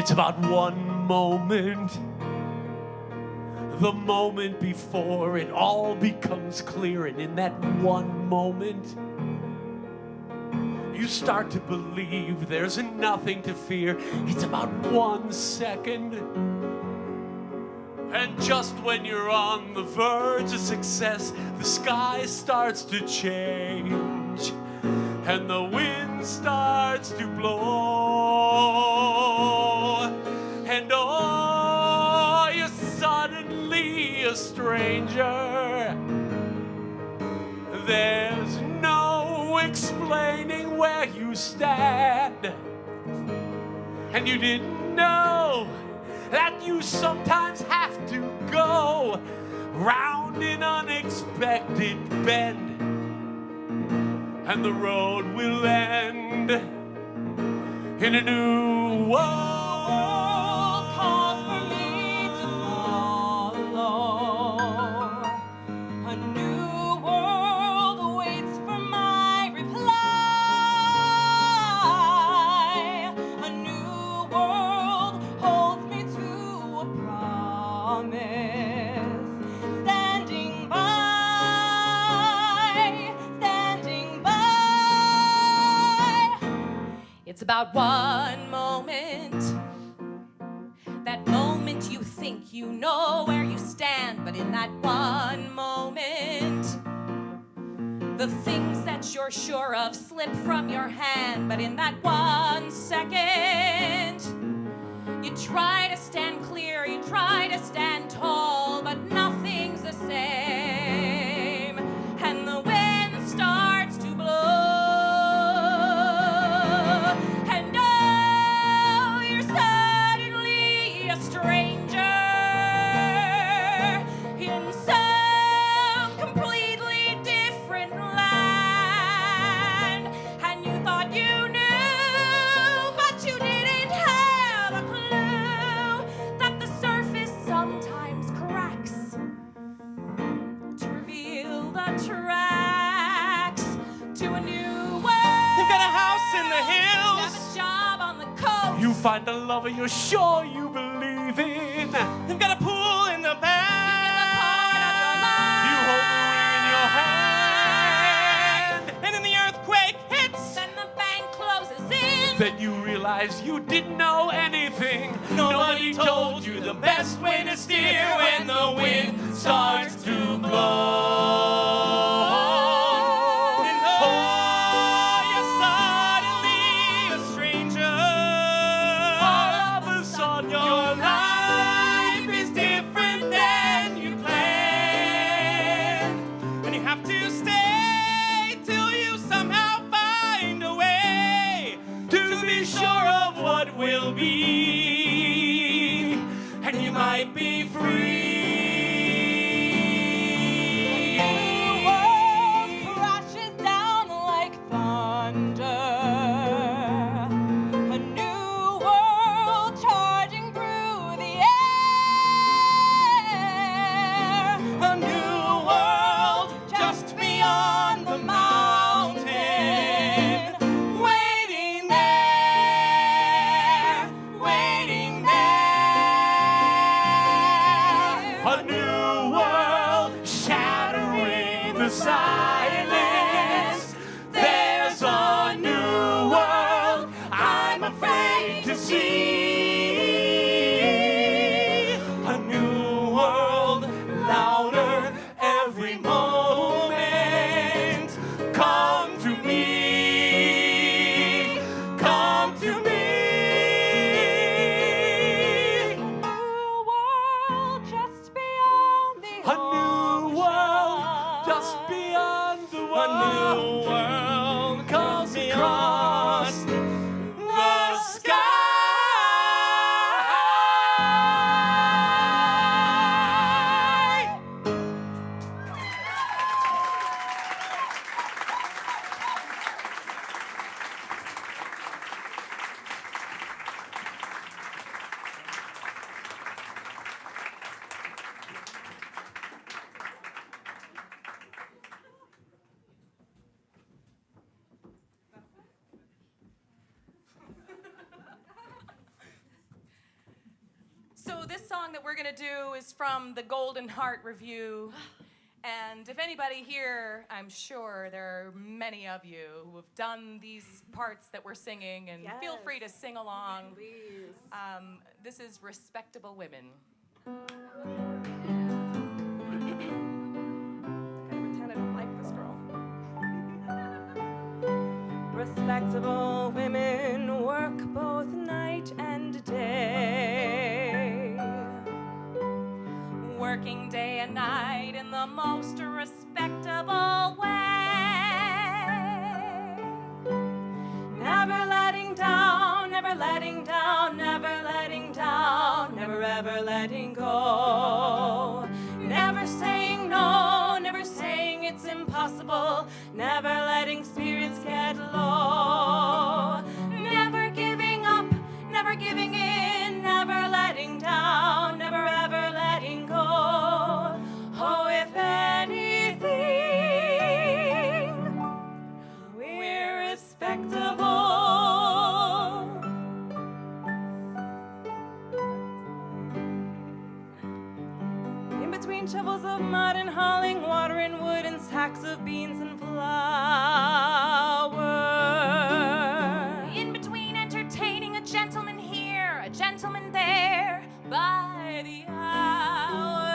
It's about one moment. The moment before it all becomes clear, and in that one moment, you start to believe there's nothing to fear. It's about 1 second. And just when you're on the verge of success, the sky starts to change, and the wind starts to blow, and oh, you're suddenly a stranger. There's no explaining where you stand, and you didn't know that you sometimes have to go round an unexpected bend, and the road will end in a new world. Calls for me to follow. A new world waits for my reply. A new world holds me to a promise. Standing by. It's about one moment. That moment you think you know where you stand, but in that one moment, the things that you're sure of slip from your hand. But in that 1 second, you try to stand clear, you try to stand tall, but nothing's the same, and the wind starts to blow, and oh, you're suddenly a stranger in some completely different land, and you thought you knew, but you didn't have a clue that the surface sometimes cracks to reveal the tracks to a new world. You've got a house in the You hills. have a job on the coast. You find a lover you're sure you believe in. You've got a pool in the back. You hold the ring in your hand. And then the earthquake hits. Then the bank closes in. Then you realize you didn't know anything. Nobody told you the best way to steer when the wind starts to blow. And oh, you're suddenly a stranger. All of a sudden, Your life is different than you planned, and you have to stay till you somehow find a way to be sure of what will be, and you might be free. A new world crashes down like thunder. A new world charging through the air. A new world just beyond the mountain, waiting there, waiting there. So this song that we're gonna do is from the Golden Heart Review. And if anybody here, I'm sure there are many of you who have done these parts that we're singing, and feel free to sing along. Please. This is Respectable Women. Gotta pretend I don't like this girl. Respectable women work both night and day, Working day and night in the most respectable way. never letting down, never letting down, never letting down, never ever letting go, never saying no, never saying it's impossible, never letting spirits get low, never giving up, never giving in, never letting down, never ever letting go. Oh, if anything, we're respectable. In between shovels of mud and hauling water and wood and sacks of beans and flour. In between entertaining a gentleman here, a gentleman there, by the hour.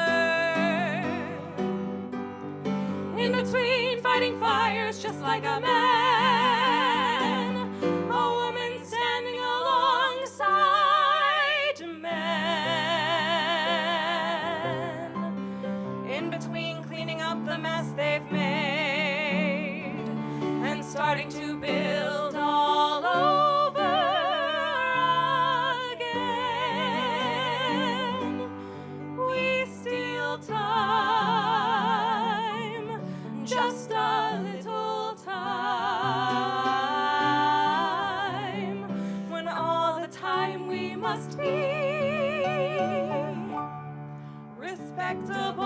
In between fighting fires just like a man, a woman standing alongside a man. In between cleaning up the mess they've made and starting to build all over again, we steal time, just a little time, when all the time we must be respectable.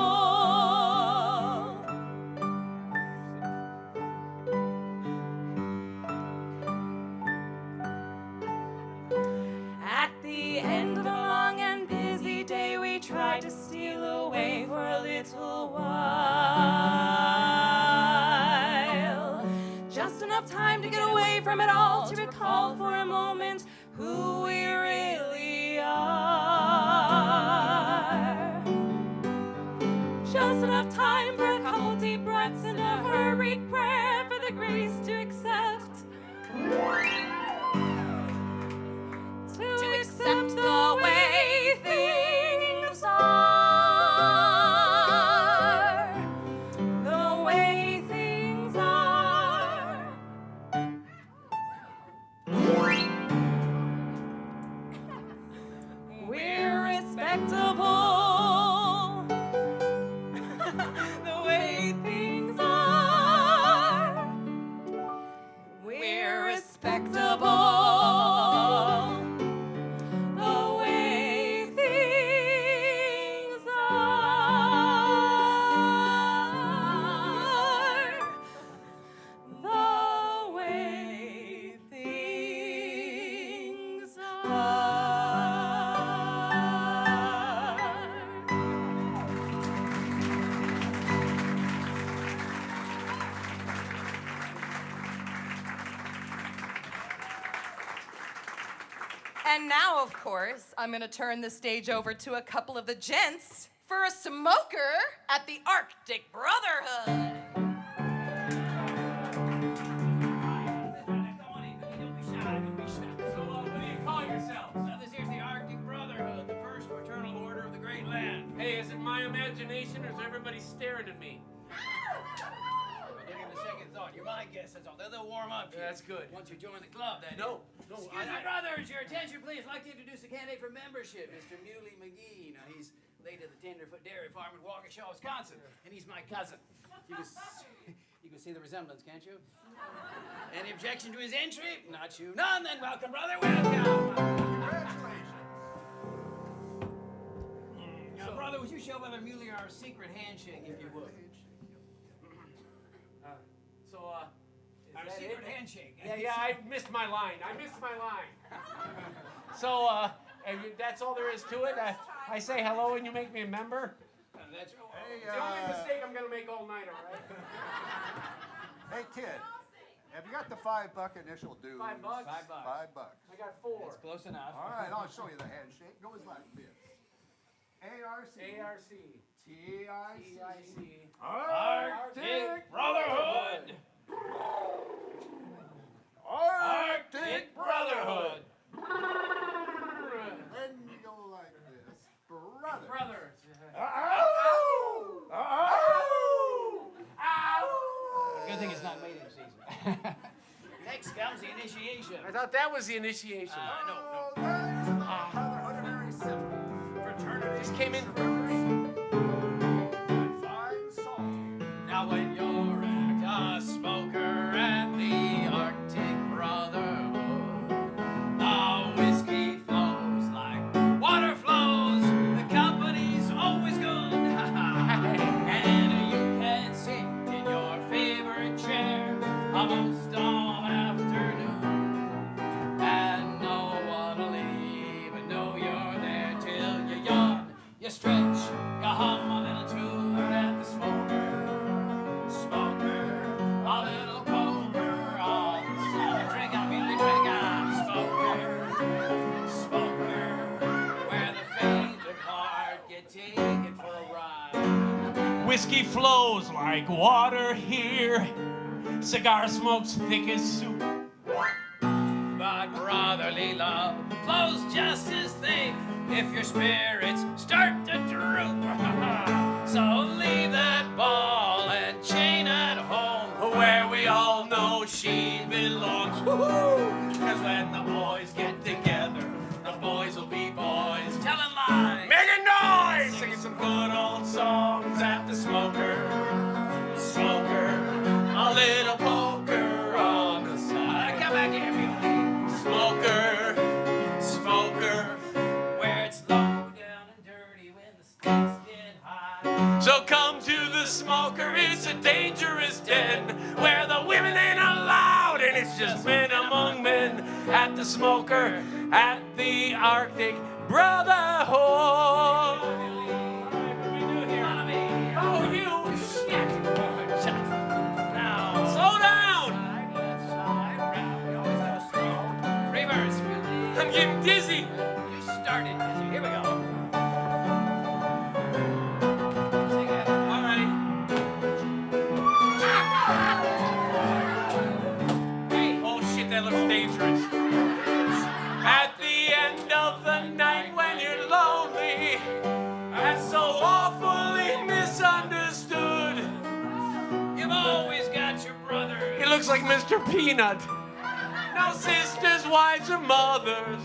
At the end of a long and busy day, we try to steal away for a little while. Just enough time to get away from it all, to recall for a moment who we really are. Just enough time for a couple deep breaths and a hurried prayer for the grace to accept. To accept the way things are. The way things are. We're respectable. The way things are. We're respectable. The way things are. The way things are. And now, of course, I'm gonna turn the stage over to a couple of the gents for a smoker at the Arctic Brotherhood. So, what do you call yourselves? This here's the Arctic Brotherhood, the first fraternal order of the Great Land. Hey, is it my imagination or is everybody staring at me? Give him a second thought. You're my guest, that's all. They'll warm up. Yeah, that's good. Once you join the club, that No, is. Excuse me, brothers. Your attention, please. I'd like to introduce a candidate for membership, Mr. Muley McGee. Now, he's late at the Tenderfoot Dairy Farm in Waukesha, Wisconsin, and he's my cousin. You can see the resemblance, can't you? Any objection to his entry? Not you. None, then. Welcome, brother. Welcome. Congratulations. Now, brother, would you show Brother Muley our secret handshake, if you would? Is Our that secret it? handshake. Yeah, I missed my line. So, And that's all there is to it. I say hello and you make me a member. That's Hey, It's the only mistake I'm gonna make all night, all right? hey, kid. Have you got the $5 initial dues? $5? $5. $5. I got 4. That's close enough. All right, I'll show you the handshake. Goes like this. ARC. ARC. TIC. TIC. Arctic Brotherhood! Arctic Brotherhood! Then you go like this. Brother. Brothers. Good thing it's not mating season. Next comes the initiation. I thought that was the initiation. Oh, there's the Brotherhood of Very Simple. Fraternity. Just came in. Fine song. Now when you're at a smoker at the Arctic Brotherhood, the whiskey flows like water flows. The company's always good. And you can sit in your favorite chair almost all afternoon. And no one will even know you're there till you yawn. You stretch, you hum a little tune at the smoker. Smoker, a little poker on the side. Drink up, you drink up, smoker. Smoker, where the faint of heart get taken for a ride. Whiskey flows like water here. Cigar smoke's thick as soup. But brotherly love flows just as thick if your spirits start to droop. So leave that ball and chain at home where we all know she belongs. Cause when the boys get together, the boys will be boys telling lies. Making noise! Singing some good old songs at the smoker. Smoker, a little poker on the side. Come back here, Muley. Smoker, smoker, where it's low down and dirty when the stakes get high. So come to the smoker, it's a dangerous den where the women ain't allowed and it's just men among men. At the smoker, at the Arctic Brotherhood. Oh, you shit! Now, Slow down! side, left side, round. You always go slow. Reverse, Muley. I'm getting dizzy. You started, Dizzy. Here we go. Sing it. All right. Hey. Oh shit, that looks dangerous. At the end of the night when you're lonely and so awfully misunderstood, You've always got your brother. he looks like Mr. Peanut. No sisters, wives, or mothers.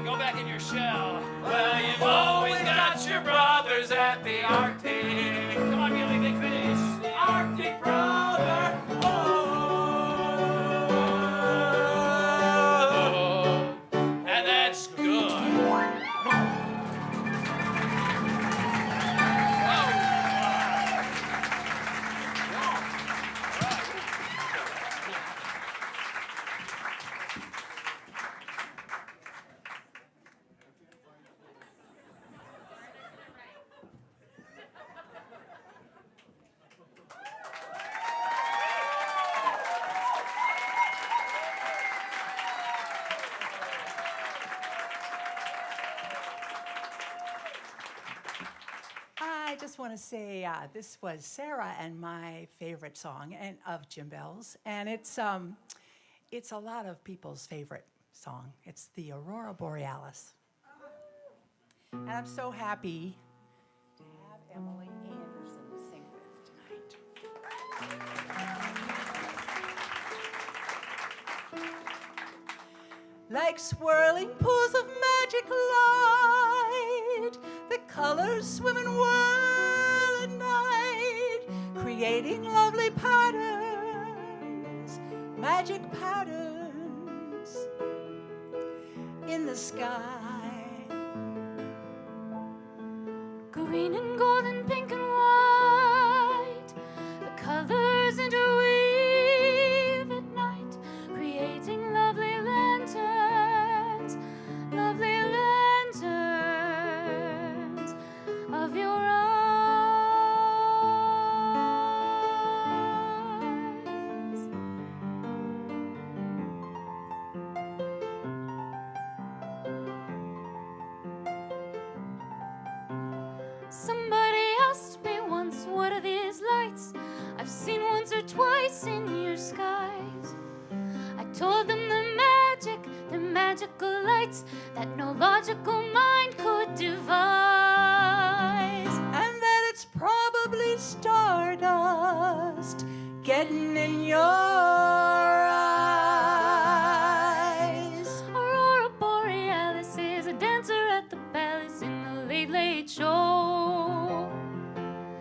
Go back in your shell. Well, you've always got your brothers at the Arctic. Come on, Muley, big finish. The Arctic brother. And that's good. I just want to say this was Sarah and my favorite song and of Jim Bell's, and it's a lot of people's favorite song. It's the Aurora Borealis, and I'm so happy to have Emily Anderson sing this tonight. Like swirling pools of magic light, the colors swim and whirl at night, creating lovely patterns, magic patterns in the sky. Green and gold and pink and white, the colors interweave at night, creating lovely lanterns, lovely lanterns. Somebody asked me once, what are these lights I've seen once or twice in your skies? I told them they're magical lights that no logical mind could devise. And that it's probably stardust getting in your eyes. Aurora Borealis is a dancer at the palace in the Late Late Show.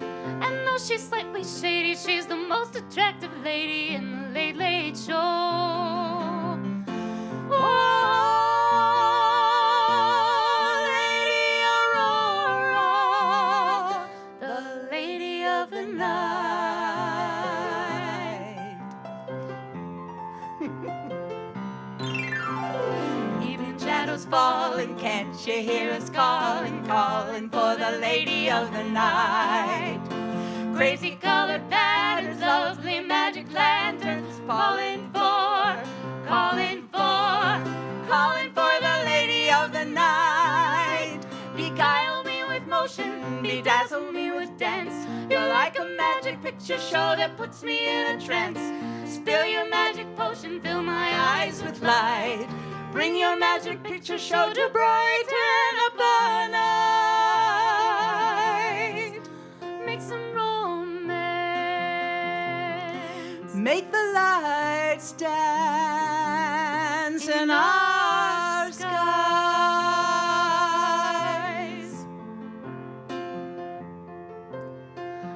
And though she's slightly shady, she's the most attractive lady in the Late Late Show. Oh, Lady Aurora, the lady of the night. Evening shadows falling, can't you hear us calling, calling for the lady of the night? Crazy colored patterns, lovely magic lanterns, calling for the lady of the night. Beguile me with motion, bedazzle me with dance. You're like a magic picture show that puts me in a trance. Spill your magic potion, fill my eyes with light. Bring your magic picture show to brighten up the night. make some romance. Make the lights dance in our skies.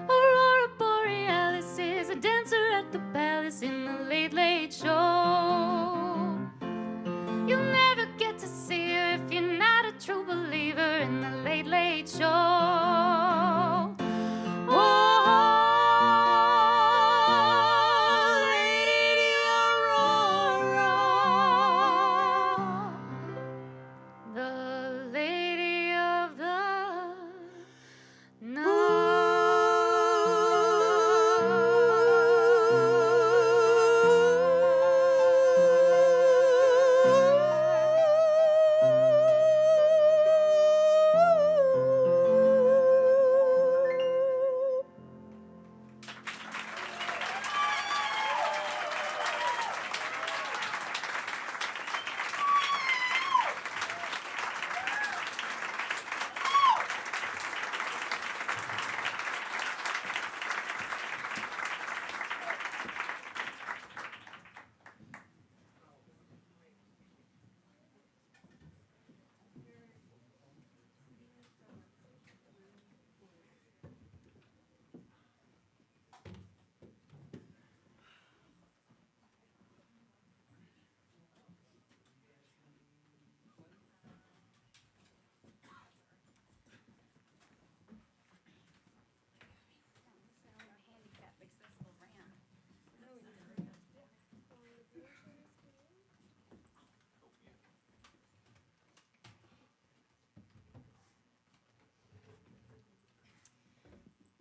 Aurora Borealis is a dancer at the palace in the Late Late Show. You'll never get to see her if you're not a true believer in the Late Late Show. Oh, Lady Aurora, The lady of the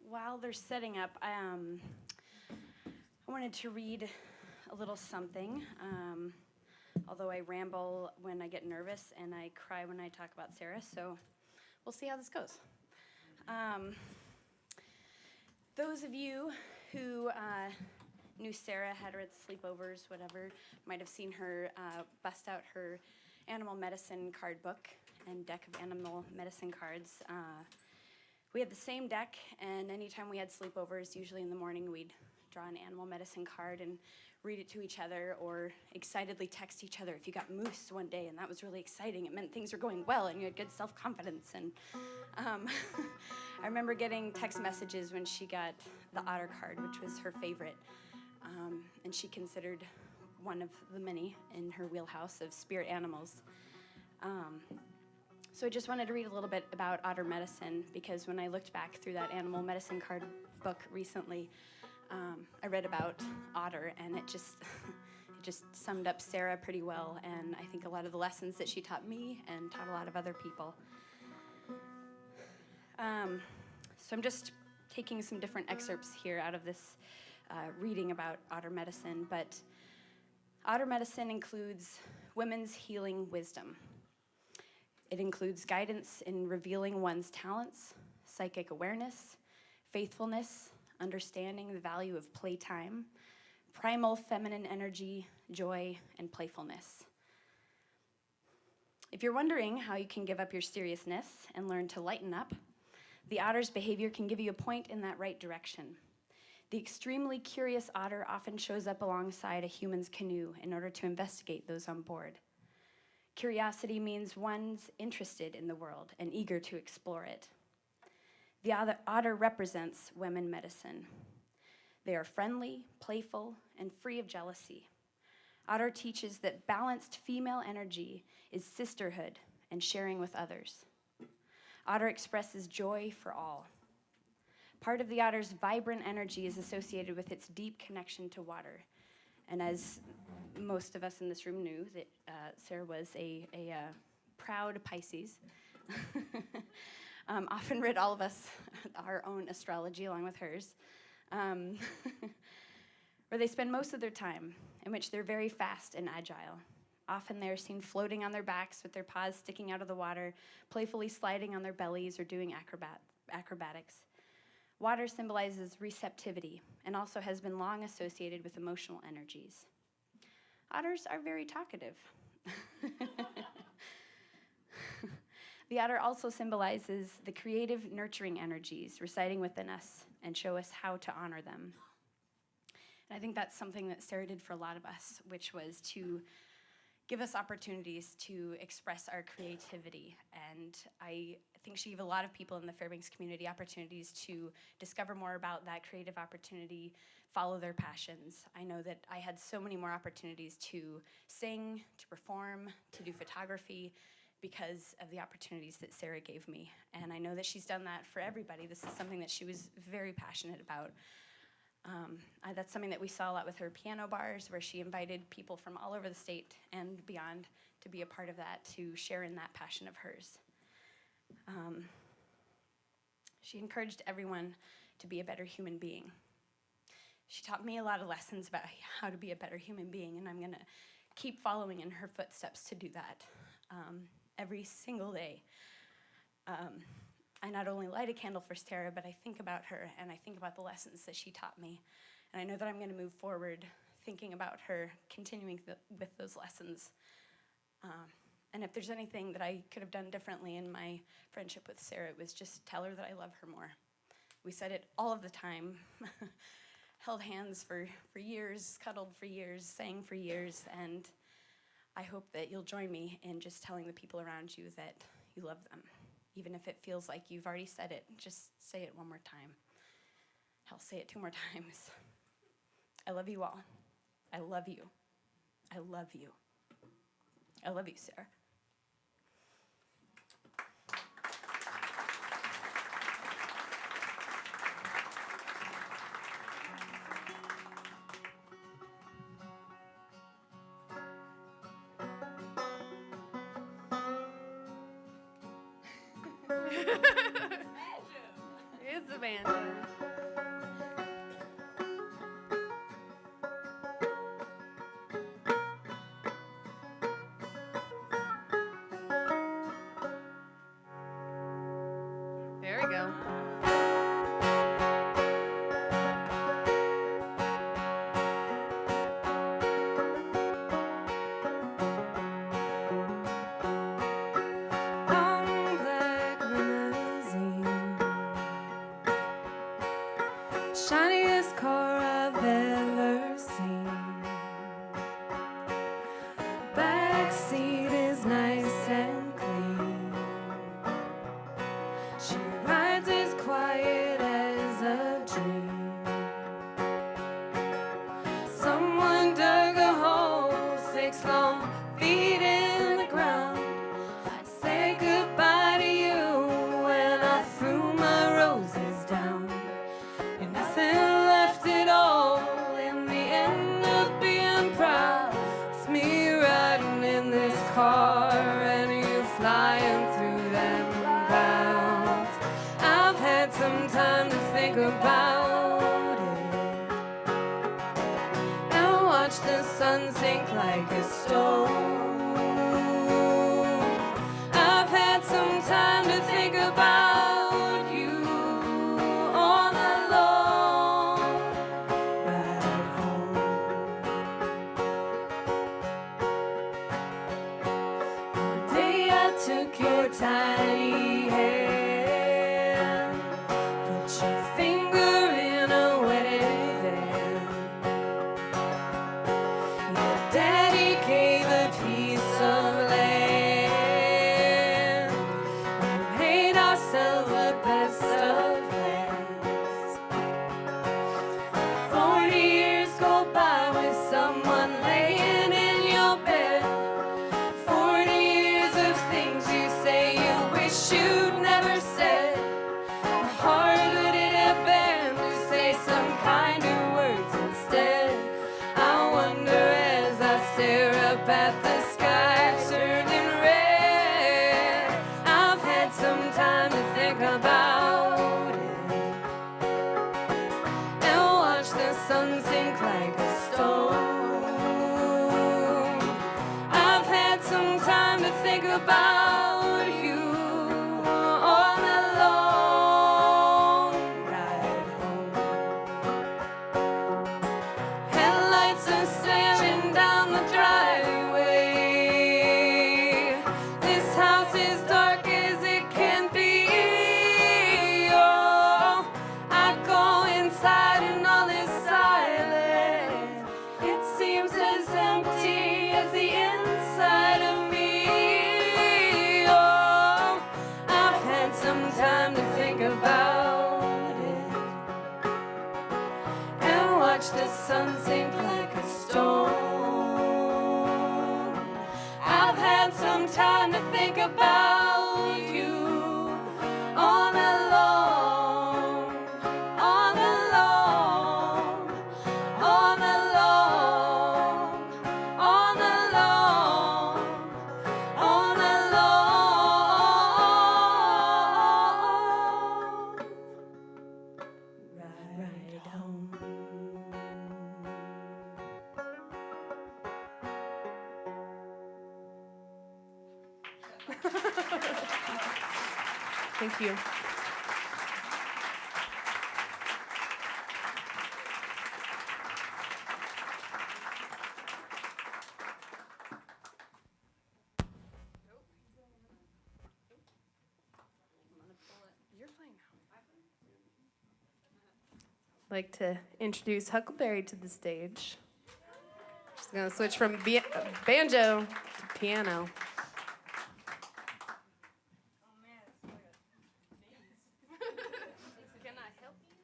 While they're setting up, I wanted to read a little something. Although I ramble when I get nervous and I cry when I talk about Sarah, so we'll see how this goes. Those of you who knew Sarah, had her at sleepovers, whatever, might have seen her bust out her animal medicine card book and deck of animal medicine cards. We had the same deck, and anytime we had sleepovers, usually in the morning, we'd draw an animal medicine card and read it to each other, or excitedly text each other if you got moose one day, and that was really exciting. It meant things were going well, and you had good self-confidence. And I remember getting text messages when she got the otter card, which was her favorite, and she considered one of the many in her wheelhouse of spirit animals. So I just wanted to read a little bit about otter medicine, because when I looked back through that animal medicine card book recently, I read about otter, and it just summed up Sarah pretty well, and I think a lot of the lessons that she taught me and taught a lot of other people. So I'm just taking some different excerpts here out of this reading about otter medicine, but otter medicine includes women's healing wisdom. It includes guidance in revealing one's talents, psychic awareness, faithfulness, understanding the value of playtime, primal feminine energy, joy, and playfulness. If you're wondering how you can give up your seriousness and learn to lighten up, the otter's behavior can give you a point in that right direction. The extremely curious otter often shows up alongside a human's canoe in order to investigate those on board. Curiosity means one's interested in the world and eager to explore it. The otter represents women medicine. They are friendly, playful, and free of jealousy. Otter teaches that balanced female energy is sisterhood and sharing with others. Otter expresses joy for all. Part of the otter's vibrant energy is associated with its deep connection to water. And as most of us in this room knew, that Sarah was a proud Pisces. Often read all of us our own astrology along with hers, where they spend most of their time, in which they're very fast and agile. Often they're seen floating on their backs with their paws sticking out of the water, playfully sliding on their bellies or doing acrobatics. Water symbolizes receptivity and also has been long associated with emotional energies. Otters are very talkative. The otter also symbolizes the creative, nurturing energies residing within us and show us how to honor them. And I think that's something that Sarah did for a lot of us, which was to give us opportunities to express our creativity. And I think she gave a lot of people in the Fairbanks community opportunities to discover more about that creative opportunity, follow their passions. I know that I had so many more opportunities to sing, to perform, to do photography, because of the opportunities that Sarah gave me. And I know that she's done that for everybody. This is something that she was very passionate about. That's something that we saw a lot with her piano bars, where she invited people from all over the state and beyond to be a part of that, to share in that passion of hers. She encouraged everyone to be a better human being. She taught me a lot of lessons about how to be a better human being, and I'm going to keep following in her footsteps to do that. Every single day. I not only light a candle for Sarah, but I think about her and I think about the lessons that she taught me. And I know that I'm going to move forward thinking about her, continuing with those lessons. And if there's anything that I could have done differently in my friendship with Sarah, it was just tell her that I love her more. We said it all of the time, held hands for years, cuddled for years, sang for years, and I hope that you'll join me in just telling the people around you that you love them. Even if it feels like you've already said it, just say it one more time. Hell, say it 2 more times. I love you all. I love you. I love you. I love you, Sarah. It's a banjo. There we go. Long black limousine, shiniest car I've ever seen. Backseat is nice and clean. She rides as quiet as a dream. Someone dug a hole 6 long feet in the ground. I said goodbye to you when I threw my roses down. And nothing left at all in the end of being proud. It's me riding in this car and you flying through them clouds. I've had some time to think about it. Now watch the sun sink like a stone. I've had some time to think about you. ourselves the best of plans. 40 years go by with someone laying in your bed. 40 years of things you say you wish you'd never said. How hard would it have been to say some kinder words instead? I wonder as I stare up at the sky turning red. I've had some time to think about it and watch the sun sink like a stone. I've had some time to think about you on a long ride home. Headlights are staring down the driveway. This house is dark as it can be. Oh, I go inside and all is silent. It seems as empty as the inside of me. Oh, I've had some time to think about it and watch the sun sink like a stone. I've had some time to think about you on a long, on a long, on a long, on a long, on a long ride home. Thank you. I'd like to introduce Huckleberry to the stage. She's going to switch from banjo to piano. Can I help you?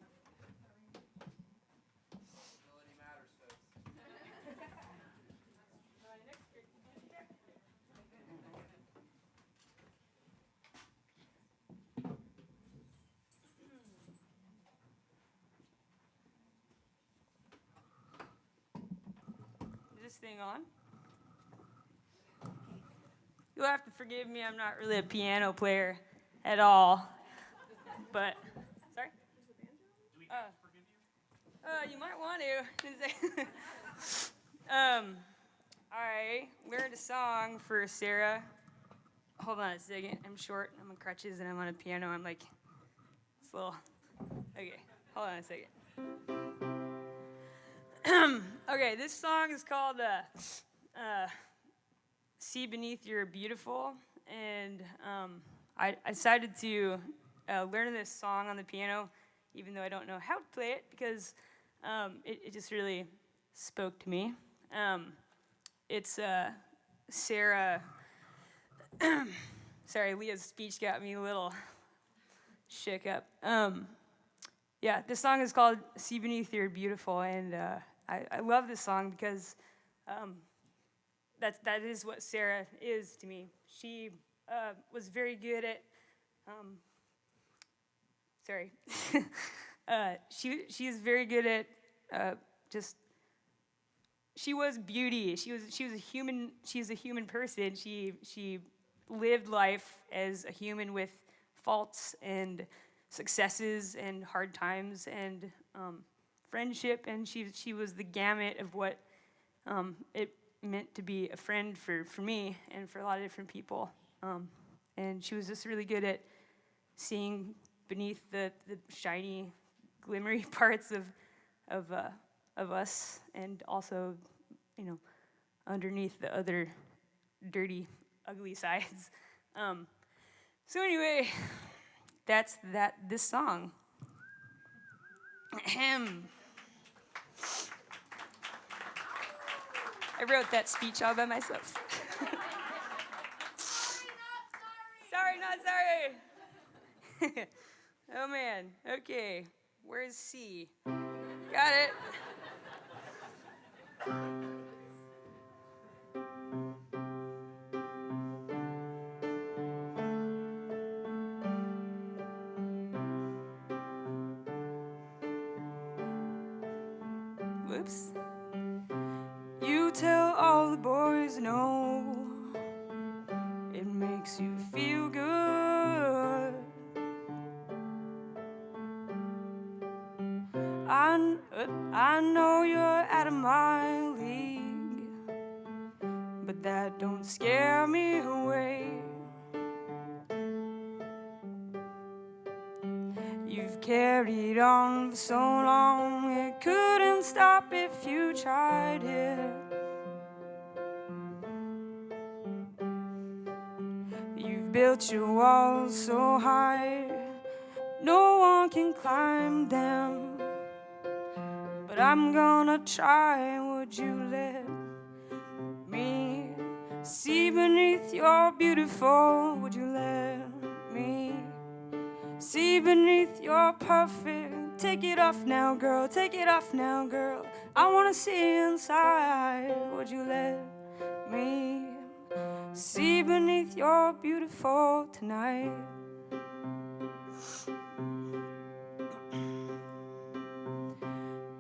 Is this thing on? You'll have to forgive me, I'm not really a piano player at all. But, sorry? Do we have to forgive you? You might want to. I learned a song for Sarah. Hold on a second, I'm short, I'm on crutches, and I'm on a piano. I'm like, it's a little, okay, hold on a second. Okay, this song is called See Beneath Your Beautiful, and I decided to learn this song on the piano, even though I don't know how to play it, because it just really spoke to me. It's Sarah, sorry, Leah's speech got me a little shook up. Yeah, this song is called See Beneath Your Beautiful, and I love this song because that is what Sarah is to me. She was very good at, she is very good at she was beauty. She was a human. She's a human person. She lived life as a human with faults and successes and hard times and friendship, and she was the gamut of what it meant to be a friend for me and for a lot of different people. And she was just really good at seeing beneath the shiny, glimmery parts of us, and also, underneath the other dirty, ugly sides. So anyway, that's this song. Ahem. I wrote that speech all by myself. Sorry, not sorry. Oh man, okay. Where's C? Got it. Whoops. You tell all the boys no. It makes you feel good. I know you're out of my league, but that don't scare me away. You've carried on for so long, it couldn't stop if you tried it. You've built your walls so high, no one can climb them. But I'm gonna try. Would you let me see beneath your beautiful? Would you let me see beneath your perfect? Take it off now, girl. Take it off now, girl. I wanna see inside. Would you let me see beneath your beautiful tonight?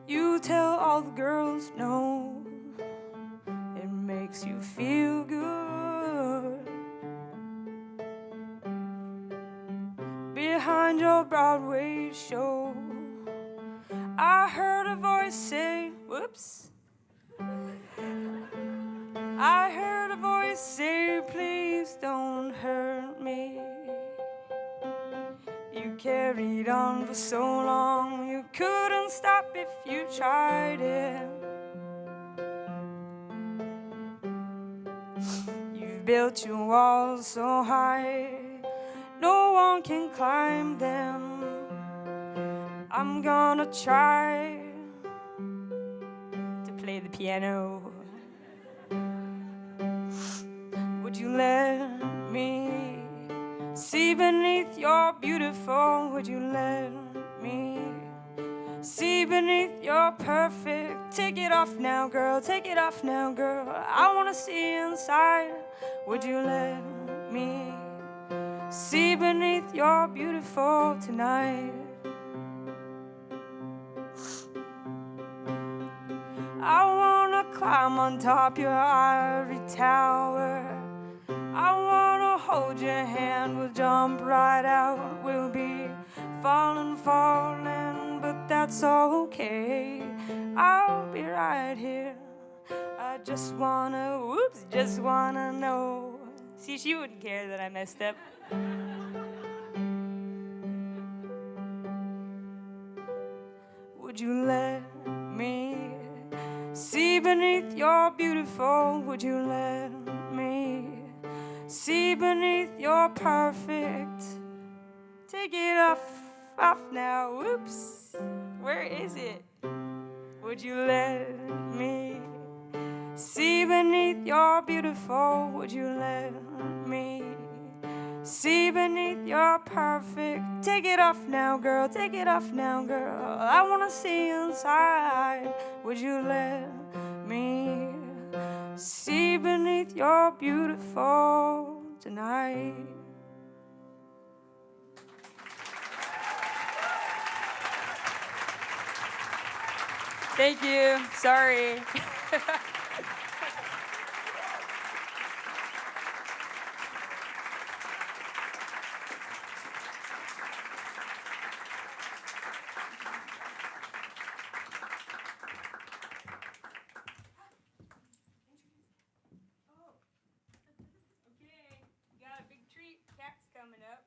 You tell all the girls no. It makes you feel good. Behind your Broadway show, I heard a voice say, whoops. I heard a voice say, please don't hurt me. You carried on for so long, you couldn't stop if you tried it. You've built your walls so high, no one can climb them. I'm gonna try to play the piano. Would you let me see beneath your beautiful? Would you let me see beneath your perfect? Take it off now, girl. Take it off now, girl. I wanna see inside. Would you let me see beneath your beautiful tonight? I wanna climb on top your ivory tower. I wanna hold your hand, we'll jump right out. We'll be falling, but that's okay. I'll be right here. I just wanna, whoops, just wanna know. See, she wouldn't care that I messed up. Would you let me see beneath your beautiful? Would you let me see beneath your perfect? Take it off now, whoops. Where is it? Would you let me see beneath your beautiful? Would you let me see beneath your perfect? Take it off now, girl. Take it off now, girl. I wanna see inside. Would you let me see beneath your beautiful tonight? Thank you. Sorry. Coming up.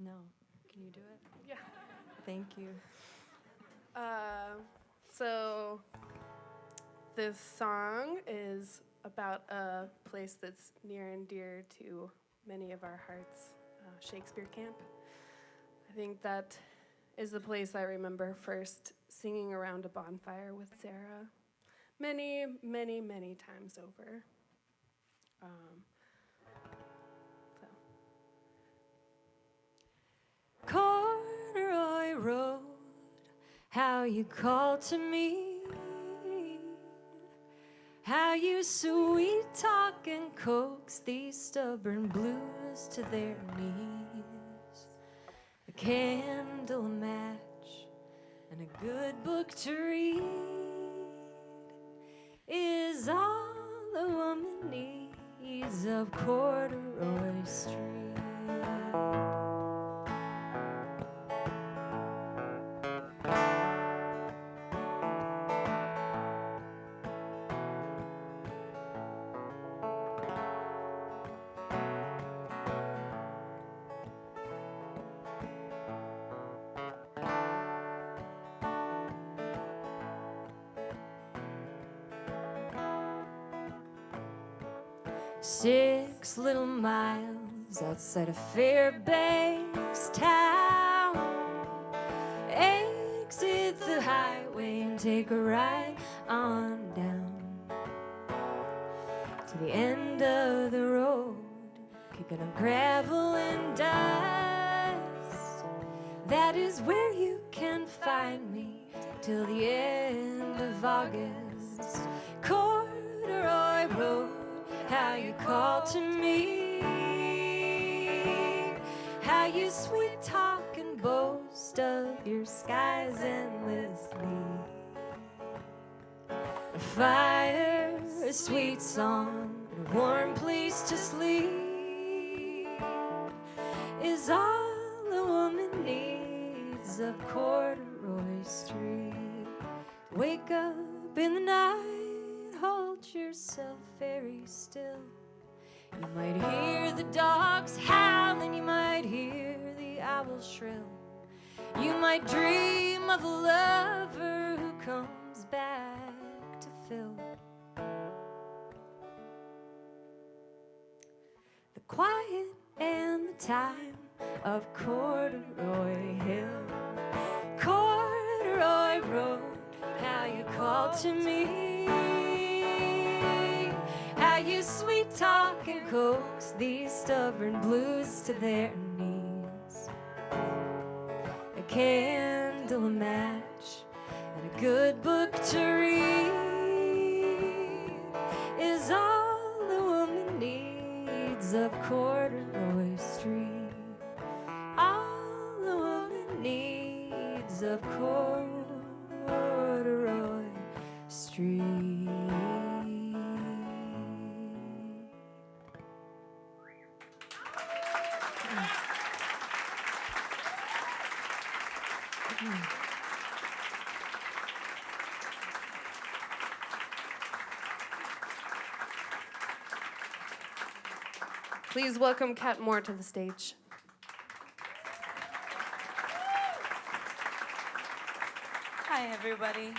No. Can you do it? Yeah. Thank you. So this song is about a place that's near and dear to many of our hearts, Shakespeare Camp. I think that is the place I remember first singing around a bonfire with Sarah many, many, many times over. Corduroy road, how you called to me, how you sweet talk and coax these stubborn blues to their knees. A candle, a match, and a good book to read is all a woman needs up Corduroy Street. 6 little miles outside of Fairbanks town. Exit the highway and take a ride on down to the end of the road, kicking up gravel and dust. That is where you can find me till the end of August. Corduroy road, how you call to me, how you sweet talk and boast of your skies endlessly. A fire, a sweet song, and a warm place to sleep is all a woman needs up Corduroy Street. Wake up in the night, hold yourself very still. You might hear the dogs howl and you might hear the owl shrill. You might dream of a lover who comes back to fill the quiet and the time of Corduroy Hill. Corduroy Road, how you call to me, how you sweet talk and coax these stubborn blues to their knees. A candle, a match, and a good book to read is all the woman needs up Corduroy Street. All the woman needs up Corduroy Street. Please welcome Kat Moore to the stage. Hi, everybody.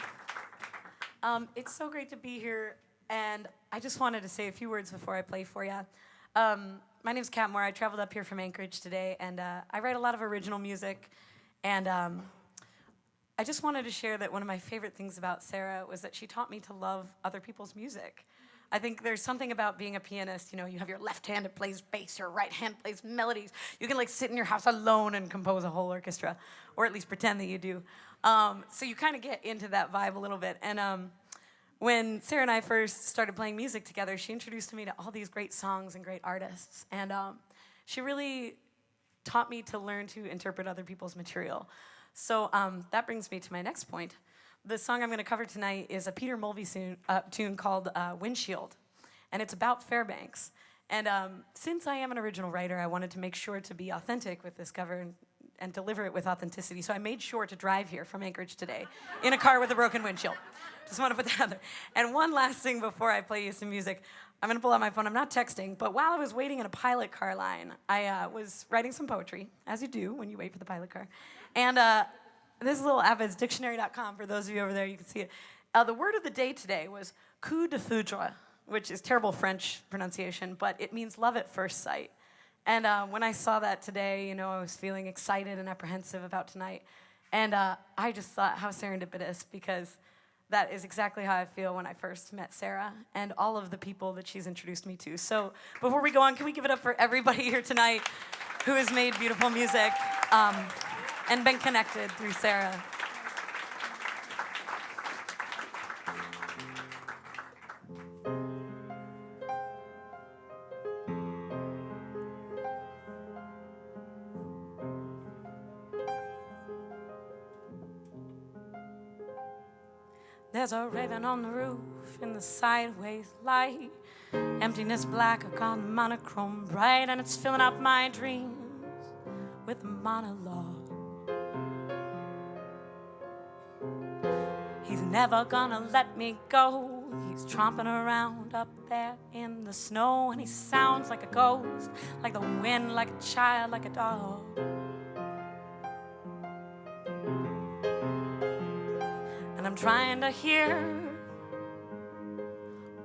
It's so great to be here, and I just wanted to say a few words before I play for you. My name's Kat Moore. I traveled up here from Anchorage today, and I write a lot of original music, and I just wanted to share that one of my favorite things about Sarah was that she taught me to love other people's music. I think there's something about being a pianist, you know, you have your left hand that plays bass, your right hand plays melodies. You can like sit in your house alone and compose a whole orchestra, or at least pretend that you do. So you kind of get into that vibe a little bit. And when Sarah and I first started playing music together, she introduced me to all these great songs and great artists. And she really taught me to learn to interpret other people's material. So that brings me to my next point. The song I'm going to cover tonight is a Peter Mulvey tune called Windshield, and it's about Fairbanks. And since I am an original writer, I wanted to make sure to be authentic with this cover and deliver it with authenticity. So I made sure to drive here from Anchorage today in a car with a broken windshield. Just want to put that out there. And one last thing before I play you some music. I'm going to pull out my phone. I'm not texting, but while I was waiting in a pilot car line, I was writing some poetry, as you do when you wait for the pilot car. And this is a little app. It's dictionary.com. For those of you over there, you can see it. The word of the day today was coup de foudre, which is terrible French pronunciation, but it means love at first sight. And when I saw that today, you know, I was feeling excited and apprehensive about tonight. And I just thought how serendipitous, because that is exactly how I feel when I first met Sarah and all of the people that she's introduced me to. So before we go on, can we give it up for everybody here tonight who has made beautiful music and been connected through Sarah? There's a raven on the roof in the sideways light. Emptiness black, I got monochrome bright, and it's filling up my dreams with a monologue. He's never gonna let me go. He's tromping around up there in the snow, and he sounds like a ghost, like the wind, like a child, like a dog. And I'm trying to hear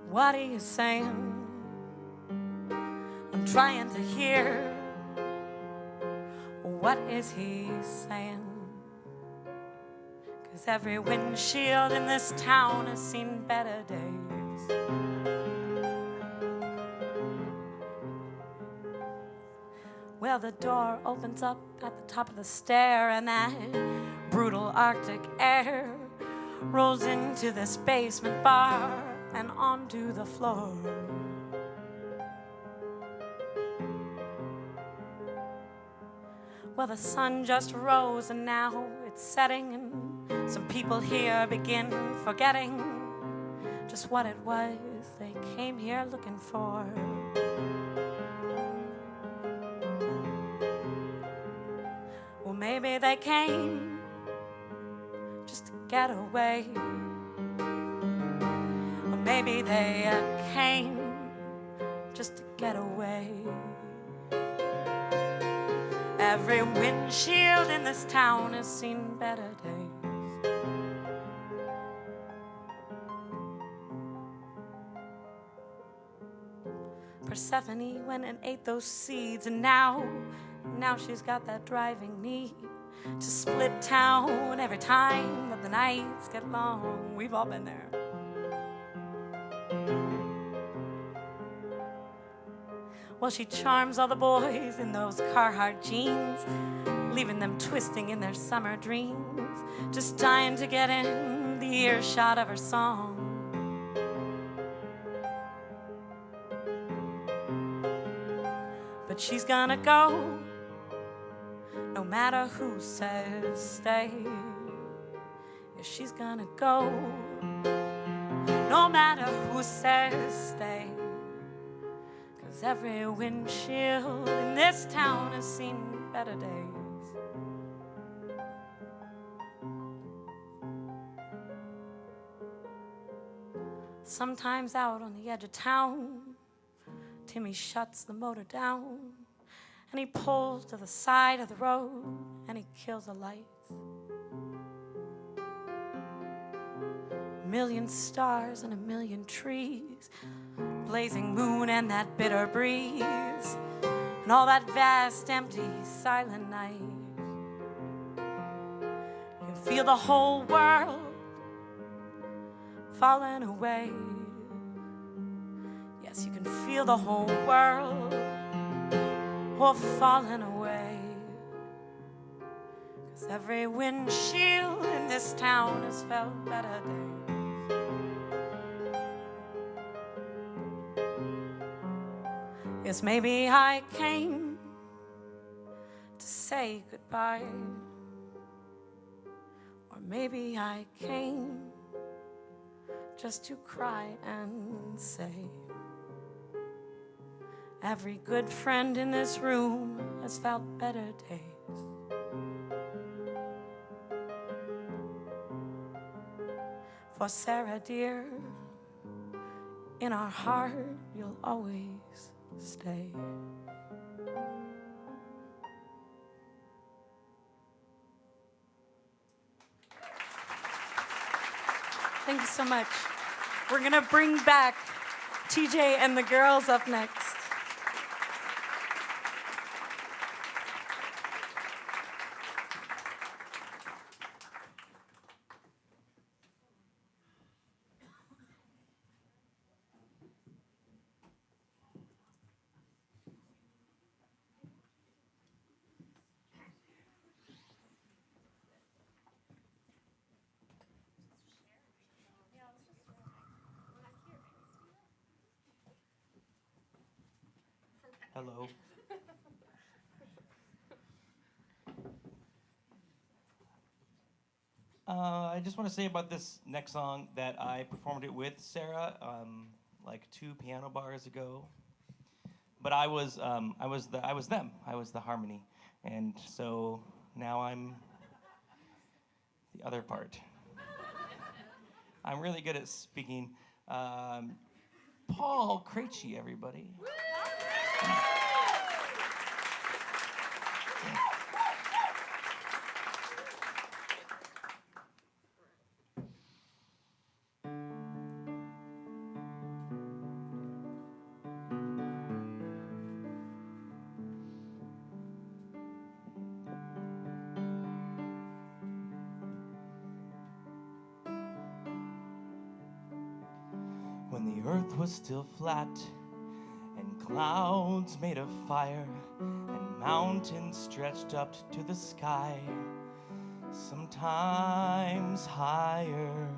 what he is saying. I'm trying to hear what is he saying. 'Cause every windshield in this town has seen better days. Well, the door opens up at the top of the stair, and that brutal Arctic air rolls into this basement bar and onto the floor. Well, the sun just rose and now it's setting, and some people here begin forgetting just what it was they came here looking for. Well, maybe they came just to get away. Or maybe they came just to get away. Every windshield in this town has seen better days. Persephone went and ate those seeds, and now she's got that driving need to split town every time that the nights get long. We've all been there. Well, she charms all the boys in those Carhartt jeans, leaving them twisting in their summer dreams, just dying to get in the earshot of her song. But she's gonna go, no matter who says stay. Yeah, she's gonna go, no matter who says stay. 'Cause every windshield in this town has seen better days. Sometimes out on the edge of town, Timmy shuts the motor down, and he pulls to the side of the road, and he kills the lights. A million stars and a million trees, blazing moon and that bitter breeze, and all that vast, empty, silent night. You can feel the whole world falling away. Yes, you can feel the whole world falling away. 'Cause every windshield in this town has felt better days. Yes, maybe I came to say goodbye, or maybe I came just to cry and say, every good friend in this room has felt better days. For Sarah, dear, in our heart you'll always stay. Thank you so much. We're gonna bring back TJ and the girls up next. Hello. I just want to say about this next song that I performed it with Sarah, like 2 piano bars ago. But I was them. I was the harmony, and so now I'm the other part. I'm really good at speaking. Paul Krejci, everybody. When the earth was still flat and clouds made of fire and mountains stretched up to the sky, sometimes higher,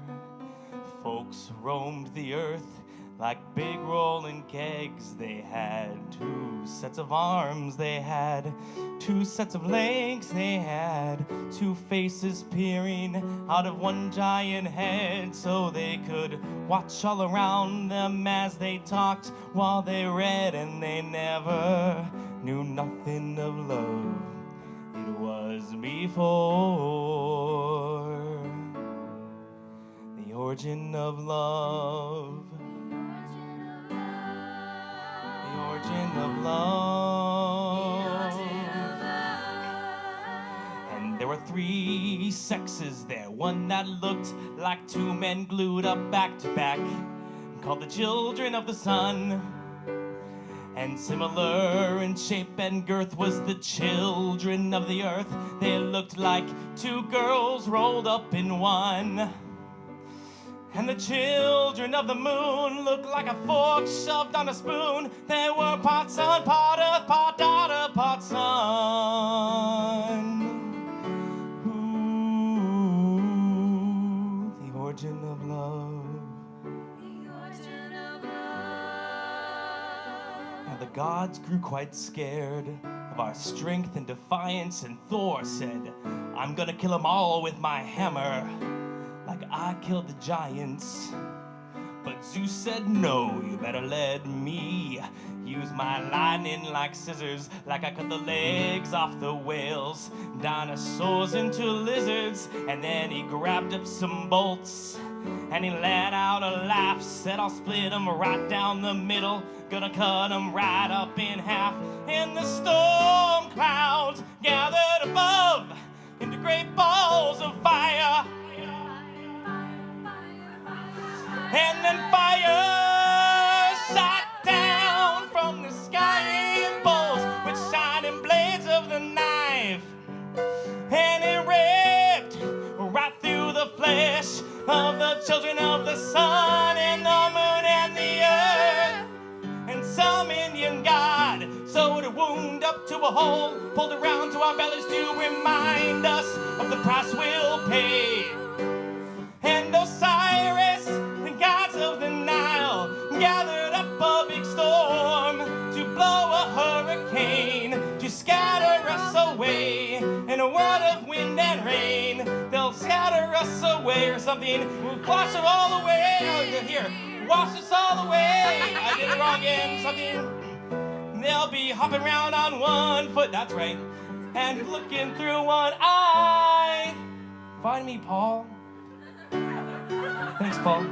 folks roamed the earth like big rolling kegs. They had 2 sets of arms, they had 2 sets of legs, they had 2 faces peering out of one giant head, so they could watch all around them as they talked while they read, and they never knew nothing of love. It was before the origin of love. The origin of love. And there were 3 sexes there, one that looked like 2 men glued up back to back, called the children of the sun. And similar in shape and girth was the children of the earth. They looked like 2 girls rolled up in one. And the children of the moon looked like a fork shoved on a spoon. They were part sun, part earth, part daughter, part son. Ooh, the origin of love. The origin of love. Now the gods grew quite scared of our strength and defiance, and Thor said, I'm gonna kill them all with my hammer, like I killed the giants. But Zeus said, no, you better let me use my lightning like scissors, like I cut the legs off the whales, dinosaurs into lizards. And then he grabbed up some bolts and he let out a laugh, said, I'll split them right down the middle, gonna cut them right up in half. And the storm clouds gathered above into great balls of fire. And then fire shot down from the sky in bolts with shining blades of the knife. And it ripped right through the flesh of the children of the sun and the moon and the earth. And some Indian god sewed a wound up to a hole, pulled around to our bellies to remind us of the price we'll pay. And Osiris, the gods of the Nile, gathered up a big storm to blow a hurricane, to scatter us away in a world of wind and rain. They'll scatter us away or something. We'll wash it all away. Oh, here, wash us all away. I did it wrong again. Something. They'll be hopping around on one foot. That's right. And looking through one eye. Find me, Paul. Thanks, Paul.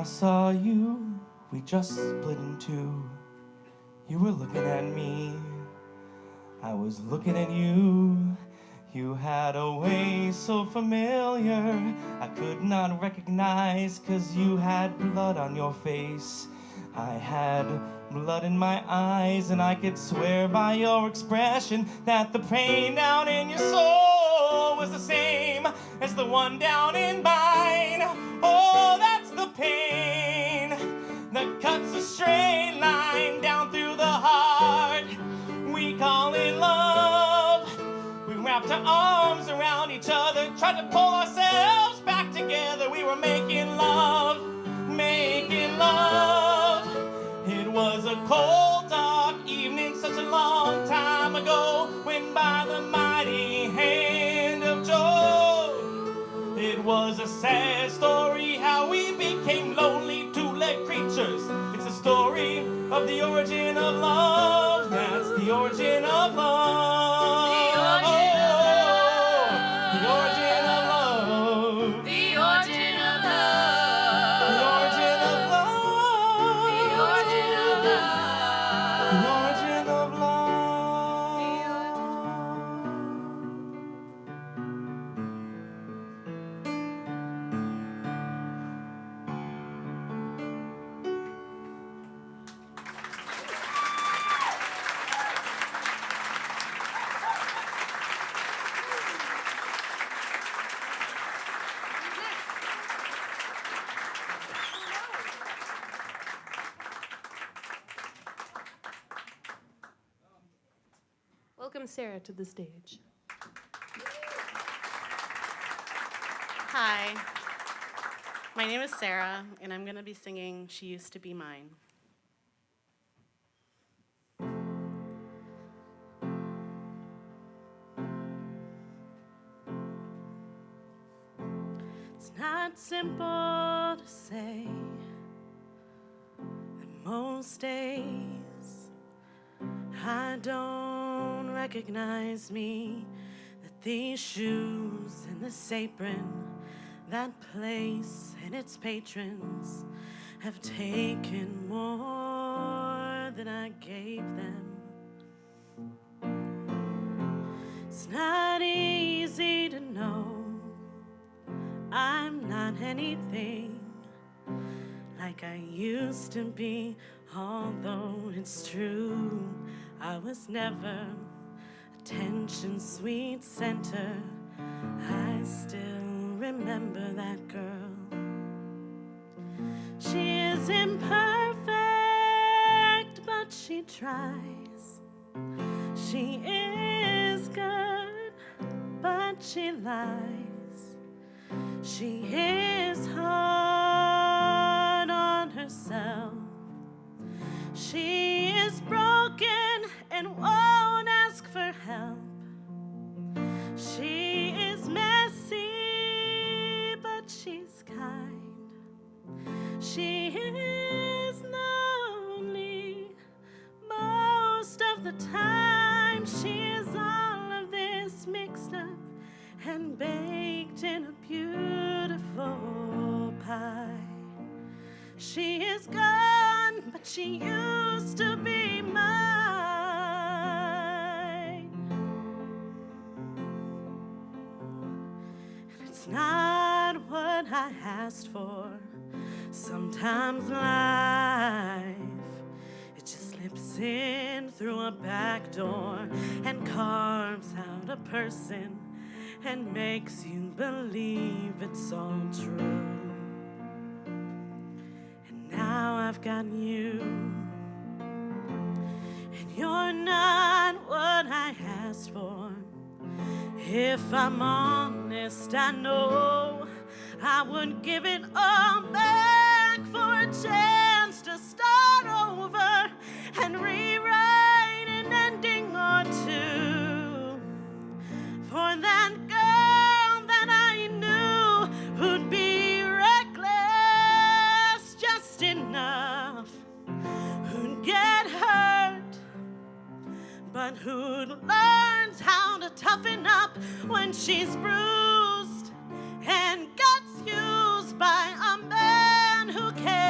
saw you, we just split in two. You were looking at me, I was looking at you. You had a way so familiar, I could not recognize, 'cause you had blood on your face. I had blood in my eyes, and I could swear by your expression that the pain down in your soul was the same as the one down in mine. Oh, that's the pain that cuts a straight line down through the heart. We call it love. We wrapped our arms around each other, tried to pull ourselves back together. We were making love, making love. It was a cold, dark evening, such a long time ago, when by the mighty hand of Joe. It was a sad story how we became lonely two-legged creatures. It's a story of the origin of love. That's the origin of love. The origin of love. The origin of love. The origin of love. The origin of love. The origin of love. Welcome Sarah to the stage. Hi, my name is Sarah, and I'm going to be singing She Used to Be Mine. It's not simple to say that most days I don't recognize me, that these shoes and this apron, that place and its patrons have taken more than I gave them. It's not easy to know I'm not anything like I used to be, although it's true I was never attention sweet center. I still remember that girl. She is imperfect, but she tries. She is good, but she lies. She is hard on herself. She is broken and won't ask for help. She is messy, but she's kind. She is lonely most of the time. She is all of this mixed up and baked in a beautiful pie. She is gone, but she used to be mine. It's not what I asked for. Sometimes life, it just slips in through a back door and carves out a person and makes you believe it's all true. And now I've got you, and you're not what I asked for. If I'm honest, I know I would give it all back for a chance to start over and rewrite an ending or two for that girl that I knew who'd be reckless just enough, who'd get hurt, but who learns how to toughen up when she's bruised and gets used by a man who cares.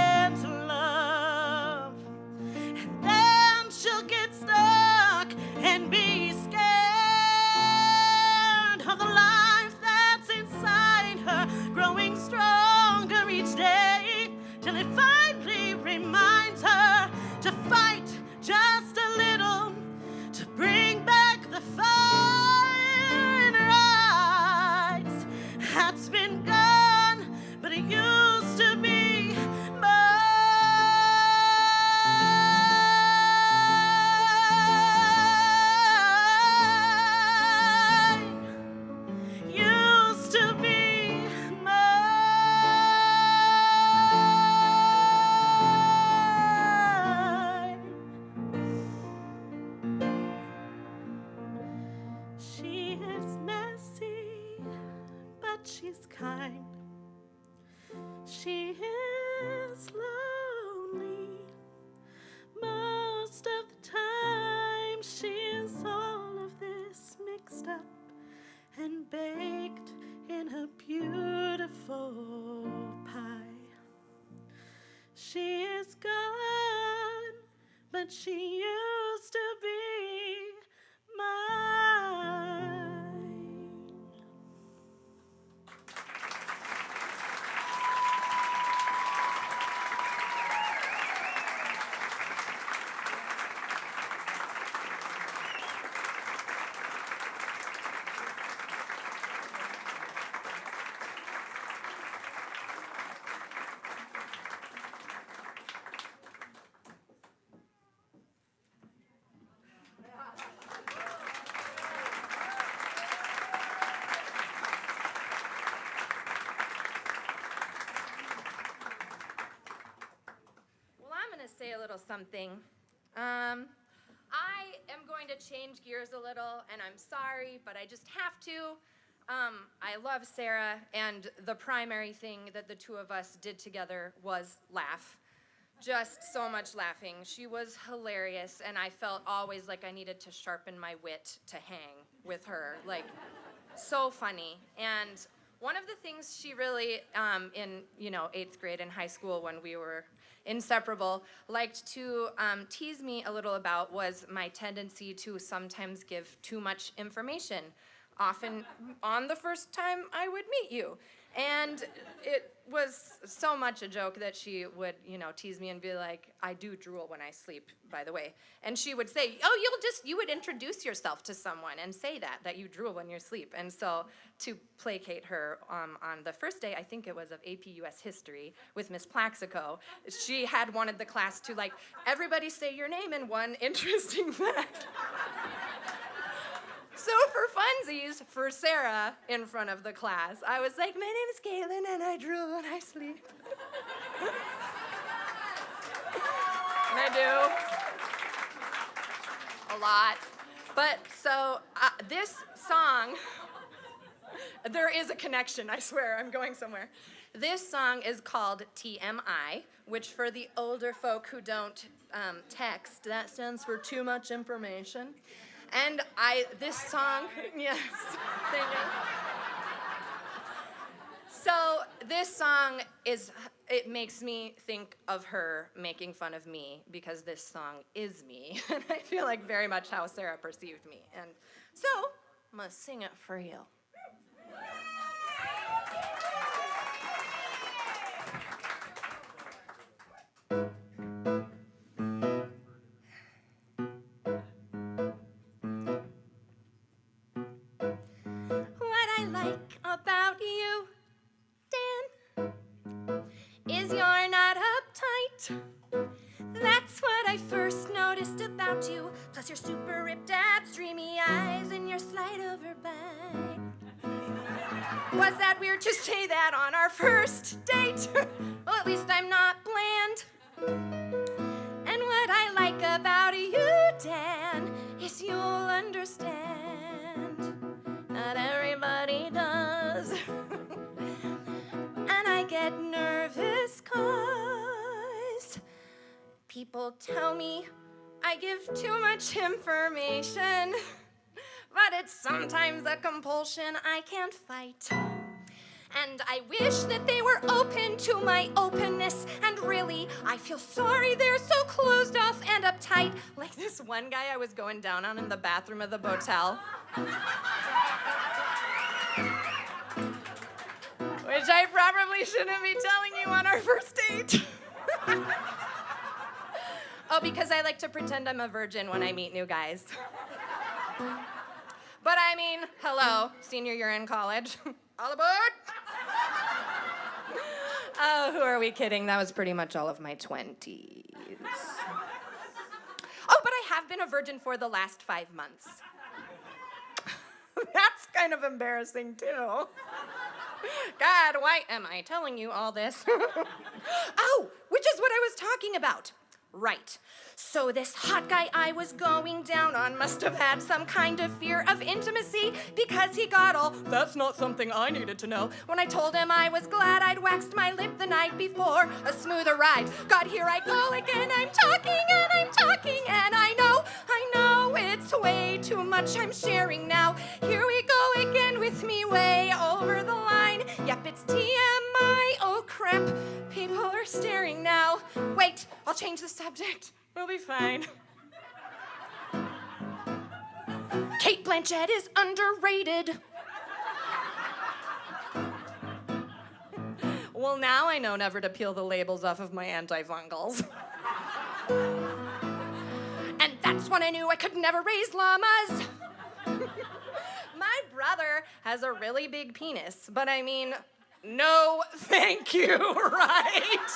she's kind. She is lonely most of the time. She is all of this mixed up and baked in a beautiful pie. She is gone, but she used to be mine. Well, I'm going to say a little something. I am going to change gears a little, and I'm sorry, but I just have to. I love Sarah, and the primary thing that the two of us did together was laugh. Just so much laughing. She was hilarious, and I felt always like I needed to sharpen my wit to hang with her. Like, so funny. And one of the things she really, in 8th grade in high school when we were inseparable, liked to tease me a little about was my tendency to sometimes give too much information, often on the first time I would meet you. And it was so much a joke that she would, tease me and be like, I do drool when I sleep, by the way. And she would say, oh, you would introduce yourself to someone and say that you drool when you sleep. And so to placate her on the first day, I think it was of AP US History with Miss Plaxico, she had wanted the class to, everybody say your name and one interesting fact. So for funsies, for Sarah in front of the class, I was like, my name is Kaylin and I drool when I sleep. And I do. A lot. But so this song, there is a connection, I swear, I'm going somewhere. This song is called TMI, which for the older folk who don't text, that stands for too much information. And this song, yes, thank you. So this song it makes me think of her making fun of me because this song is me. And I feel like very much how Sarah perceived me. And so, I'm gonna sing it for you. About you, Dan, is you're not uptight. That's what I first noticed about you. Plus your super ripped abs, dreamy eyes, and your slight overbite. Was that weird to say that on our first date? Well, at least I'm not bland. And what I like about you, Dan, is you'll understand. Not everybody does. And I get nervous 'cause people tell me I give too much information. But it's sometimes a compulsion I can't fight. And I wish that they were open to my openness. And really, I feel sorry they're so closed off and uptight. Like this one guy I was going down on in the bathroom of the motel. Which I probably shouldn't be telling you on our first date. Oh, because I like to pretend I'm a virgin when I meet new guys. But I mean, hello, senior year in college. All aboard! Oh, who are we kidding? That was pretty much all of my 20s. Oh, but I have been a virgin for the last 5 months. That's kind of embarrassing, too. God, why am I telling you all this? Oh, which is what I was talking about. Right. So this hot guy I was going down on must have had some kind of fear of intimacy because he got all, "That's not something I needed to know," when I told him I was glad I'd waxed my lip the night before. A smoother ride. God, here I go again. I'm talking and I know it's way too much I'm sharing now. Here we go again with me way over the line. Yep, it's TMI. Oh crap, people are staring now. Wait, I'll change the subject. We'll be fine. Kate Blanchett is underrated. Well, now I know never to peel the labels off of my antifungals. And that's when I knew I could never raise llamas. My brother has a really big penis, but I mean, no thank you, right?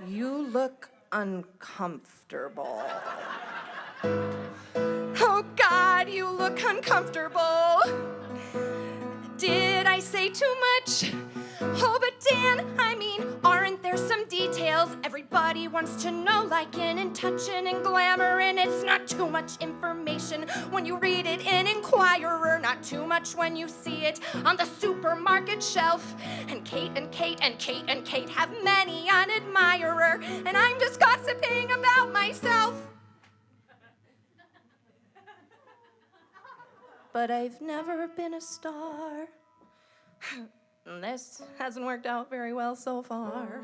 You look uncomfortable. Oh God, you look uncomfortable. Did I say too much? Oh, but Dan, I mean, aren't there some details everybody wants to know, like in touching and glamour, and it's not too much information when you read it in Inquirer, not too much when you see it on the supermarket shelf. And Kate have many an admirer, and I'm just gossiping about myself. But I've never been a star. This hasn't worked out very well so far.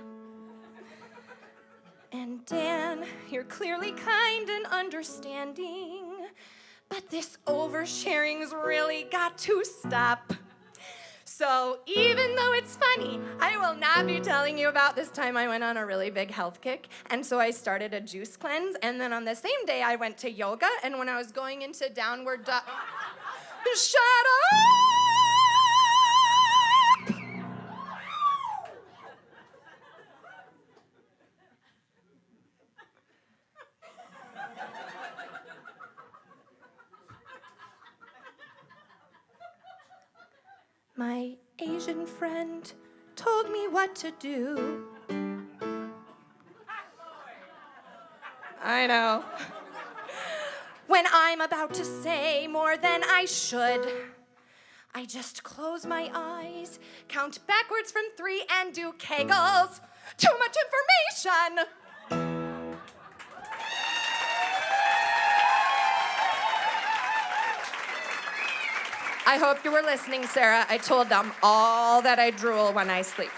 And Dan, you're clearly kind and understanding, but this oversharing's really got to stop. So even though it's funny, I will not be telling you about this time I went on a really big health kick, and so I started a juice cleanse, and then on the same day I went to yoga, and when I was going into downward dog... Shut up! My Asian friend told me what to do. I know. When I'm about to say more than I should, I just close my eyes, count backwards from 3, and do kegels. Too much information! I hope you were listening, Sarah. I told them all that I drool when I sleep.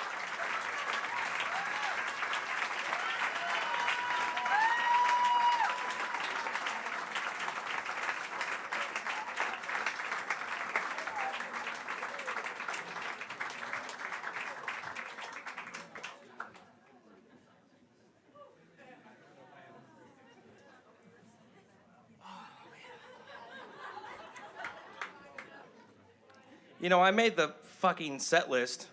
You know, I made the fucking set list.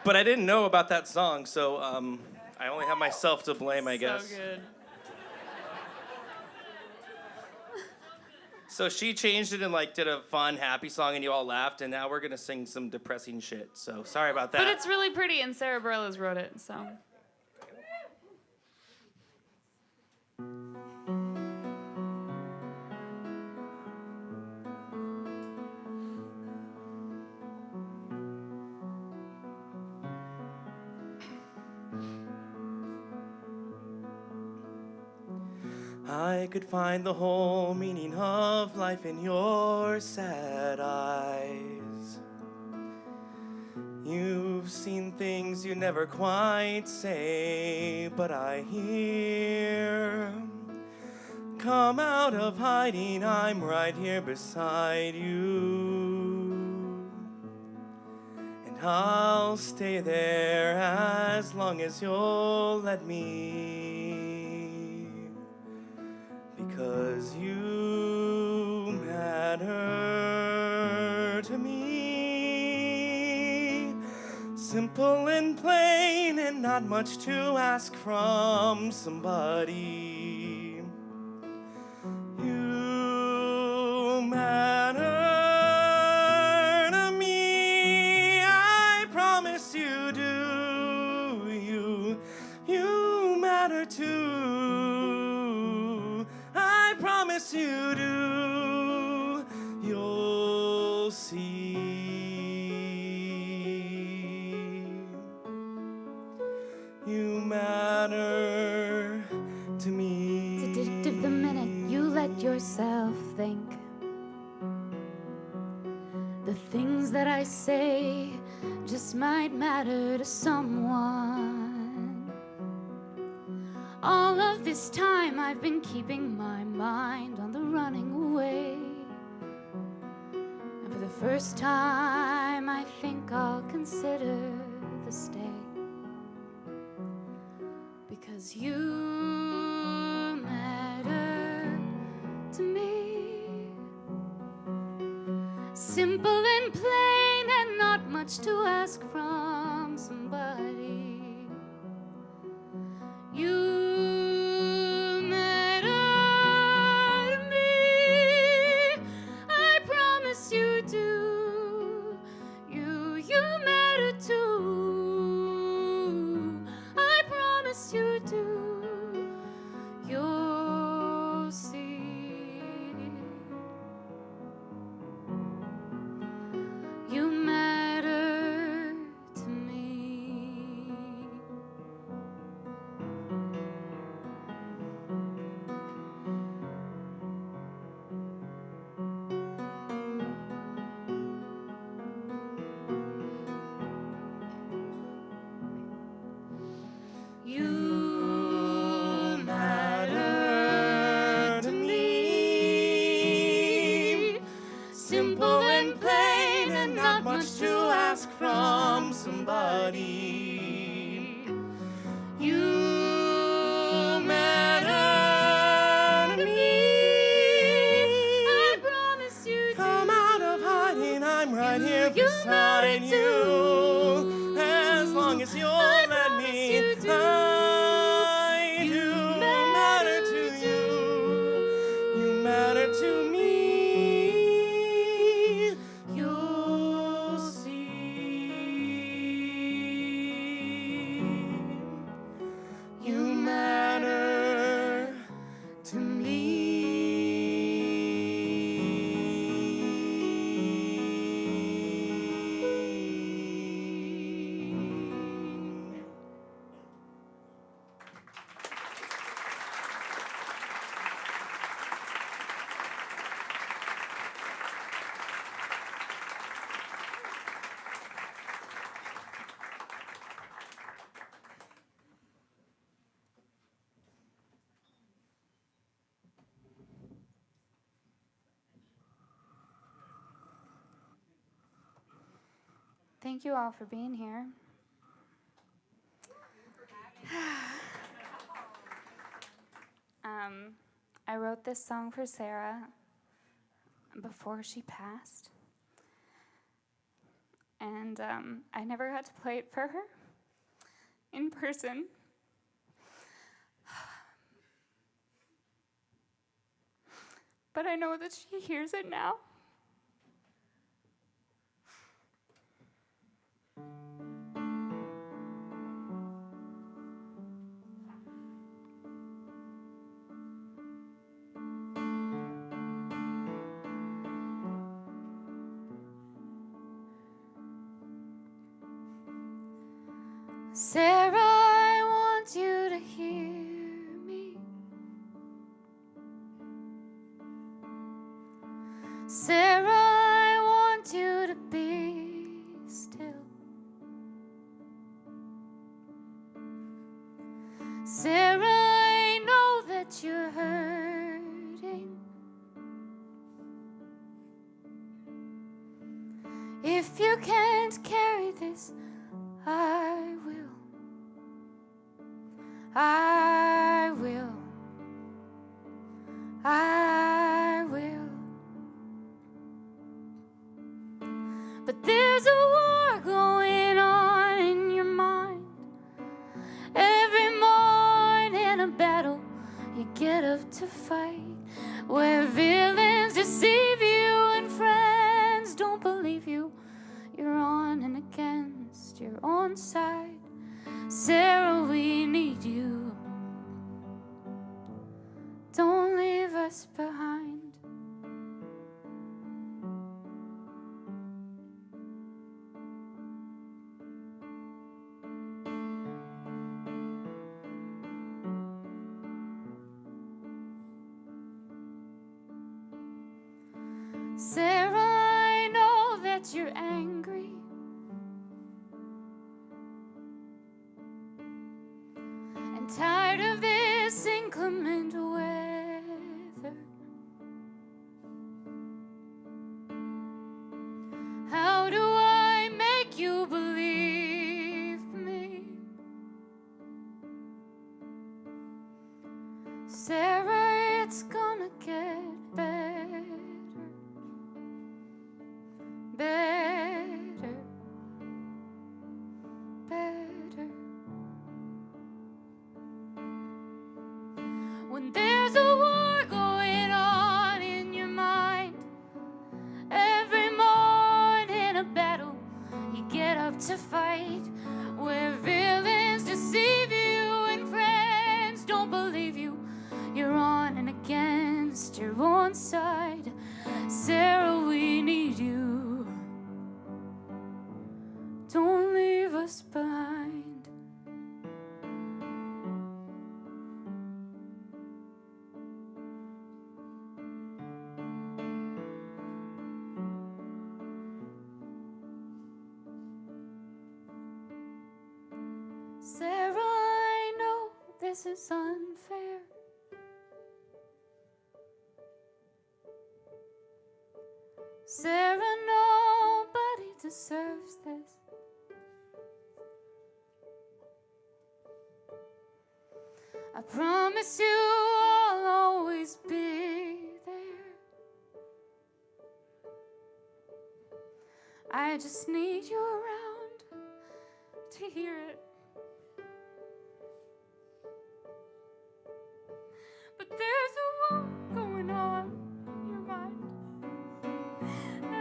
But I didn't know about that song, so I only have myself to blame, I guess. So good. So she changed it and did a fun, happy song, and you all laughed, and now we're gonna sing some depressing shit. So sorry about that. But it's really pretty, and Sarah Bareilles wrote it, so. I could find the whole meaning of life in your sad eyes. You've seen things you never quite say, but I hear. Come out of hiding, I'm right here beside you. And I'll stay there as long as you'll let me. Because you matter to me. Simple and plain and not much to ask from somebody. You matter to me, I promise you do. You matter too, I promise you do. You'll see. You matter to me. It's addictive the minute you let yourself think. The things that I say just might matter to someone. All of this time I've been keeping my mind on the running away. And for the first time I think I'll consider the stay. Because you matter to me. Simple and plain and not much to ask from somebody. You matter to me. I promise you do. You matter too. I promise you do. You'll see. You matter to me. You matter to me. Simple and plain and not much to ask from somebody. You matter to me. I promise you do. Come out of hiding, I'm right here beside you. As long as you'll let me, I do matter to you. You matter to me. You'll see. You matter to me. Thank you all for being here. I wrote this song for Sarah before she passed. And I never got to play it for her in person. But I know that she hears it now. Sarah, I want you to hear me. Sarah, I want you to be still. Sarah, I know that you're hurting. If you can't carry this, I will. I will. I will. But there's a war going on get up to fight. Where villains deceive you and friends don't believe you. You're on and against your own side. Sarah, we need you. Don't leave us behind. Sarah, I know that you're angry. And tired of this inclement weather. How do I make you believe me? Sarah, it's gonna get better. Better. Better. When there's a war going on in your mind, every morning a battle you get up to fight, where villains deceive you and friends don't believe you. You're on and against your own side. Sarah, we need you. Don't leave us behind. Sarah, I know this is unfair. Sarah, nobody deserves this. I promise you I'll always be there. I just need you around to hear it. But there's a war going on in your mind.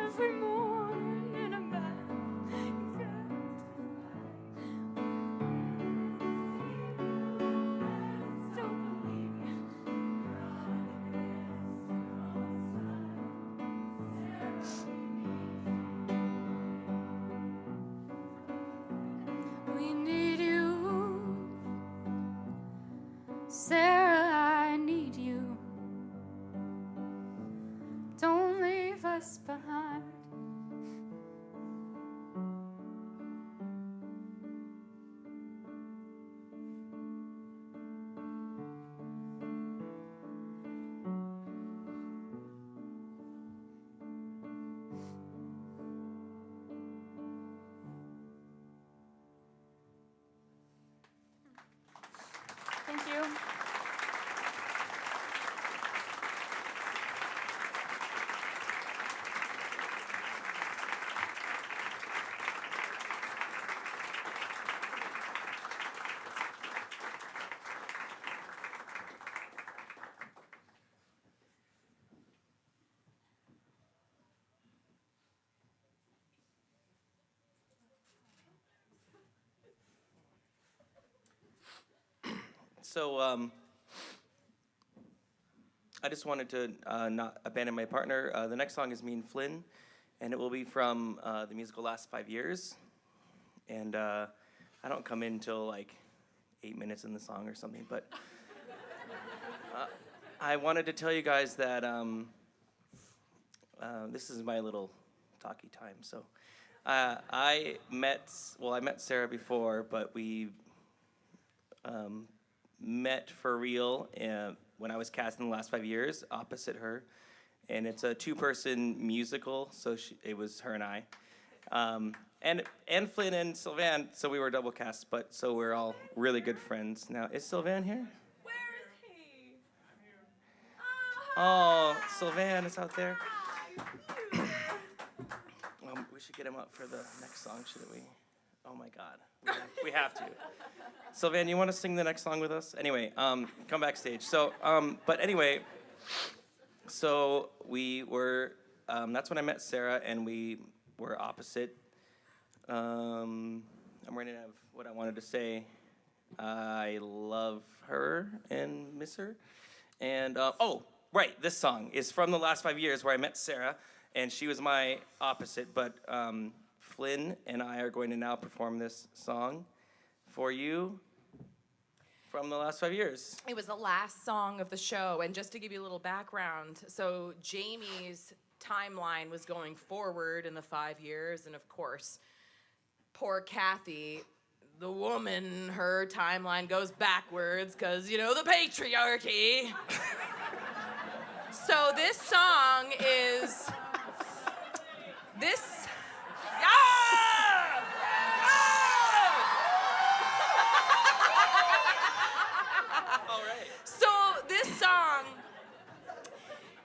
Every morning a battle. Don't believe you. We need you. Sarah, I need you. Don't leave us behind. Thank you. So I just wanted to not abandon my partner. The next song is Me and Flynn, and it will be from the musical Last 5 Years. And I don't come in until like 8 minutes in the song or something, but I wanted to tell you guys that this is my little talky time. So I met Sarah before, but we met for real when I was cast in the Last 5 Years opposite her, and it's a 2-person musical, so it was her and I, and Flynn and Sylvan, so we were double cast, but so we're all really good friends now. Is Sylvan here? Where is he? Oh, Sylvan is out there. We should get him up for the next song, shouldn't we? Oh my God, we have to. Sylvan, you want to sing the next song with us? Anyway, come backstage. So, but anyway, so we were, that's when I met Sarah, and we were opposite. I'm running out of what I wanted to say. I love her and miss her. And, oh, right, this song is from the last 5 years where I met Sarah, and she was my opposite, but Flynn and I are going to now perform this song for you from the last 5 years. It was the last song of the show, and just to give you a little background, so Jamie's timeline was going forward in the 5 years, and of course, poor Kathy, the woman, her timeline goes backwards because, you know, the patriarchy. So this song is this. Ah! Ah! All right. So this song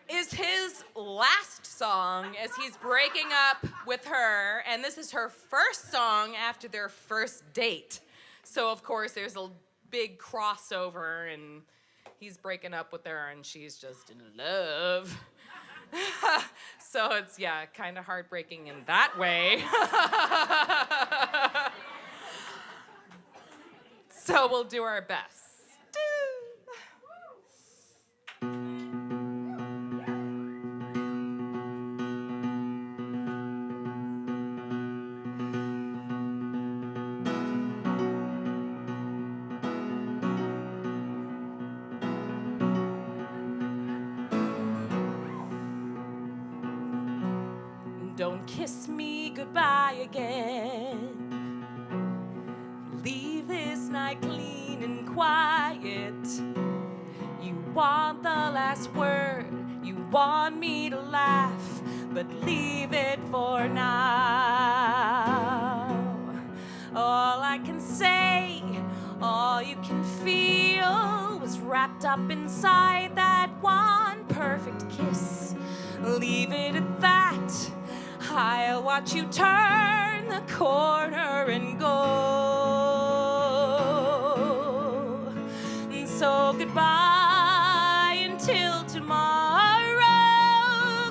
is his last song as he's breaking up with her, and this is her first song after their first date. So of course there's a big crossover, and he's breaking up with her and she's just in love. So it's, yeah, kind of heartbreaking in that way. So we'll do our best. Don't kiss me goodbye again. Leave this night clean and quiet. You want the last word, you want me to laugh, but leave it for now. All I can say, all you can feel was wrapped up inside that one perfect kiss. Leave it at that. I'll watch you turn the corner and go. And so goodbye until tomorrow.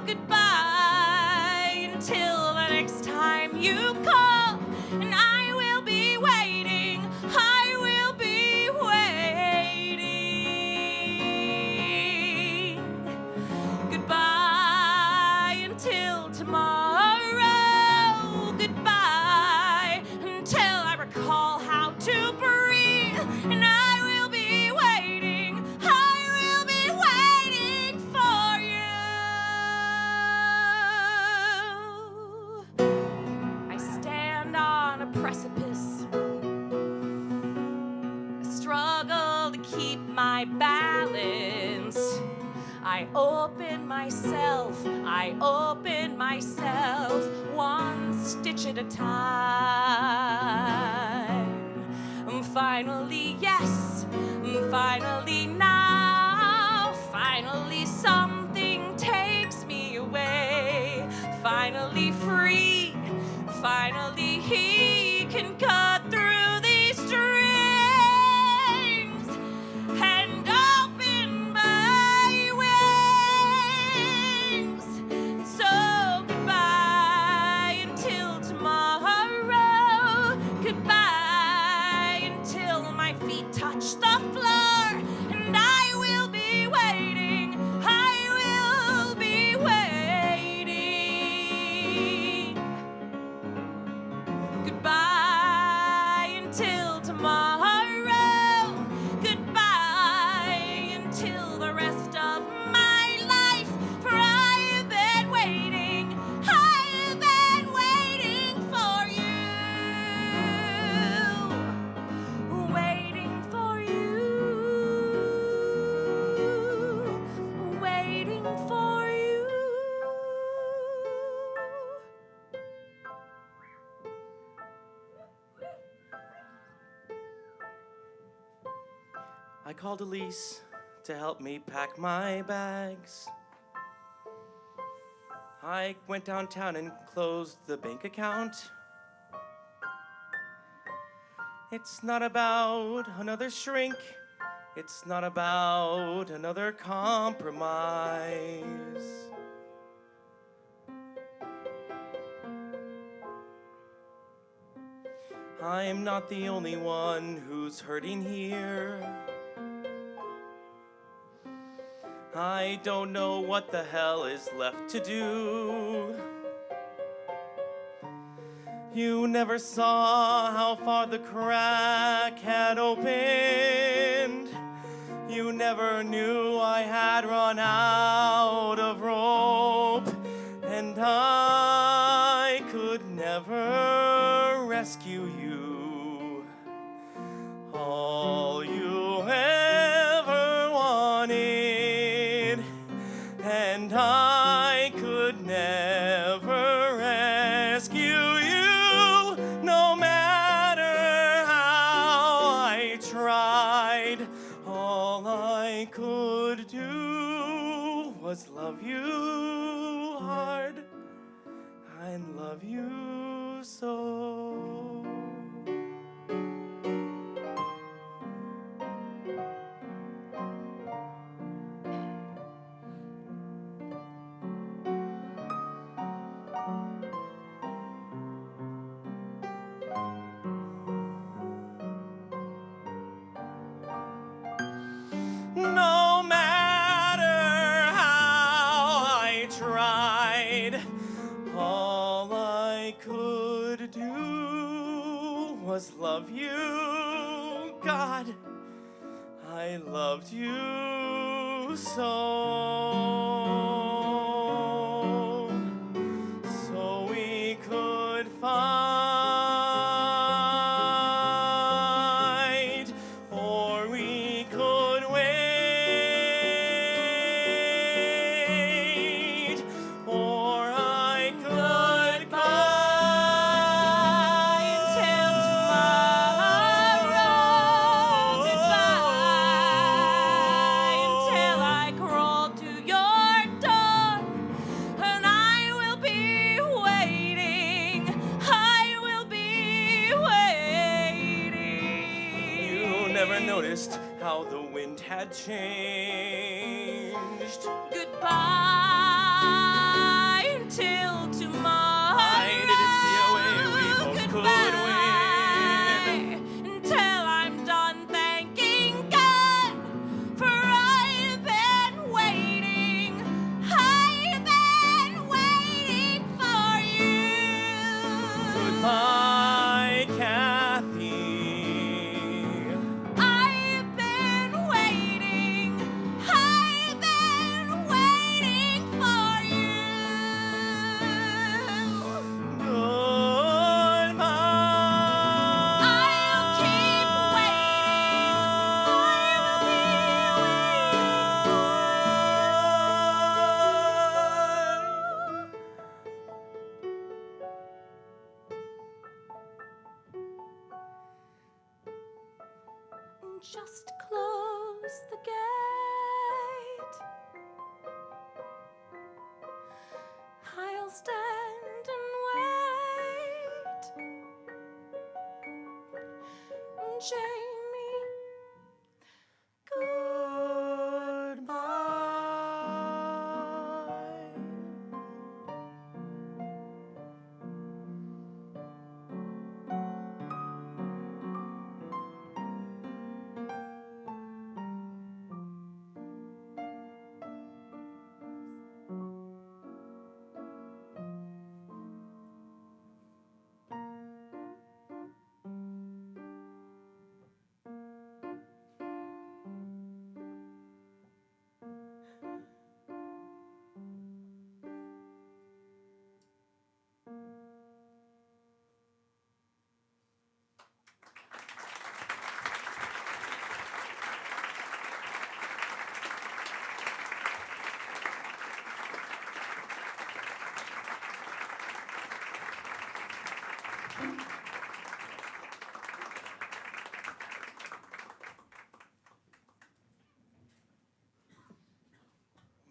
Goodbye until the next time you call. And I will be waiting. I will be waiting. Goodbye until tomorrow. I open myself one stitch at a time. Finally, yes, finally now, finally something takes me away. Finally free, finally he can cut through these strings and open my wings. So goodbye until tomorrow. Goodbye until my feet touch the floor. And I will be waiting. I will be waiting. Goodbye until tomorrow. Goodbye until the rest of my life. For I have been waiting. I have been waiting for you. Waiting for you. Waiting for you. I called Elise to help me pack my bags. I went downtown and closed the bank account. It's not about another shrink. It's not about another compromise. I'm not the only one who's hurting here. I don't know what the hell is left to do. You never saw how far the crack had opened. You never knew I had run out of rope. And I could never rescue you. All you ever wanted. And I could never rescue you, no matter how I tried. All I could do was love you hard and love you so. No matter how I tried, all I could do was love you. God, I loved you so. So we could fight, or we could wait, or I could Goodbye until tomorrow. Goodbye until I crawl to your door. And I will be waiting. I will be waiting. You never noticed how the wind had changed. Goodbye until tomorrow. I didn't see a way we both could win. Until I'm done thanking God, for I've been waiting. I've been waiting for you. Goodbye, Kathy. I've been waiting. I've been waiting for you. Goodbye. I'll keep waiting. Just close the gate. I'll stand and wait. Jamie,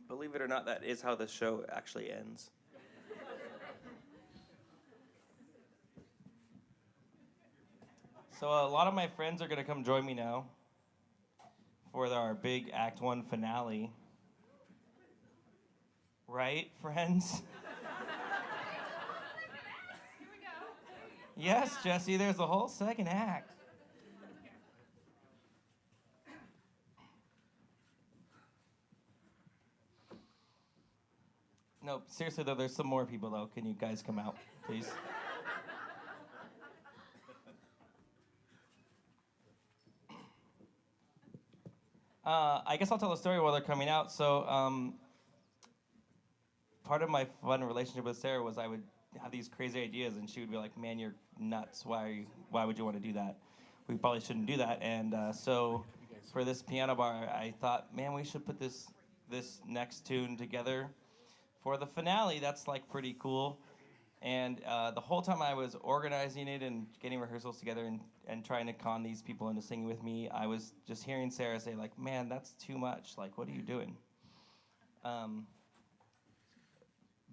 Believe it or not, that is how the show actually ends. So a lot of my friends are gonna come join me now for our big Act 1 finale. Right, friends? Yes, Jesse, there's a whole second act. No, seriously though, there's some more people though. Can you guys come out, please? I guess I'll tell a story while they're coming out. So, part of my fun relationship with Sarah was I would have these crazy ideas, and she would be like, "Man, you're nuts. Why would you want to do that? We probably shouldn't do that." And so, for this piano bar, I thought, man, we should put this next tune together for the finale. That's like pretty cool. And the whole time I was organizing it and getting rehearsals together and trying to con these people into singing with me, I was just hearing Sarah say, like, man, that's too much. Like, what are you doing?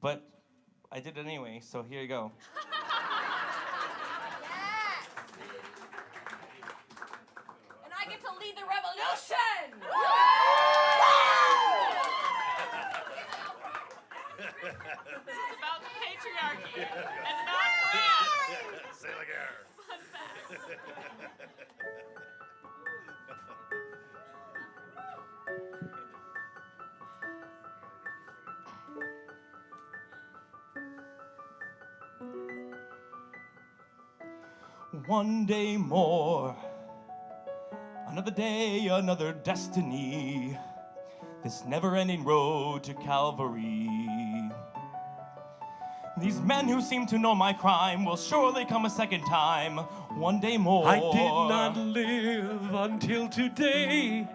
But I did it anyway, so here you go. And I get to lead the revolution! This is about patriarchy and not class. Say like air. Fun fact. One day more, another day, another destiny, this never-ending road to Calvary. These men who seem to know my crime will surely come a second time, one day more. I did not live until today.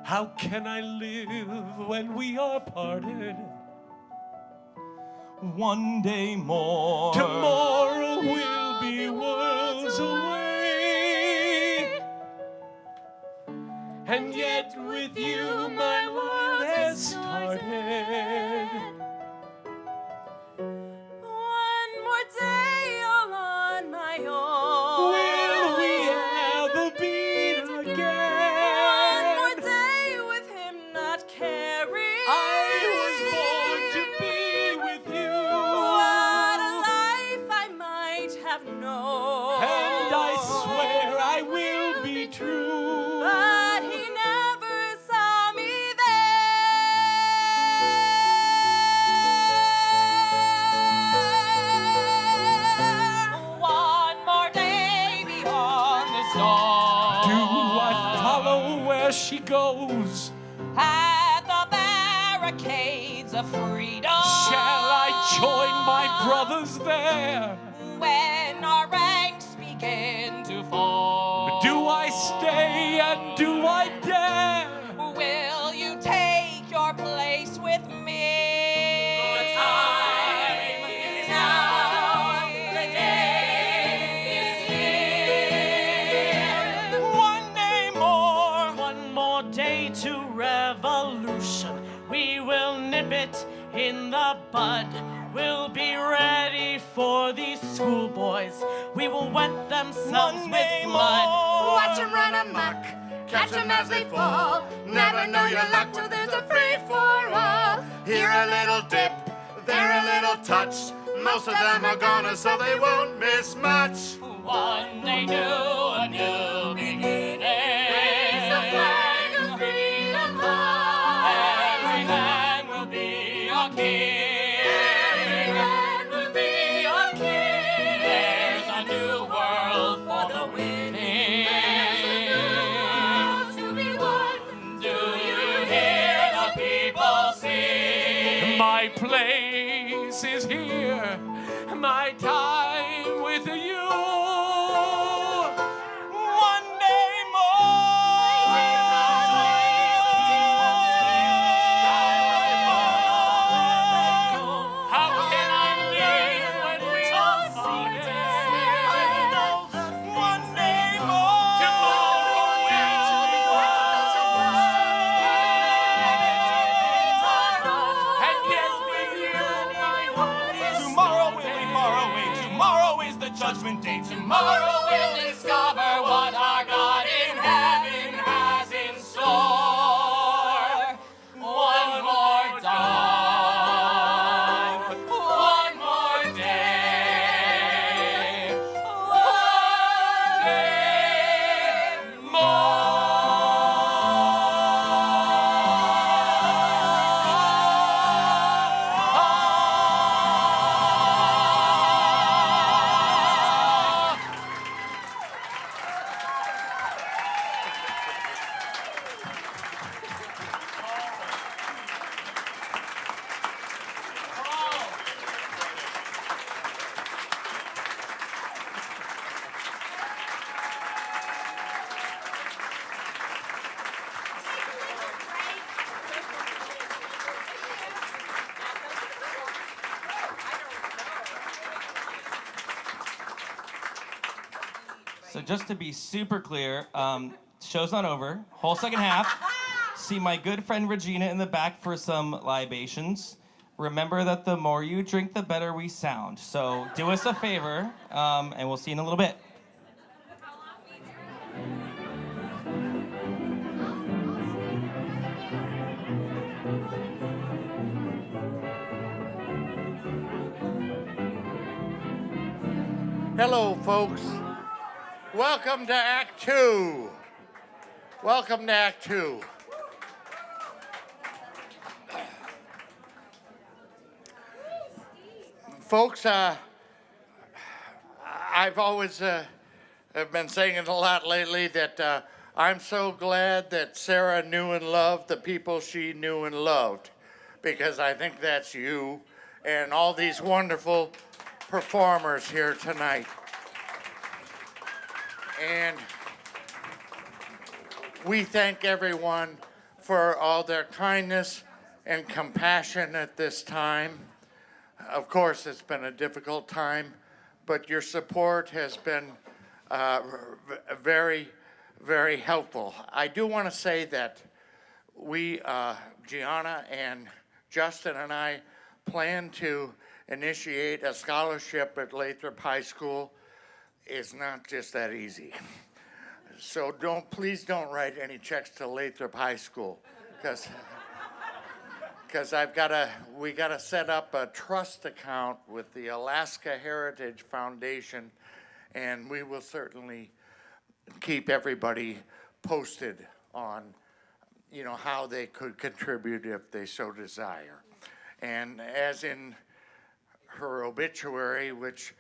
How can I live when we are parted? One day more. Tomorrow will be worlds away. And yet with you my world has started. One more day all on my own. Will we ever meet again? One more day with him not caring. I was born to be with you. What a life I might have known. And I swear I will be true. But he never saw me there. One more day beyond the storm. Do I follow where she goes? At the barricades of freedom. Shall I join my brothers there? When our ranks begin to fall. Do I stay and do I dare? Will you take your place with me? The time is now. The day is here. One day more. One more day to revolution. We will nip it in the bud. We'll be ready for these schoolboys. We will wet themselves with blood. Watch them run amok, catch them as they fall. Never know your luck till there's a free-for-all. Here a little dip, there a little touch. Most of them are goners, so they won't miss much. One day new, a new beginning. Raise the flag of freedom high. Every man will be a king. Every man will be a king. There's a new world for the winning. There's a new world to be won. Do you hear the people sing? My place is here. My time with you. One day more. How can I live when we are parted? One day more. Tomorrow will be worlds away. And yet with you my world is Tomorrow will be far away. Tomorrow judgment day. Tomorrow we'll discover what our God in heaven has in store. One more dawn, one more day, one day So just to be super clear, show's not over. Whole second half. See my good friend Regina in the back for some libations. Remember that the more you drink, the better we sound. So do us a favor, and we'll see you in a little bit. Hello, folks. Welcome to Act Two. Welcome to Act Two. Folks, I've always have been saying it a lot lately that I'm so glad that Sarah knew and loved the people she knew and loved, because I think that's you and all these wonderful performers here tonight. And we thank everyone for all their kindness and compassion at this time. Of course, it's been a difficult time, but your support has been very, very helpful. I do want to say that we, Gianna and Justin and I, plan to initiate a scholarship at Lathrop High School. It's not just that easy. So please don't write any checks to Lathrop High School, because we gotta set up a trust account with the Alaska Heritage Foundation, and we will certainly keep everybody posted on, how they could contribute if they so desire. And as in her obituary, which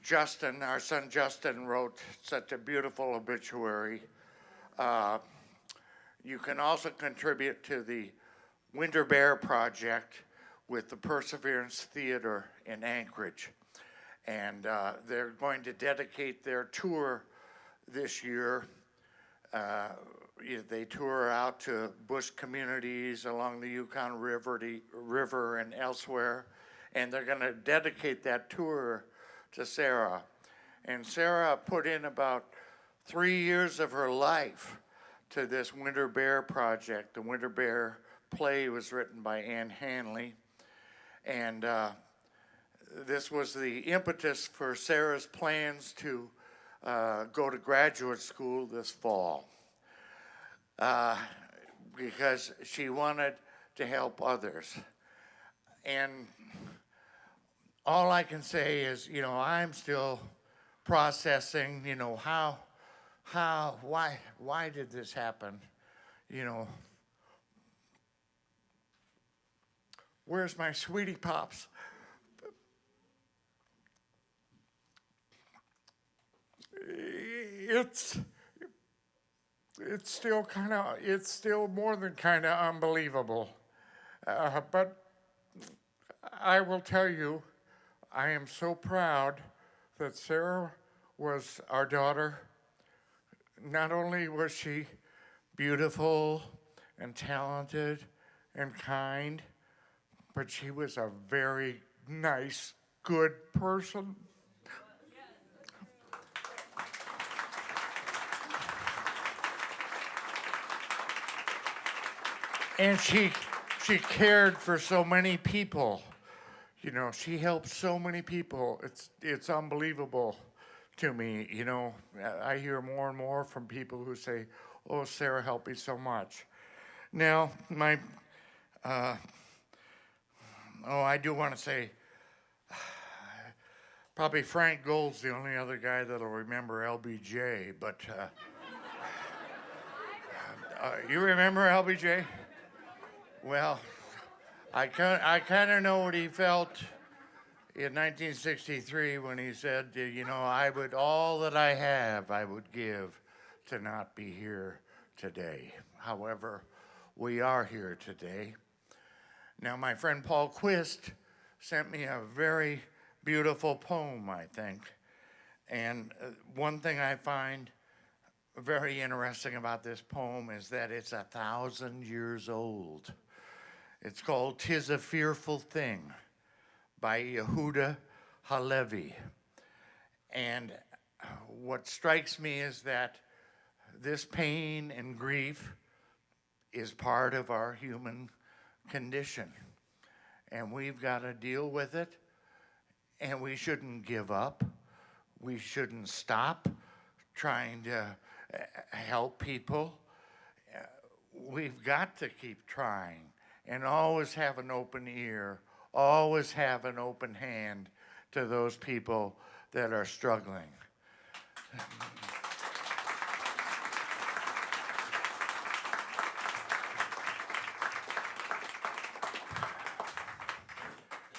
Justin, our son Justin, wrote such a beautiful obituary, you can also contribute to the Winter Bear Project with the Perseverance Theater in Anchorage. And they're going to dedicate their tour this year. They tour out to bush communities along the Yukon River and elsewhere, and they're going to dedicate that tour to Sarah. And Sarah put in about 3 years of her life to this Winter Bear Project. The Winter Bear play was written by Anne Hanley, and this was the impetus for Sarah's plans to go to graduate school this fall, because she wanted to help others. And all I can say is, I'm still processing, why did this happen? Where's my sweetie pops? It's still more than kind of unbelievable. But I will tell you, I am so proud that Sarah was our daughter. Not only was she beautiful and talented and kind, but she was a very nice, good person. And she cared for so many people. She helped so many people. It's unbelievable. to me. You know, I hear more and more from people who say, "Oh, Sarah helped me so much." Now, I do want to say, probably Frank Gold's the only other guy that'll remember LBJ, but you remember LBJ? Well, I kind of know what he felt in 1963 when he said, you know, all that I have, I would give to not be here today. However, we are here today. Now, my friend Paul Quist sent me a very beautiful poem, I think. And one thing I find very interesting about this poem is that it's 1,000 years old. It's called "'Tis a Fearful Thing" by Yehuda Halevi. And what strikes me is that this pain and grief is part of our human condition. And we've got to deal with it. And we shouldn't give up. We shouldn't stop trying to help people. We've got to keep trying and always have an open ear, always have an open hand to those people that are struggling.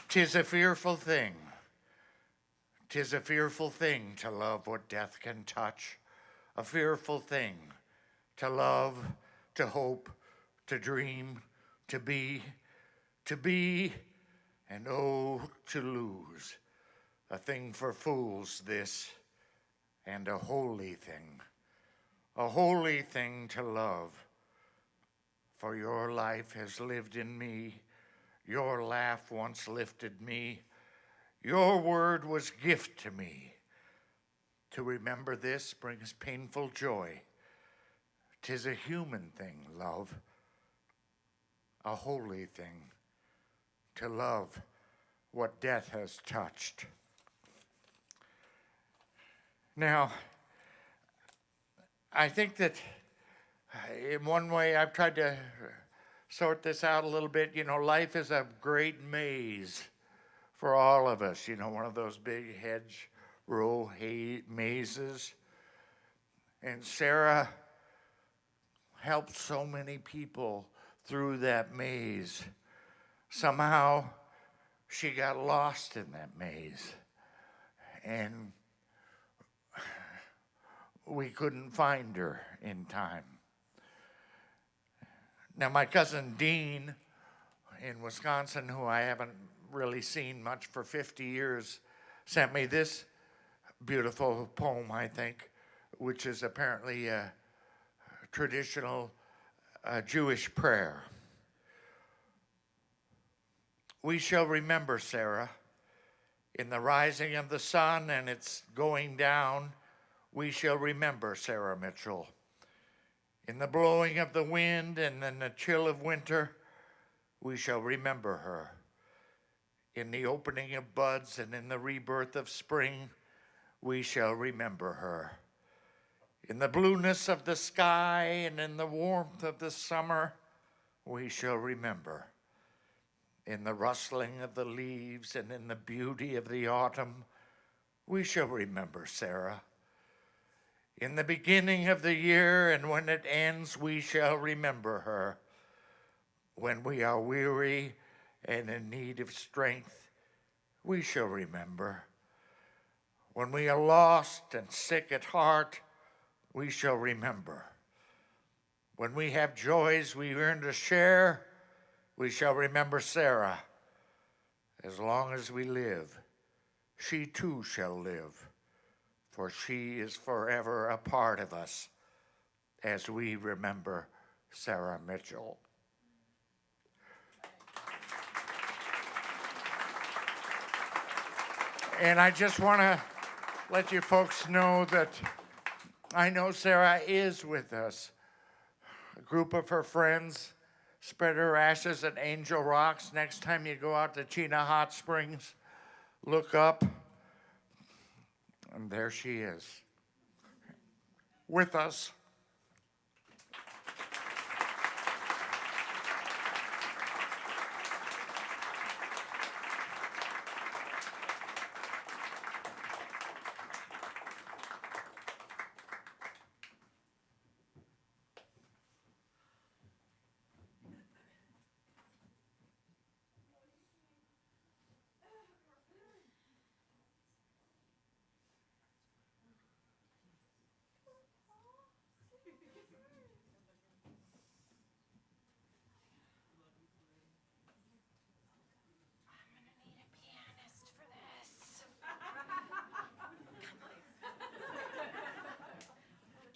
"'Tis a fearful thing. 'Tis a fearful thing to love what death can touch. A fearful thing to love, to hope, to dream, to be, and oh, to lose. A thing for fools, this, and a holy thing to love. For your life has lived in me, your laugh once lifted me, your word was gift to me. To remember this brings painful joy. 'Tis a human thing, love, a holy thing, to love what death has touched." Now, I think that in one way I've tried to sort this out a little bit. You know, life is a great maze for all of us. You know, one of those big hedgerow mazes. And Sarah helped so many people through that maze. Somehow she got lost in that maze. And we couldn't find her in time. Now, my cousin Dean in Wisconsin, who I haven't really seen much for 50 years, sent me this beautiful poem, I think, which is apparently a traditional Jewish prayer. "We shall remember Sarah. In the rising of the sun and its going down, we shall remember Sarah Mitchell. In the blowing of the wind and in the chill of winter, we shall remember her. In the opening of buds and in the rebirth of spring, we shall remember her. In the blueness of the sky and in the warmth of the summer, we shall remember. In the rustling of the leaves and in the beauty of the autumn, we shall remember Sarah. In the beginning of the year and when it ends, we shall remember her. When we are weary and in need of strength, we shall remember. When we are lost and sick at heart, we shall remember. When we have joys we yearn to share, we shall remember Sarah. As long as we live, she too shall live, for she is forever a part of us as we remember Sarah Mitchell." And I just want to let you folks know that I know Sarah is with us. A group of her friends spread her ashes at Angel Rocks. Next time you go out to Chena Hot Springs, look up. And there she is with us.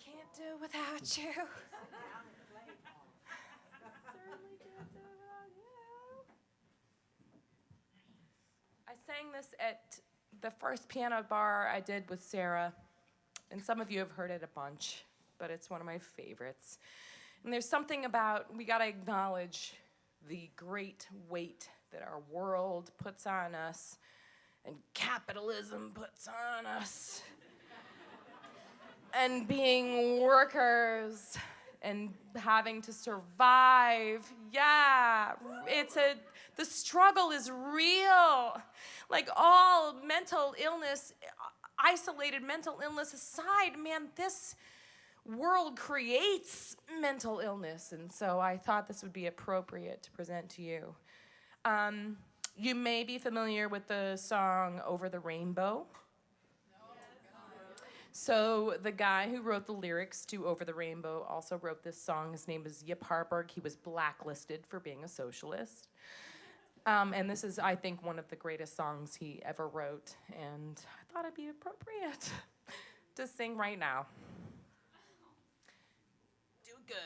Can't do without you. I sang this at the first piano bar I did with Sarah, and some of you have heard it a bunch, but it's one of my favorites. And there's something about, we gotta acknowledge the great weight that our world puts on us and capitalism puts on us. And being workers and having to survive. Yeah, the struggle is real. Like all mental illness, isolated mental illness aside, man, this world creates mental illness. And so I thought this would be appropriate to present to you. You may be familiar with the song Over the Rainbow. So the guy who wrote the lyrics to Over the Rainbow also wrote this song. His name is Yip Harburg. He was blacklisted for being a socialist. And this is, I think, one of the greatest songs he ever wrote. And I thought it'd be appropriate to sing right now. Do good.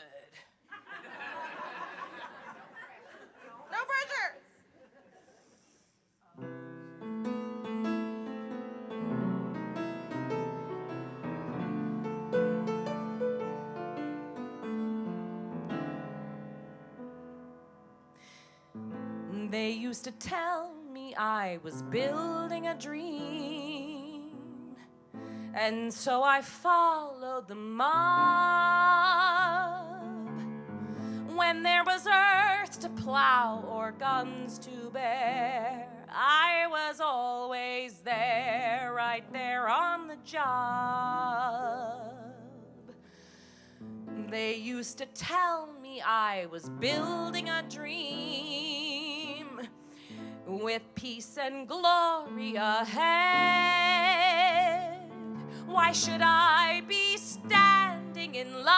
No pressure. They used to tell me I was building a dream, and so I followed the mob. When there was earth to plow or guns to bear, I was always there, right there on the job. They used to tell me I was building a dream with peace and glory ahead. Why should I be standing in line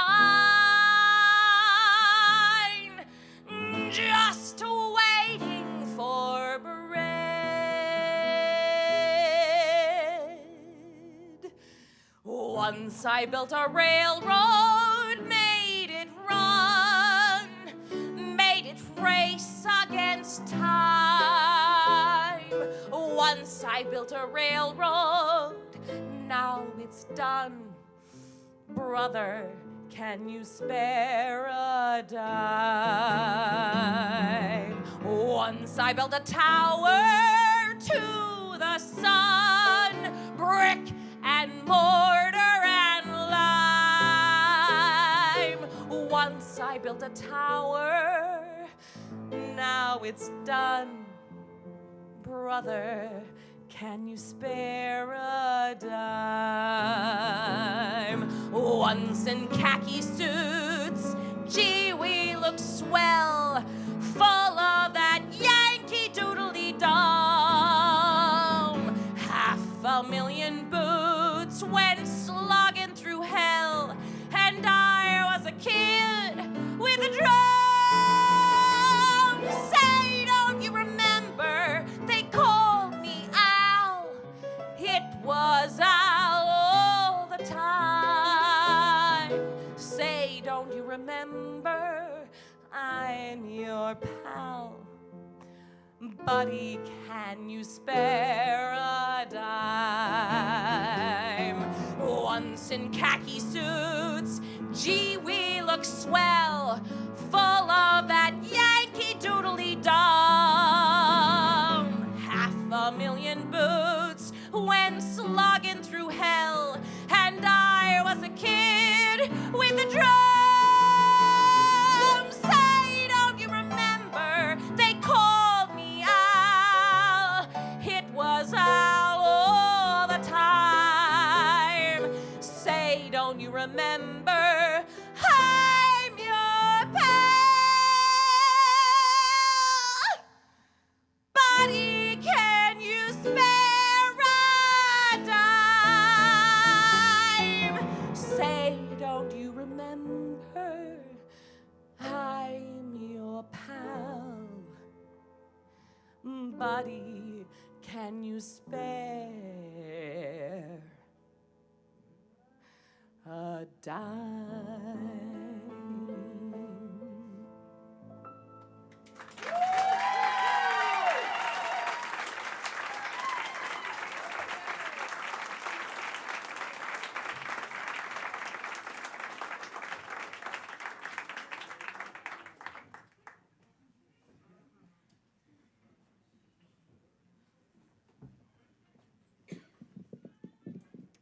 just waiting for bread? Once I built a railroad, made it run, made it race against time. Once I built a railroad, now it's done. Brother, can you spare a dime? Once I built a tower to the sun, brick and mortar and lime. Once I built a tower, now it's done. Brother, can you spare a dime? Once in khaki suits, gee, we looked swell, full of that Yankee doodly-dum. 500,000 boots went slogging through hell, and I was a kid with a drum. Say, don't you remember, they called me Al. It was Al all the time. Say, don't you remember, I'm your pal. Buddy, can you spare a dime? Once in khaki suits, gee, we look swell, full of that Yankee doodly-dum. 500,000 boots went slogging through hell. body can you spare? A dime.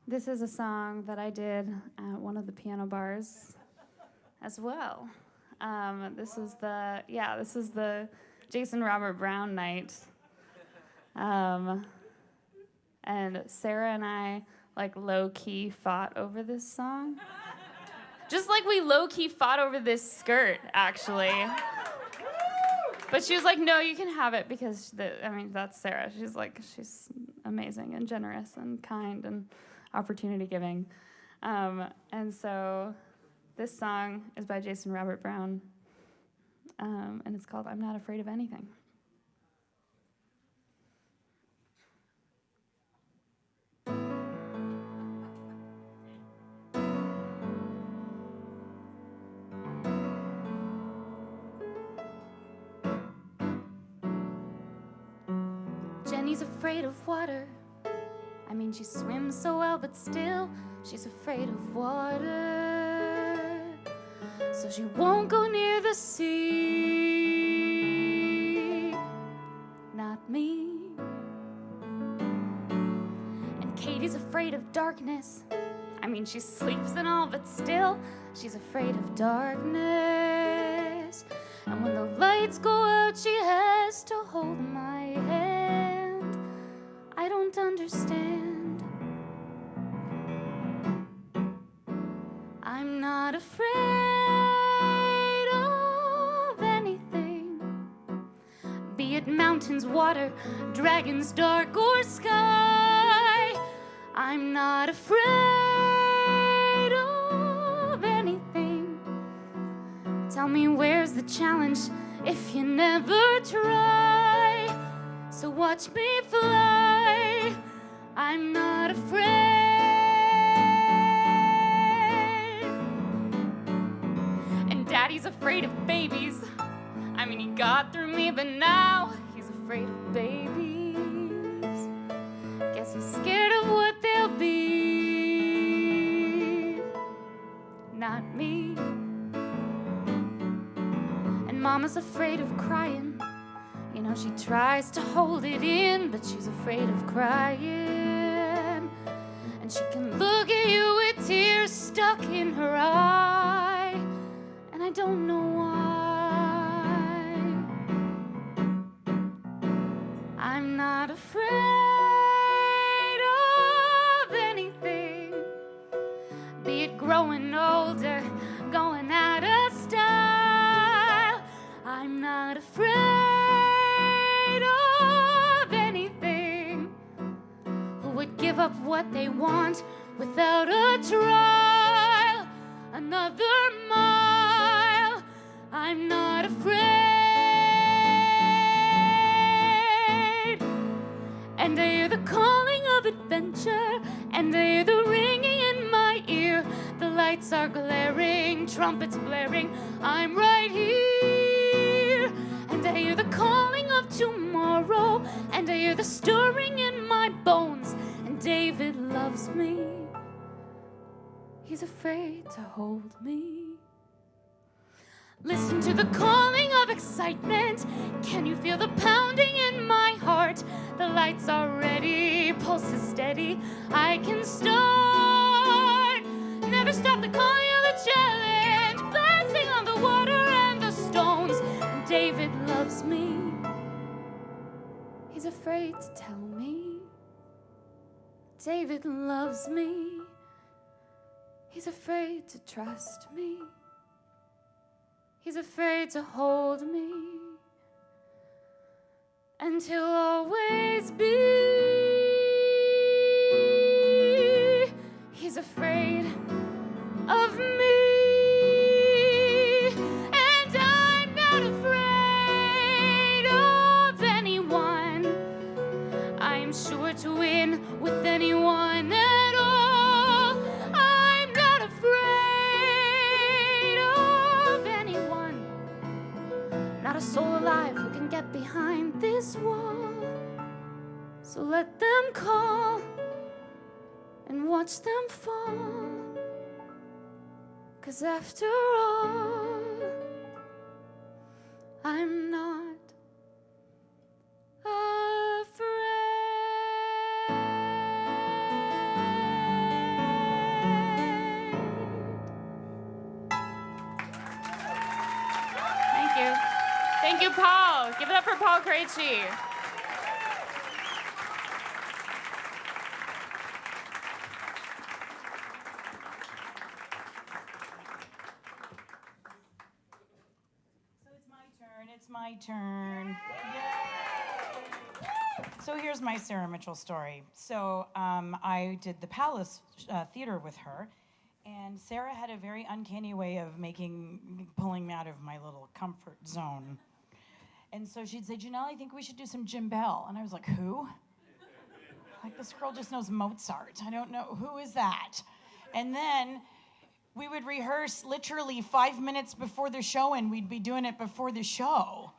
This is a song that I did at one of the piano bars as well. This is the Jason Robert Brown night. And Sarah and I like low-key fought over this song. Just like we low-key fought over this skirt, actually. But she was like, no, you can have it because, that's Sarah. She's amazing and generous and kind and opportunity giving. And so this song is by Jason Robert Brown, and it's called I'm Not Afraid of Anything. Jenny's afraid of water. She swims so well, but still, she's afraid of water. So she won't go near the sea. Not me. And Katie's afraid of darkness. She sleeps and all, but still, she's afraid of darkness. And when the lights go out, she has to hold my hand. I don't understand. I'm not afraid of anything, be it mountains, water, dragons, dark, or sky. I'm not afraid of anything. Tell me where's the challenge if you never try. So watch me fly. I'm not afraid. Daddy's afraid of babies. He got through me, but now he's afraid of babies. Guess he's scared of what they'll be. Not me. And Mama's afraid of crying. She tries to hold it in, but she's afraid of crying. And she can look at you with tears stuck in her eye. I don't know why. I'm not afraid of anything, be it growing older, going out of style. I'm not afraid of anything. Who would give up what they want without a trial? Another mile. I'm not afraid. And I hear the calling of adventure, and I hear the ringing in my ear. The lights are glaring, trumpets blaring. I'm right here. And I hear the calling of tomorrow, and I hear the stirring in my bones. And David loves me. He's afraid to hold me. Listen to the calling of excitement. Can you feel the pounding in my heart? The lights are ready, pulse is steady. I can start. Never stop the calling of the challenge. Blasting on the water and the stones. And David loves me. He's afraid to tell me. David loves me. He's afraid to trust me. He's afraid to hold me. And he'll always be. He's afraid of me. And I'm not afraid of anyone. I'm sure to win with anyone at all. I'm not afraid of anyone. Not a soul alive who can get behind this wall. So let them call and watch them fall. 'Cause after all, I'm not Thank you. Thank you, Paul. Give it up for Paul Krejci. It's my turn. So here's my Sarah Mitchell story. So I did the Palace Theater with her, and Sarah had a very uncanny way of pulling me out of my little comfort zone. And so she'd say, Janelle, I think we should do some Jim Bell. And I was like, who? Like, this girl just knows Mozart. I don't know, who is that? And then we would rehearse literally 5 minutes before the show, and we'd be doing it before the show.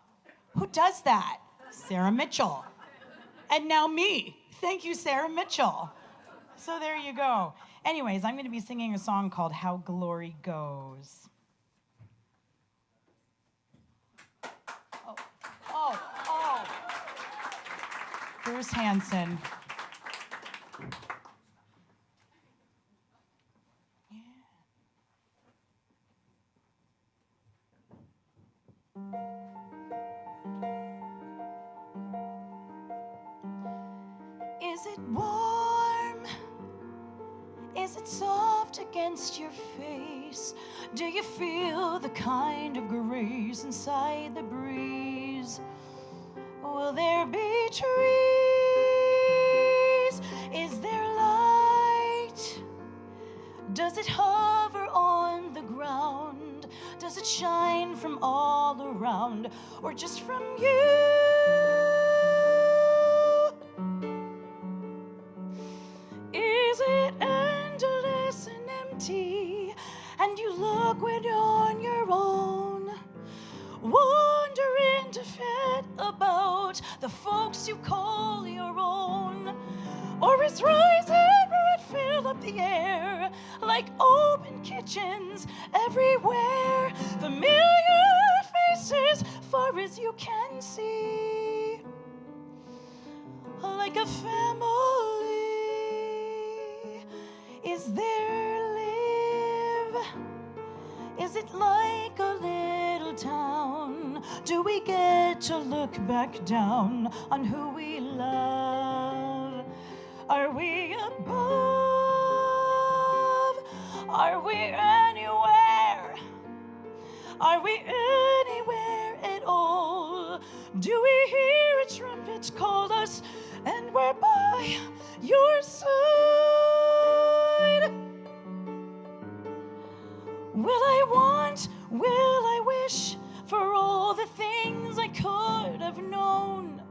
Who does that? Sarah Mitchell. And now me. Thank you, Sarah Mitchell. So there you go. Anyways, I'm going to be singing a song called How Glory Goes. Oh. Bruce Hansen. Is it warm? Is it soft against your face? Do you feel the kind of grace inside the breeze? Will there be trees? Is there light? Does it hover on the ground? Does it shine from all around, or just from you? Is it endless and empty, and you look when you're on your own, wondering to fit about the folks you call your own? Or is rising where it fill up the air like open kitchens everywhere, familiar faces far as you can see, like a family? Is there live? Is it like a little town? Do we get to look back down on who we love? Are we above? Are we anywhere? Are we anywhere at all? Do we hear a trumpet call us and we're by your side? Will I want, will I wish for all the things I could have known?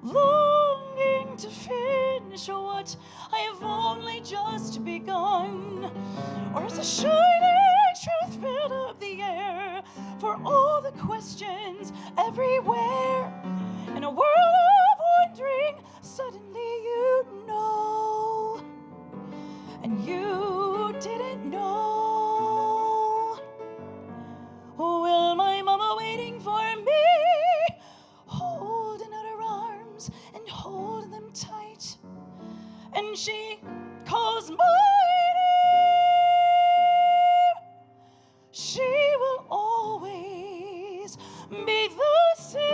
Longing to finish what I have only just begun. Or is a shining truth filled up the air for all the questions everywhere? In a world of wondering, suddenly you know, and you didn't know. Will my mama waiting for me, holding out her arms and holding them tight, and she calls my name? She will always be the same.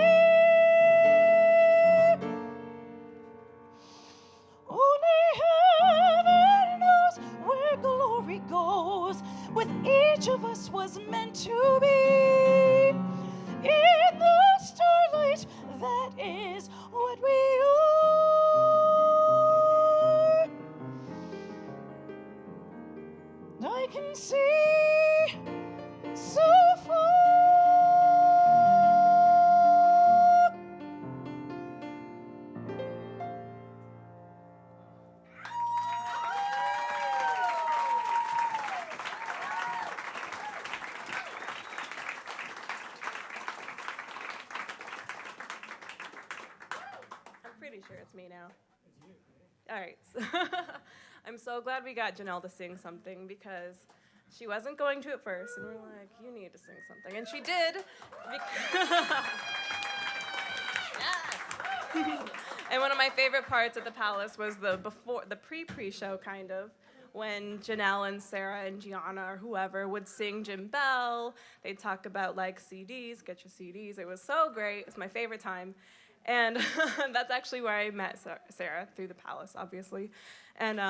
Only heaven knows where glory goes. With each of us was meant to be in the starlight. That is what we are. I can see so far. me now? All right. I'm so glad we got Janelle to sing something because she wasn't going to at first, and we're like, you need to sing something. And she did. Yes. And one of my favorite parts at the Palace was the pre-show kind of, when Janelle and Sarah and Gianna or whoever would sing Jim Bell. They'd talk about like CDs, get your CDs. It was so great. It was my favorite time. And that's actually where I met Sarah, through the Palace, obviously. And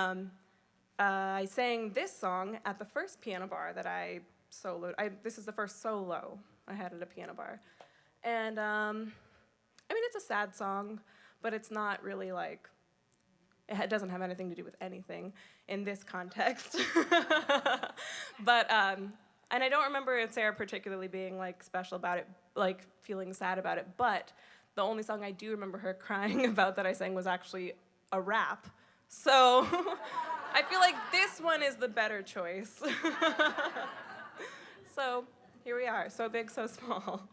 I sang this song at the first piano bar that I soloed. This is the first solo I had at a piano bar. And I mean, it's a sad song, but it's not really like, it doesn't have anything to do with anything in this context. But, and I don't remember Sarah particularly being like special about it, like feeling sad about it, but the only song I do remember her crying about that I sang was actually a rap. So I feel like this one is the better choice. So here we are, so big, so small.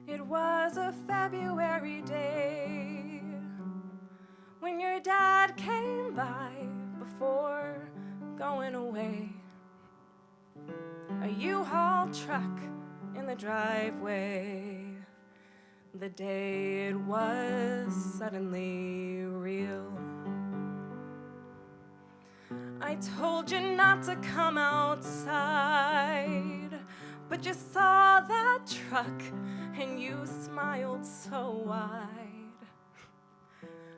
It was a February day when your dad came by before going away. A U-Haul truck in the driveway. The day it was suddenly real. I told you not to come outside, but you saw that truck and you smiled so wide.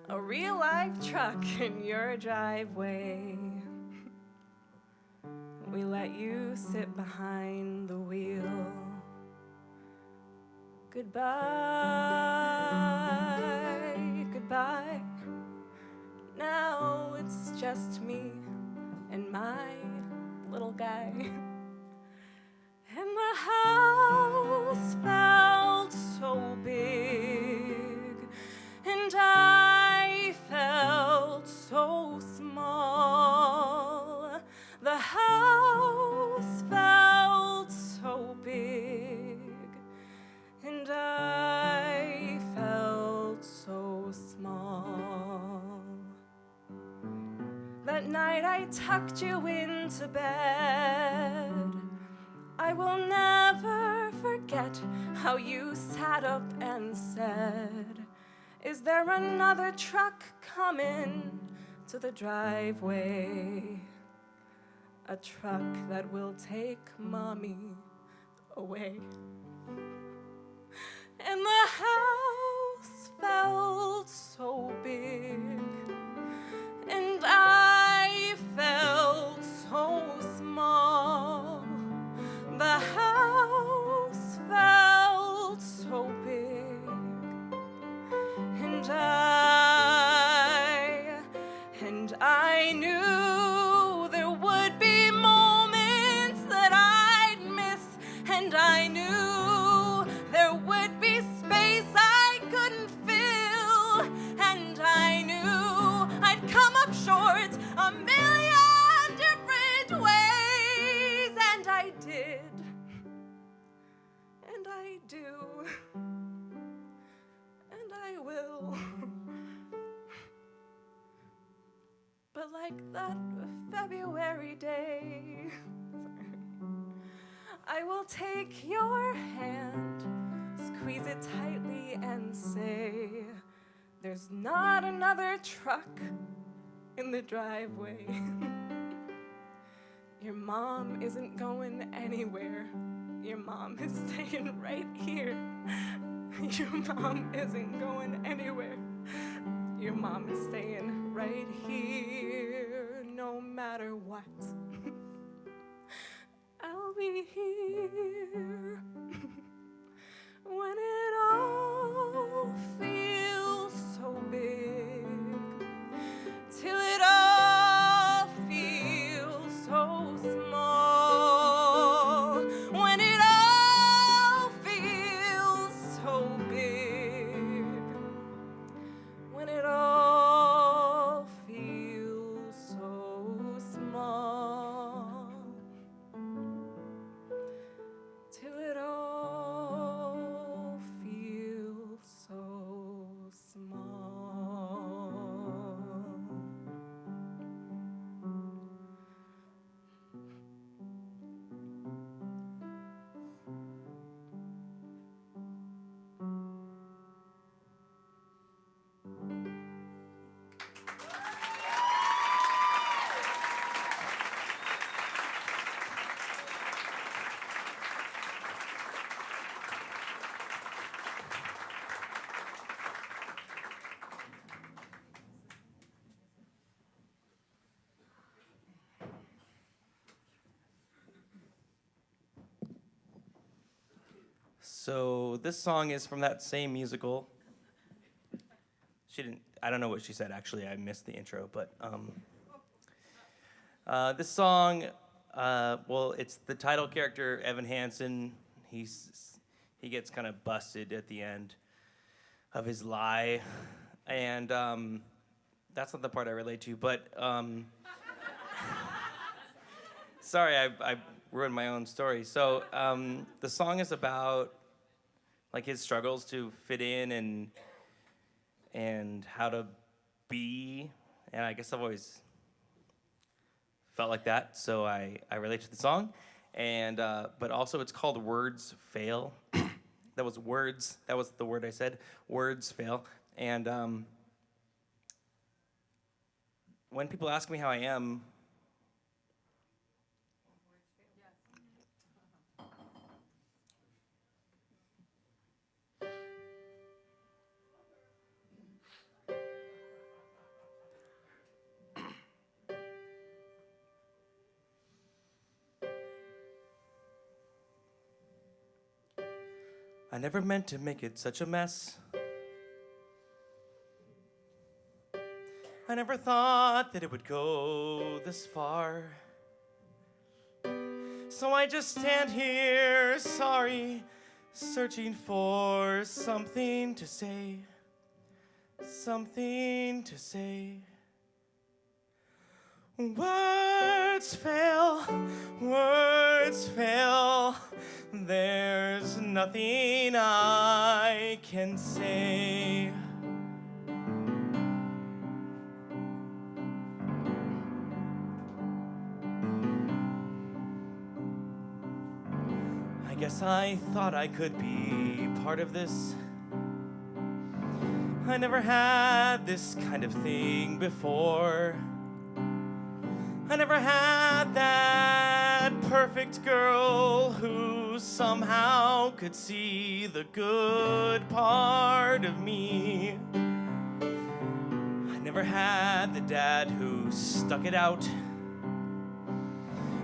A real-life truck in your driveway. We let you sit behind the wheel. Goodbye, goodbye. Now it's just me and my little guy. And the house felt so big, and I felt so small. The house felt so big, and I felt so small. That night I tucked you into bed. I will never forget how you sat up and said, "Is there another truck coming to the driveway? A truck that will take Mommy away." And the house felt so big, and I felt so small. The house felt so big, and I knew there would be moments that I'd miss, and I knew there would be space I couldn't fill, and I knew I'd come up short a million different ways, and I did, and I do, and I will. But like that February day, I will take your hand, squeeze it tightly and say, "There's not another truck in the driveway." Your mom isn't going anywhere. Your mom is staying right here. Your mom isn't going anywhere. Your mom is staying right here, no matter what. I'll be here when it all feels so big, till it all feels so small. When it all feels so big, when it all So this song is from that same musical. She didn't. I don't know what she said actually. I missed the intro, but this song. Well, it's the title character Evan Hansen. He gets kind of busted at the end of his lie, and that's not the part I relate to. But sorry, I ruined my own story. So the song is about like his struggles to fit in and how to be, and I guess I've always felt like that, so I relate to the song, and but also it's called Words Fail. That was words. That was the word I said. Words fail, and when people ask me how I am. I never meant to make it such a mess. I never thought that it would go this far. So I just stand here, sorry, searching for something to say. Something to say. Words fail, words fail. There's nothing I can say. I guess I thought I could be part of this. I never had this kind of thing before. I never had that perfect girl who somehow could see the good part of me. I never had the dad who stuck it out.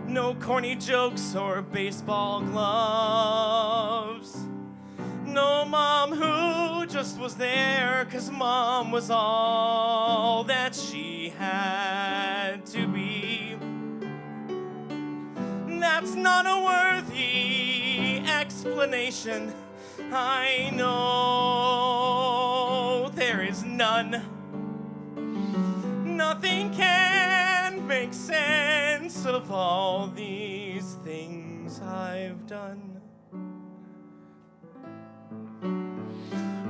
No corny jokes or baseball gloves. No mom who just was there 'cause mom was all that she had to be. That's not a worthy explanation. I know there is none. Nothing can make sense of all these things I've done.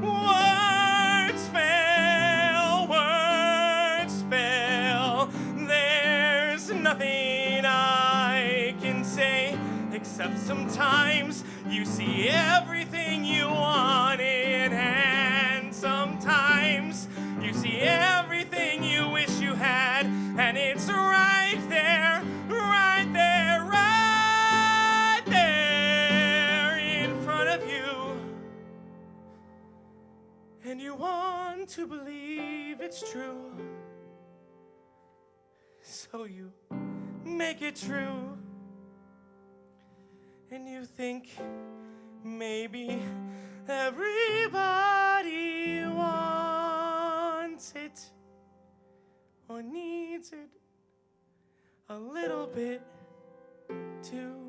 Words fail, words fail. There's nothing I can say except sometimes you see everything you wanted, and sometimes you see everything you wish you had, and it's right there, right there, right there in front of you. And you want to believe it's true, so you make it true. And you think maybe everybody wants it or needs it a little bit too.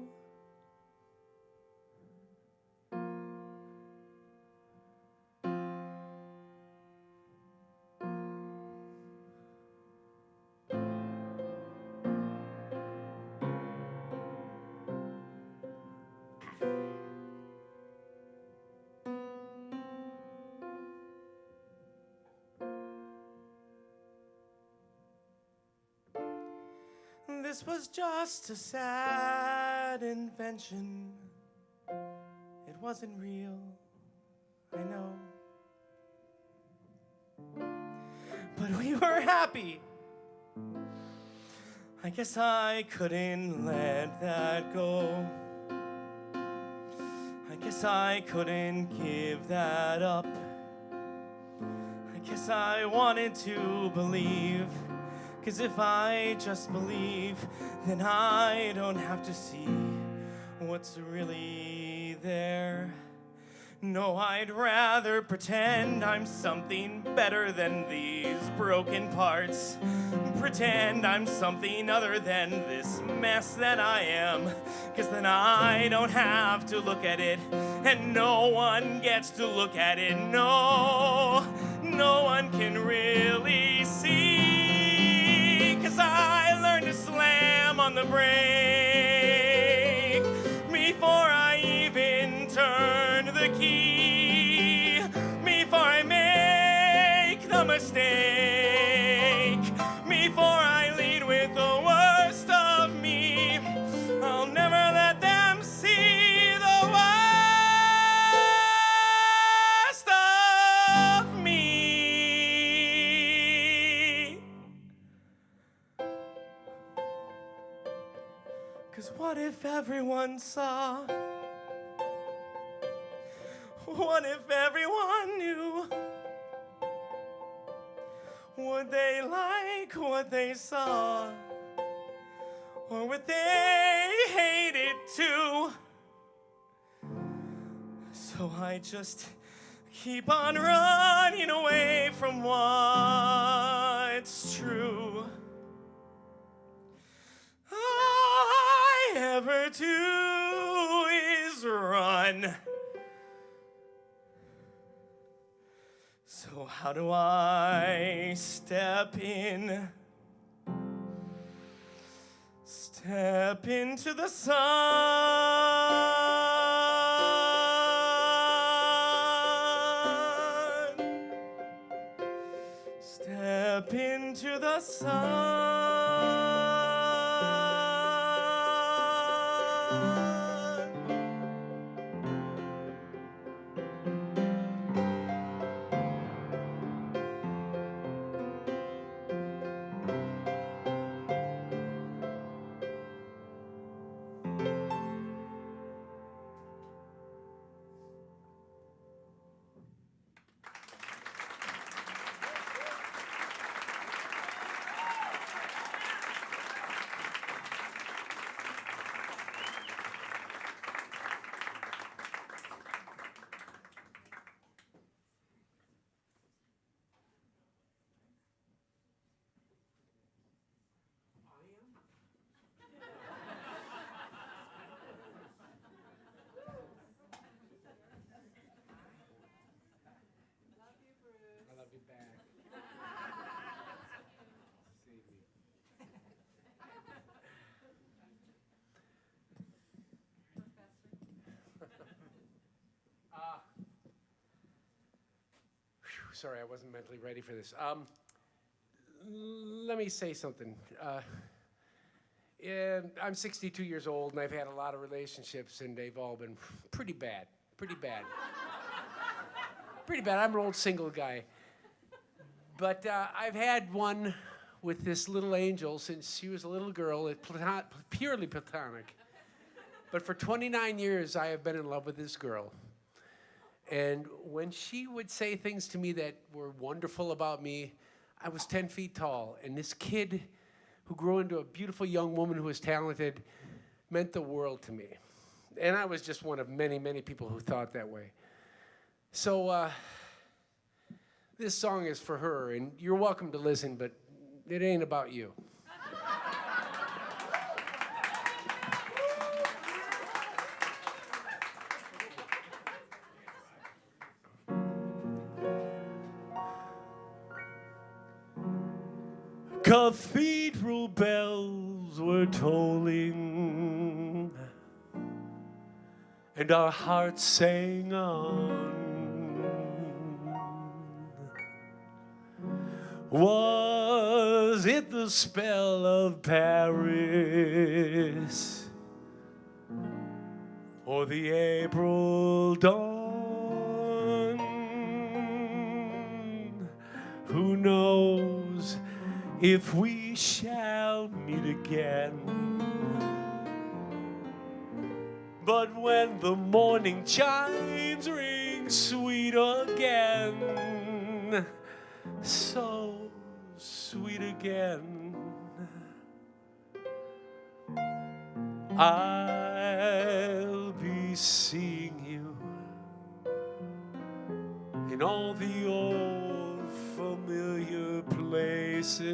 This was just a sad invention. It wasn't real, I know. But we were happy. I guess I couldn't let that go. I guess I couldn't give that up. I guess I wanted to believe. 'Cause if I just believe, then I don't have to see what's really there. No, I'd rather pretend I'm something better than these broken parts. Pretend I'm something other than this mess that I am. 'Cause then I don't have to look at it, and no one gets to look at it. No, no one can really see. 'Cause I learned to slam on the brake before I even turn the key, before I make the mistake, before I lead with the worst of me. I'll never let them see the worst of me. 'Cause what if everyone saw? What if everyone knew? Would they like what they saw? Or would they hate it too? So I just keep on running away from what's true. All I ever do is run. So how do I step in? Step into the sun. Step into the sun. Sorry, I wasn't mentally ready for this. Let me say something. And I'm 62 years old, and I've had a lot of relationships, and they've all been pretty bad. Pretty bad. Pretty bad. I'm an old single guy. But I've had one with this little angel since she was a little girl, purely platonic. But for 29 years, I have been in love with this girl. And when she would say things to me that were wonderful about me, I was 10 feet tall. And this kid who grew into a beautiful young woman who was talented meant the world to me. And I was just one of many, many people who thought that way. So this song is for her, and you're welcome to listen, but it ain't about you. Cathedral bells were tolling, and our hearts sang on. Was it the spell of Paris, or the April dawn? Who knows if we shall meet again? But when the morning chimes ring sweet again, so sweet again, I'll be seeing you all the old familiar places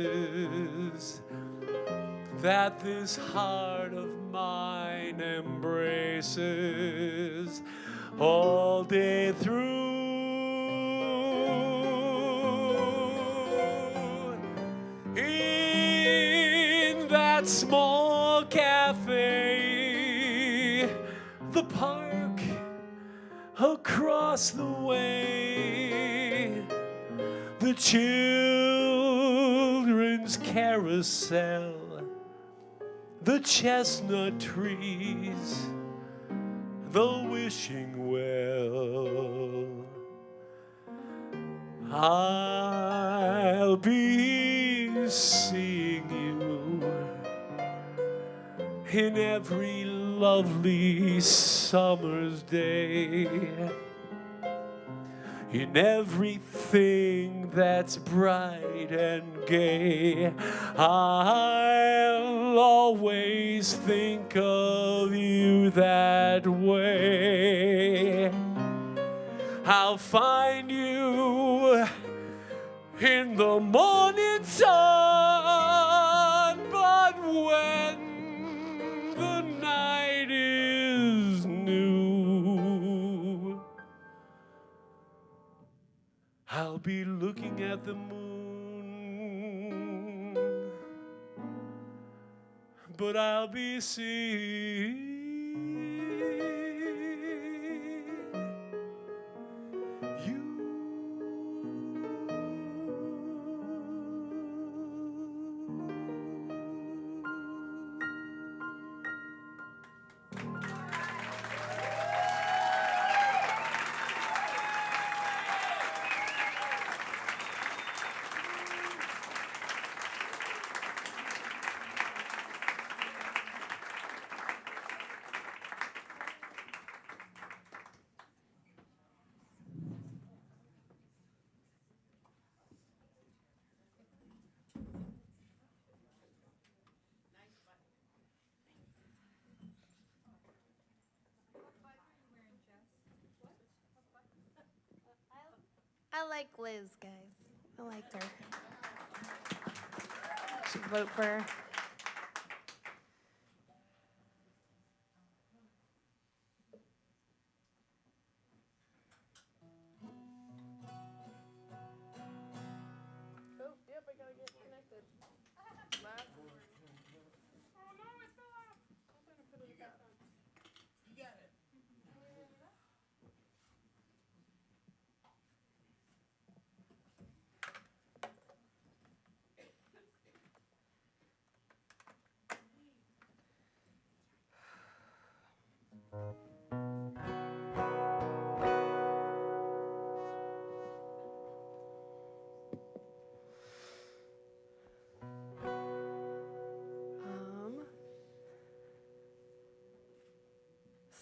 that this heart of mine embraces all day through. In that small cafe, the park across the way, the children's carousel, the chestnut trees, the wishing well. I'll be seeing you in every lovely summer's day, in everything that's bright and gay. I'll always think of you that way. I'll find you in the morning sun, but when the night is new, I'll be looking at the moon, but I'll be seeing I like Liz, guys. I like her. Should vote for her. Oh, yep, I gotta get connected. Last word. Oh no, it fell off. I'm gonna put it back on. You got it.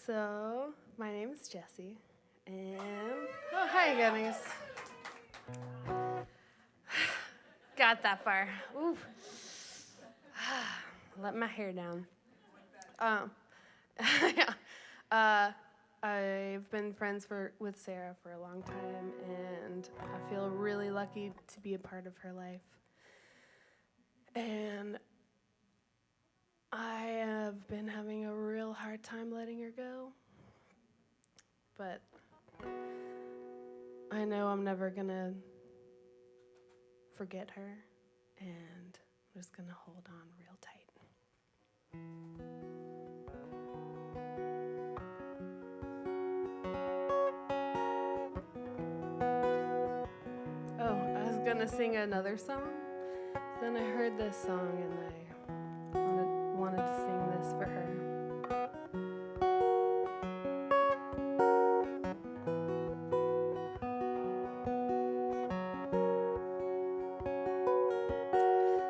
So, my name is Jessie, and oh, hi, guys. Got that far. Ooh. Let my hair down. Yeah. I've been friends with Sarah for a long time, and I feel really lucky to be a part of her life. And I have been having a real hard time letting her go, but I know I'm never gonna forget her, and I'm just gonna hold on real tight. Oh, I was gonna sing another song, then I heard this song and I wanted to sing this for her.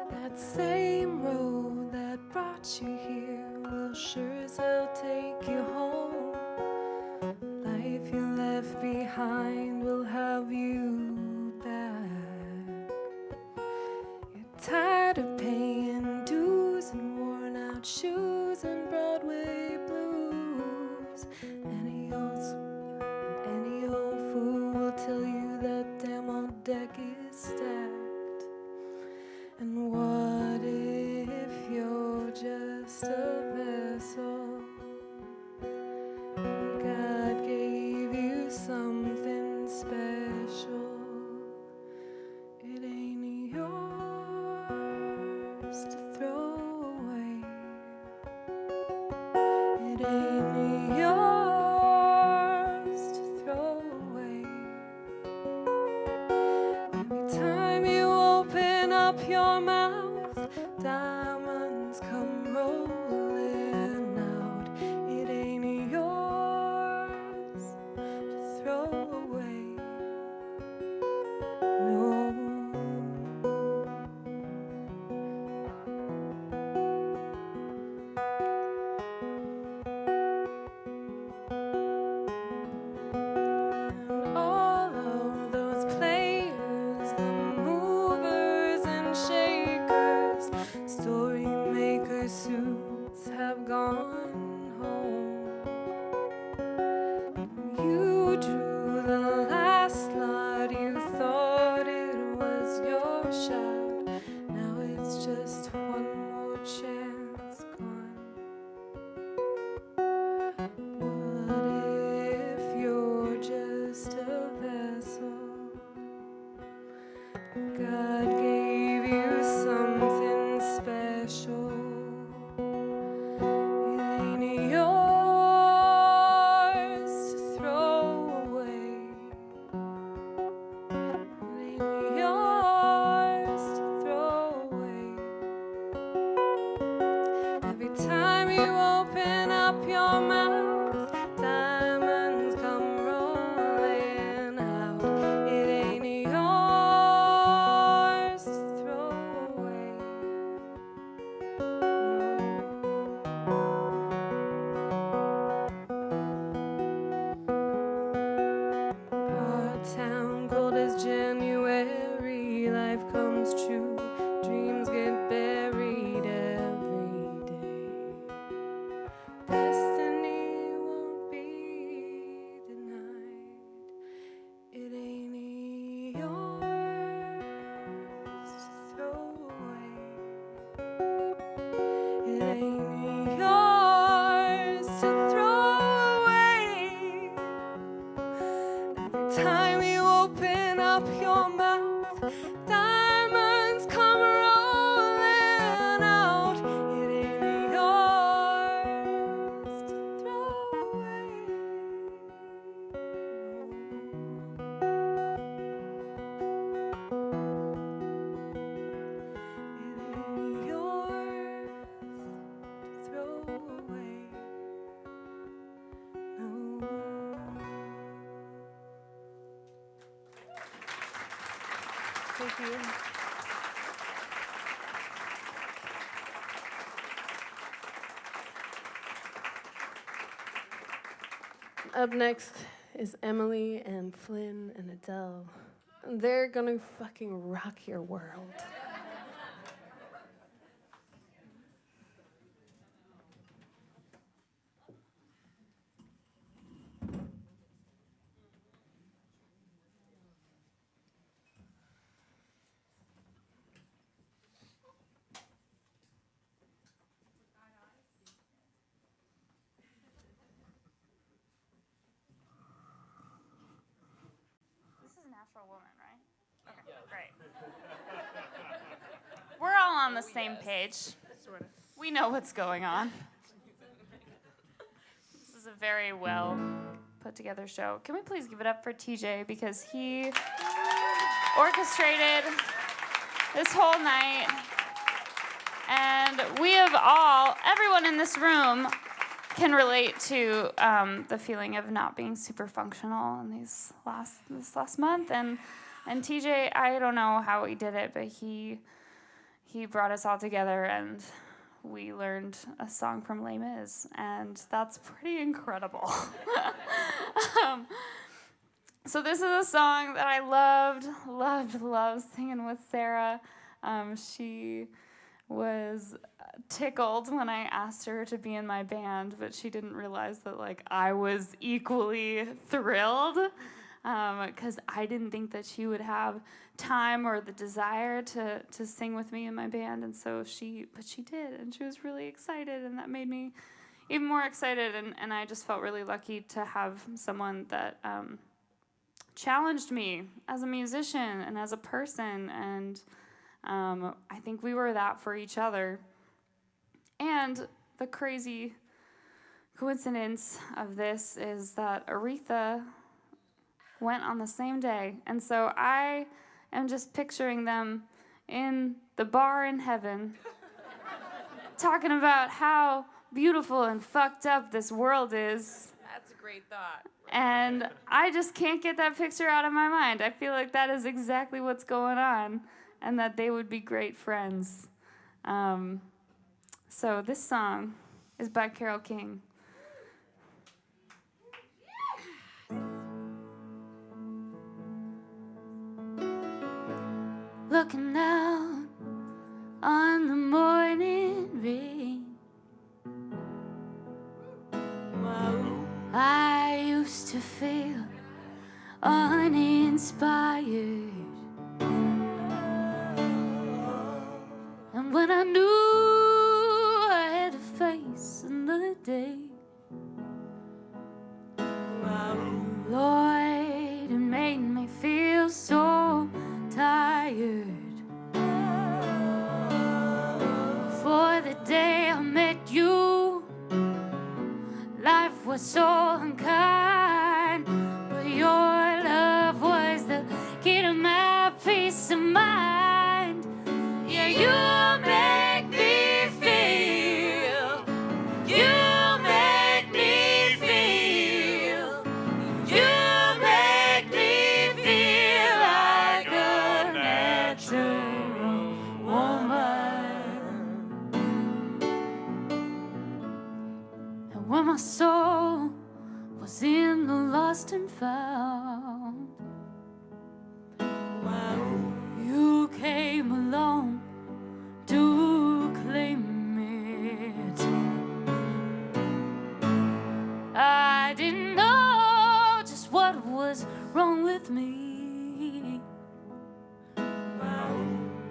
That same road that brought you here will sure as hell take you home. Life you left behind will have you back. You're tired of paying dues and worn out shoes and Broadway blues. Any old fool will tell you that And what if you're just a vessel? God gave you something special. It ain't yours to throw away. It ain't yours to throw away. Every time you open up your mouth, diamonds come rolling out. It ain't yours to throw away. No. All of those players, the movers and shakers, story makers' suits have gone home. You drew the last lot, you thought it was your shot. Now it's just one more chance gone. What if you're just a vessel? God gave you something special. It ain't yours to throw away. It ain't yours to throw away. Every time you open up your mouth, diamonds come rolling out. It ain't yours to throw away. Our town cold as January, life comes true, dreams get buried every day. Destiny won't be denied. It ain't yours to throw away. It ain't yours to throw away. Every time you open up your mouth, diamonds come rolling out. It ain't yours to throw away. It ain't yours to throw away. No. Thank you. Up next is Emily and Flynn and Adele. They're gonna fucking rock your world. This is Natural Woman, right? Okay, great. We're all on the same page. We know what's going on. This is a very well put together show. Can we please give it up for TJ because he orchestrated this whole night. And we have all, everyone in this room can relate to the feeling of not being super functional in this last month. And TJ, I don't know how he did it, but he brought us all together and we learned a song from Les Mis, and that's pretty incredible. So this is a song that I loved singing with Sarah. She was tickled when I asked her to be in my band, but she didn't realize that I was equally thrilled. because I didn't think that she would have time or the desire to sing with me in my band, and so she did, and she was really excited, and that made me even more excited, and I just felt really lucky to have someone that challenged me as a musician and as a person, and I think we were that for each other. And the crazy coincidence of this is that Aretha went on the same day, and so I am just picturing them in the bar in heaven talking about how beautiful and fucked up this world is. That's a great thought. And I just can't get that picture out of my mind. I feel like that is exactly what's going on, and that they would be great friends. So this song is by Carole King. Looking out on the morning rain, I used to feel uninspired, and when I knew I had to face another day, Lord, it made me feel so tired. For the day I met you, life was so unkind, but your love was the key to my peace of mind. Yeah, you make me feel, you make me feel, you make me feel like a natural woman. And when my soul was in the lost and found, you came along to claim it. I didn't know just what was wrong with me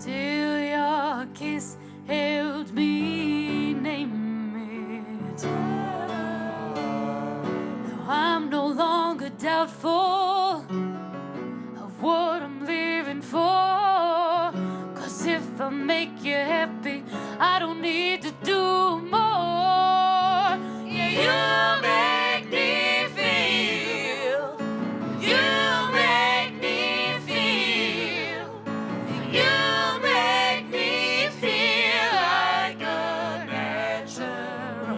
till your kiss held me, name it. Now I'm no longer doubtful of what I'm living for, 'cause if I make you happy, I don't need to do more. Yeah, you make me feel, you make me feel, you make me feel like a natural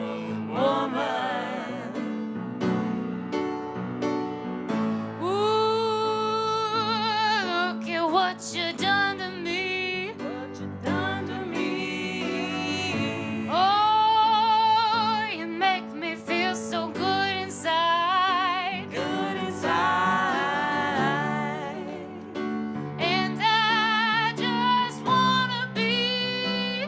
woman. Ooh, look at what you done to me. What you done to me. Oh, you make me feel so good inside. Good inside. And I just wanna be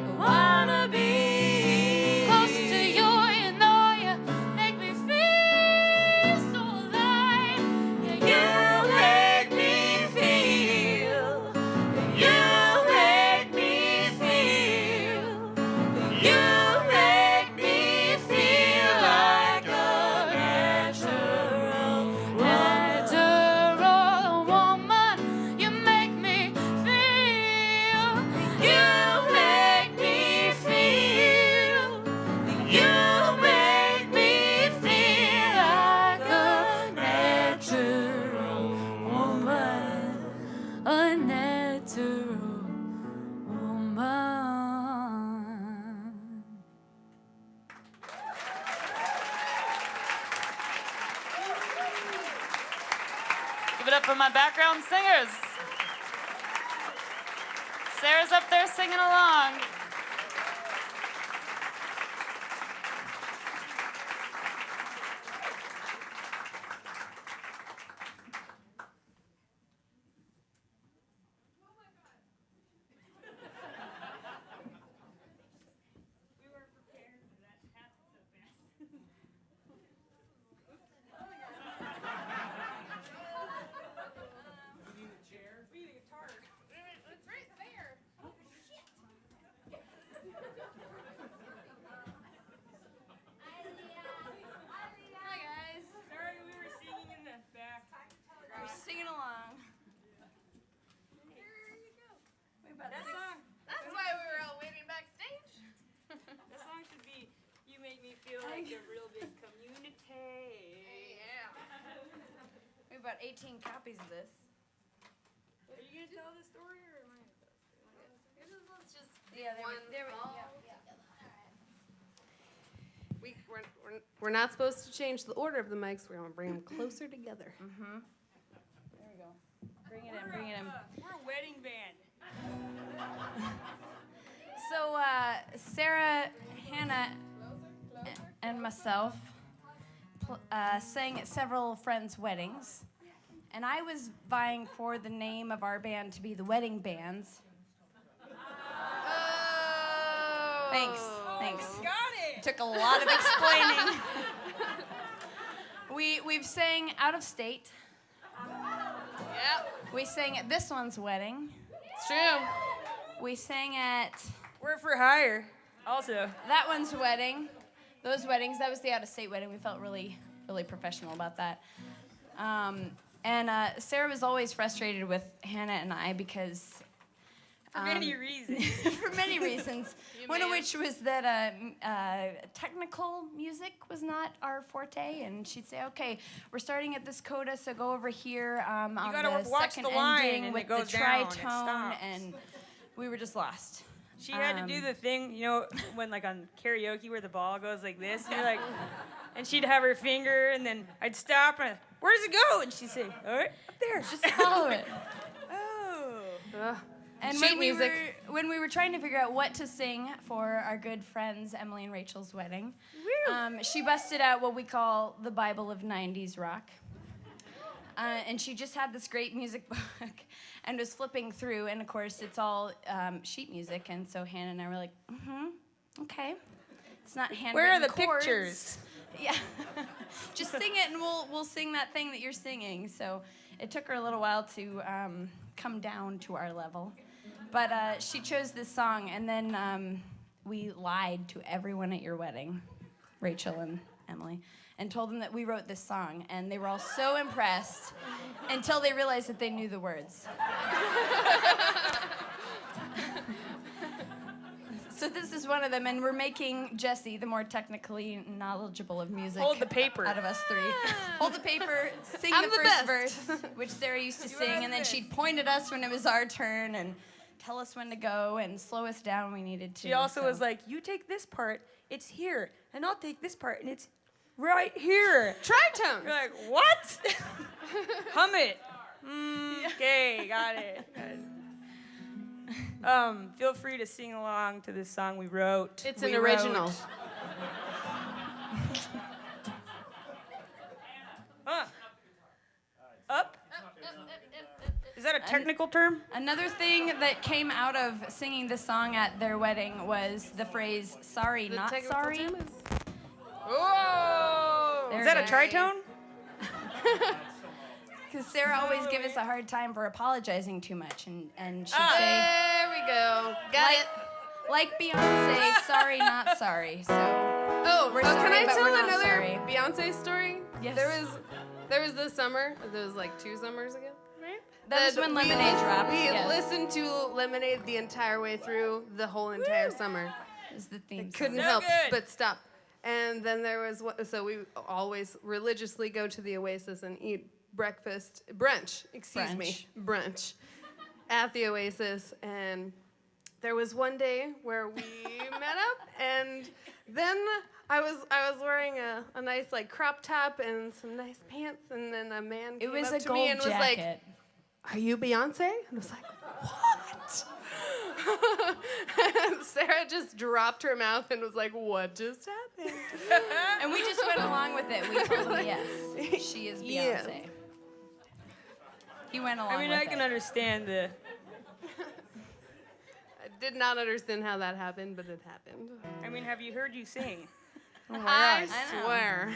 close to you. You know you make me feel so alive. Yeah, you make me feel. You make me feel. You make me feel like a natural woman. You make me feel. You make me feel. You make me feel like a natural woman. A natural woman. Give it up for my background singers. Sarah's up there singing along. about 18 copies of this. Are you gonna tell the story or am I gonna tell the story? Let's just there we go. We're not supposed to change the order of the mics. We're gonna bring them closer together. Mm-hmm. There we go. Bring it in. Bring it in. We're a wedding band. So Sarah, Hannah, and myself sang at several friends' weddings, and I was vying for the name of our band to be the Wedding Bands. Thanks. Got it. Took a lot of explaining. We've sang out of state. Yep. We sang at this one's wedding. It's true. We sang at We're for hire. Also. that one's wedding. Those weddings, that was the out-of-state wedding. We felt really, really professional about that. And Sarah was always frustrated with Hannah and I because... For many reasons. for many reasons. One of which was that technical music was not our forte, and she'd say, "Okay, we're starting at this coda, so go over here on gotta the watch second the line, ending and with it goes the down, it tritone," stops. and we were just lost. She had to do the thing, you know, when like on karaoke where the ball goes like this, and you're like, and she'd have her finger, and then I'd stop, and where's it go? And she'd say, all right, up there. Just follow it. Oh. And Sheet music. when we were trying to figure out what to sing for our good friends Emily and Rachel's wedding, she busted out what we call the Bible of 90s rock. And she just had this great music book and was flipping through, and of course it's all sheet music, and so Hannah and I were like, okay. It's not handwritten Where are the chords. pictures? Yeah. Just sing it and we'll sing that thing that you're singing. So it took her a little while to come down to our level. But she chose this song, and then we lied to everyone at your wedding, Rachel and Emily, and told them that we wrote this song, and they were all so impressed until they realized that they knew the words. So this is one of them, and we're making Jessie, the more technically knowledgeable of music, Hold the paper. out of us three. Hold the paper, sing I'm the the first best. verse, which Sarah used to sing, and then she'd point at us when it was our turn and tell us when to go and slow us down when we needed to. She also was like, you take this part, it's here, and I'll take this part, and it's right here. Tritones. You're like, what? Hum it. Okay, got it. Feel free to sing along to this song we wrote. It's an original. Up? Is that a technical term? Another thing that came out of singing this song at their wedding was the phrase, sorry, The not technical sorry. term is- Whoa! There Is that a it is. tritone? Because Sarah always gives us a hard time for apologizing too much, and she'd say, There we go. Got it. like Beyonce, sorry, not sorry. So we're can sorry, I but tell we're not another sorry. Beyonce story? Yes. There was this summer. There was like 2 summers ago, right? That was when Lemonade dropped, We yes. listened to Lemonade the entire way through the whole entire summer. Is the theme song. Couldn't So help good. but stop. And then there was so we always religiously go to the Oasis and eat brunch brunch at the Oasis. And there was one day where we met up, and then I was wearing a nice like crop top and some nice pants, and then a man came was up a to me gold and was like, jacket. "Are you Beyonce?" And I was like, "What?" And Sarah just dropped her mouth and was like, "What just happened?" And we just went along with it. We told him, yes, she is Beyonce. Yes. He went along I mean, with I can it. understand the. I did not understand how that happened, but it happened. I mean, have you heard you sing? I I know. swear.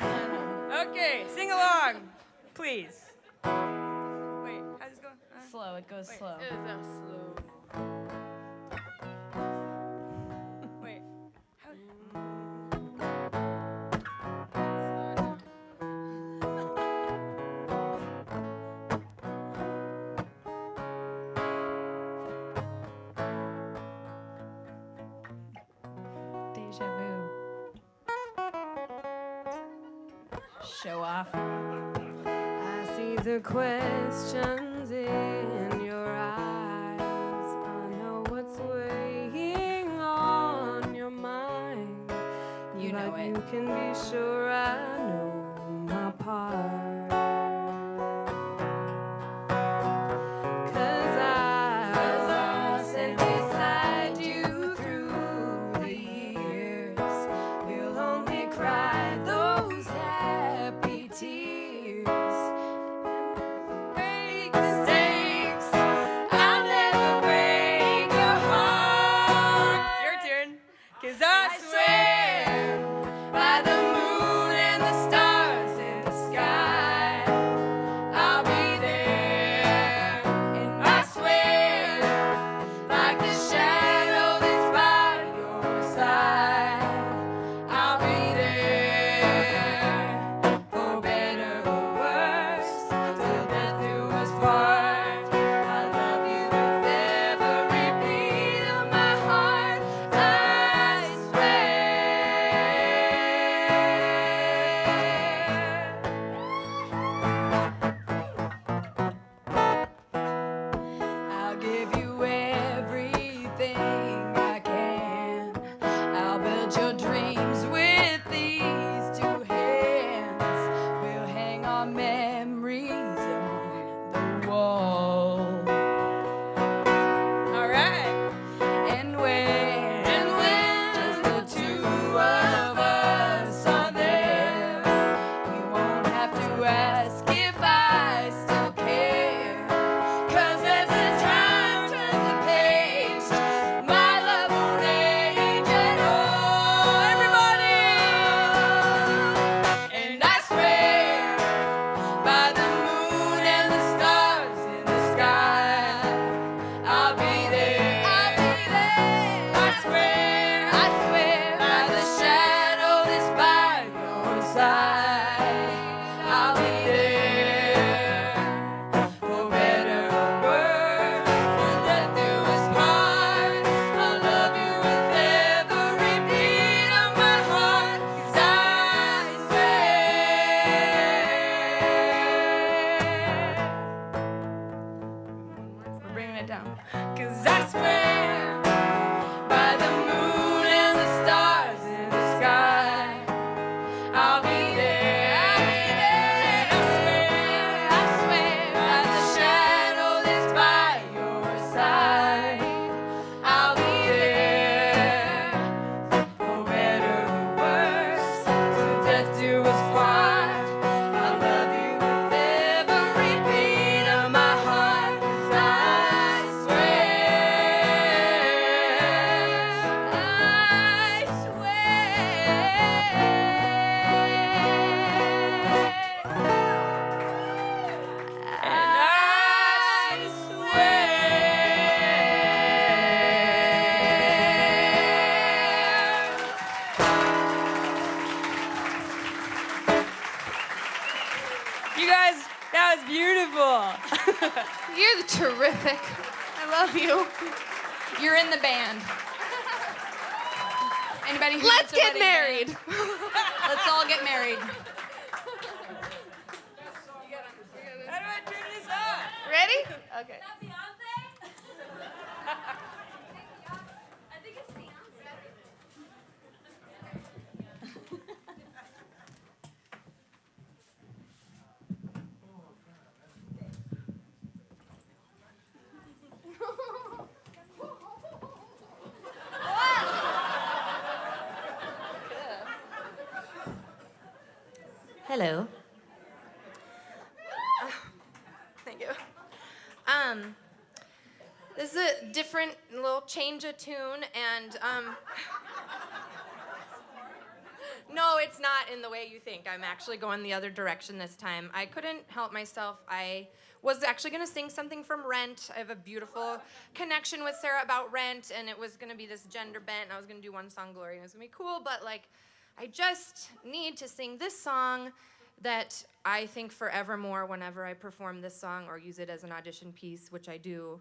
Okay, sing along, please. Wait, how's this going? Slow, it goes slow. It is slow. Wait. Deja vu. Show off. I see see the questions in your eyes. I know what's weighing on your mind. You know but it. You can be sure I know my part. 'Cause I stand beside you through the years. We'll only cry those happy tears. Make mistakes. I'll never break your heart. Your turn. 'Cause I swear by the moon and the stars in the sky, I'll be there. And I swear, like the shadow that's by your side, I'll be there. For better or worse, till death do us part. I love you with every beat of my heart. I swear. I'll give you everything I can. I'll build your dreams with these two hands. We'll hang our memories on the wall. All right. And when just the two of us are there, we won't have to ask if I still care. 'Cause as the time turns the page, my love won't age at all. Everybody! And I swear by the moon and the stars in the sky, I'll be there. I'll be there. I swear by the shadow that's by your side, I'll be there. For better or worse, till death do us part. I love you with every beat of my heart. 'Cause I swear. We're bringing it down. 'Cause I swear by the moon and the stars in the sky, I'll be there. I swear by the shadow that's by your side, I'll be there. For better or worse, till death do us part. I love you with every beat of my heart. 'Cause I swear, I You guys, that was beautiful. You're terrific. I love you. You're in the band. Anybody who Let's needs a get wedding married. band? Let's all get married. How do I turn this on? Ready? Okay. Hello. Thank you. This is a different little change of tune, and no, it's not in the way you think. I'm actually going the other direction this time. I couldn't help myself. I was actually going to sing something from Rent. I have a beautiful connection with Sarah about Rent, and it was going to be this gender bent, and I was going to do one song, Glory, and it was going to be cool, but like, I just need to sing this song that I think forevermore whenever I perform this song or use it as an audition piece, which I do,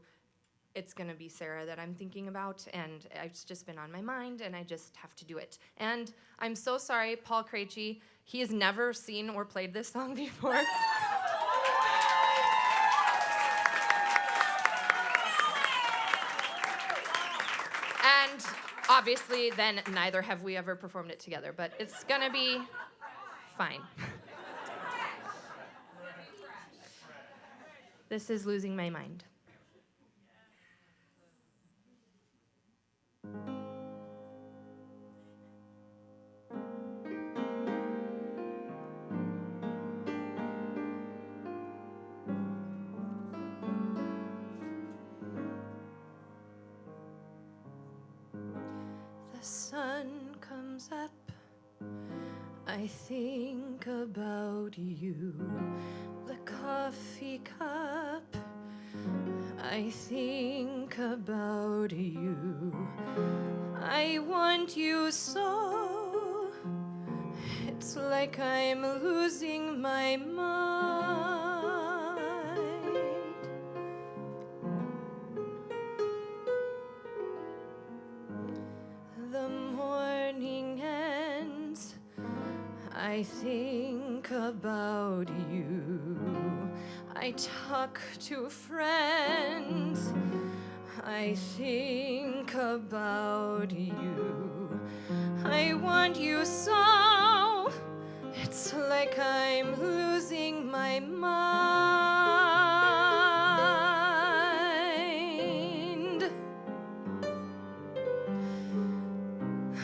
it's gonna be Sarah that I'm thinking about, and it's just been on my mind, and I just have to do it. And I'm so sorry, Paul Krejci, he has never seen or played this song before. Obviously, then neither have we ever performed it together, but it's gonna be fine. This is Losing My Mind. The sun comes up, I think about you. The coffee cup, I think about you. I want you so, it's like I'm losing my mind. The morning ends, I think about you. I talk to friends, I think about you. I want you so, it's like I'm losing my mind.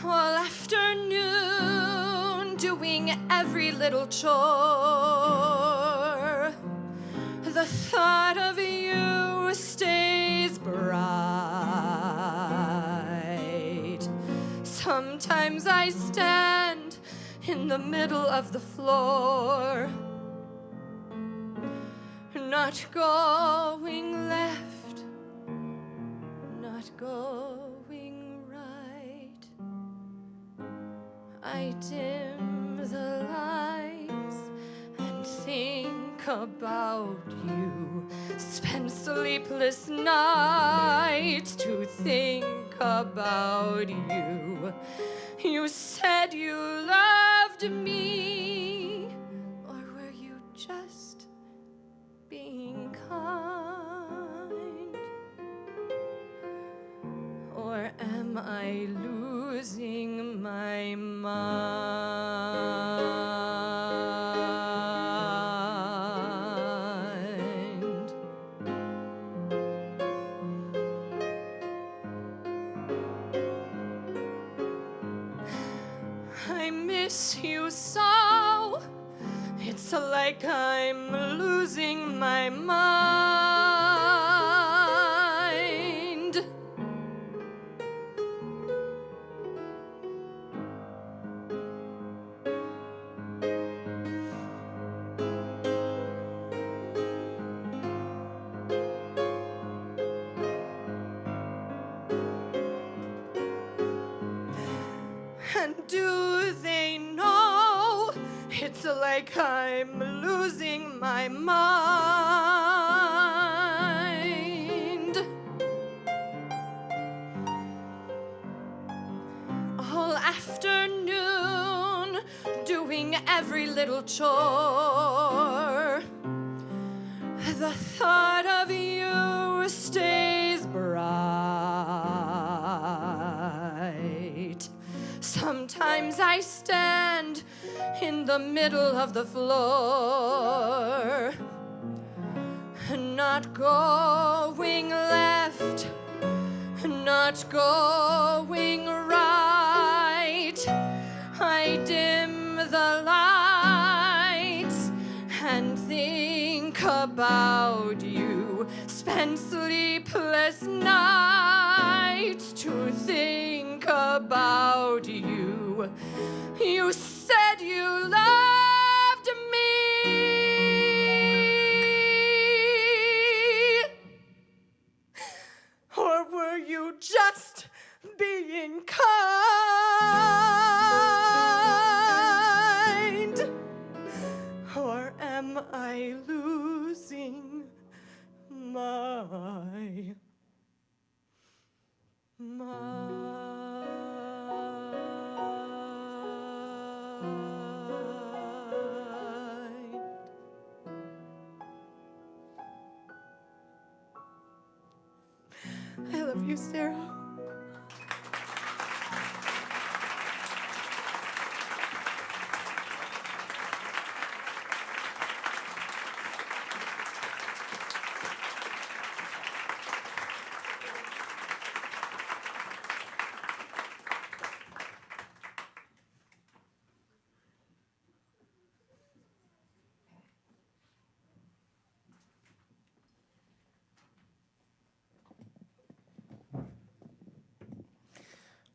All afternoon, doing every little chore. The thought of you stays bright. Sometimes I stand in the middle of the floor, not going left, not going right. I dim the lights and think about you. Spend sleepless nights to think about you. You said you loved me, or were you just being kind? Or am I losing my mind? I miss you so, it's like I'm losing my mind. And do they know it's like I'm losing my mind? All afternoon, doing every little chore. The thought of you stays bright. Sometimes I stand in the middle of the floor, not going left, not going right. I dim the lights and think about you. Spend sleepless nights to think about you. You said you loved me, or were you just being kind? Or am I losing my mind?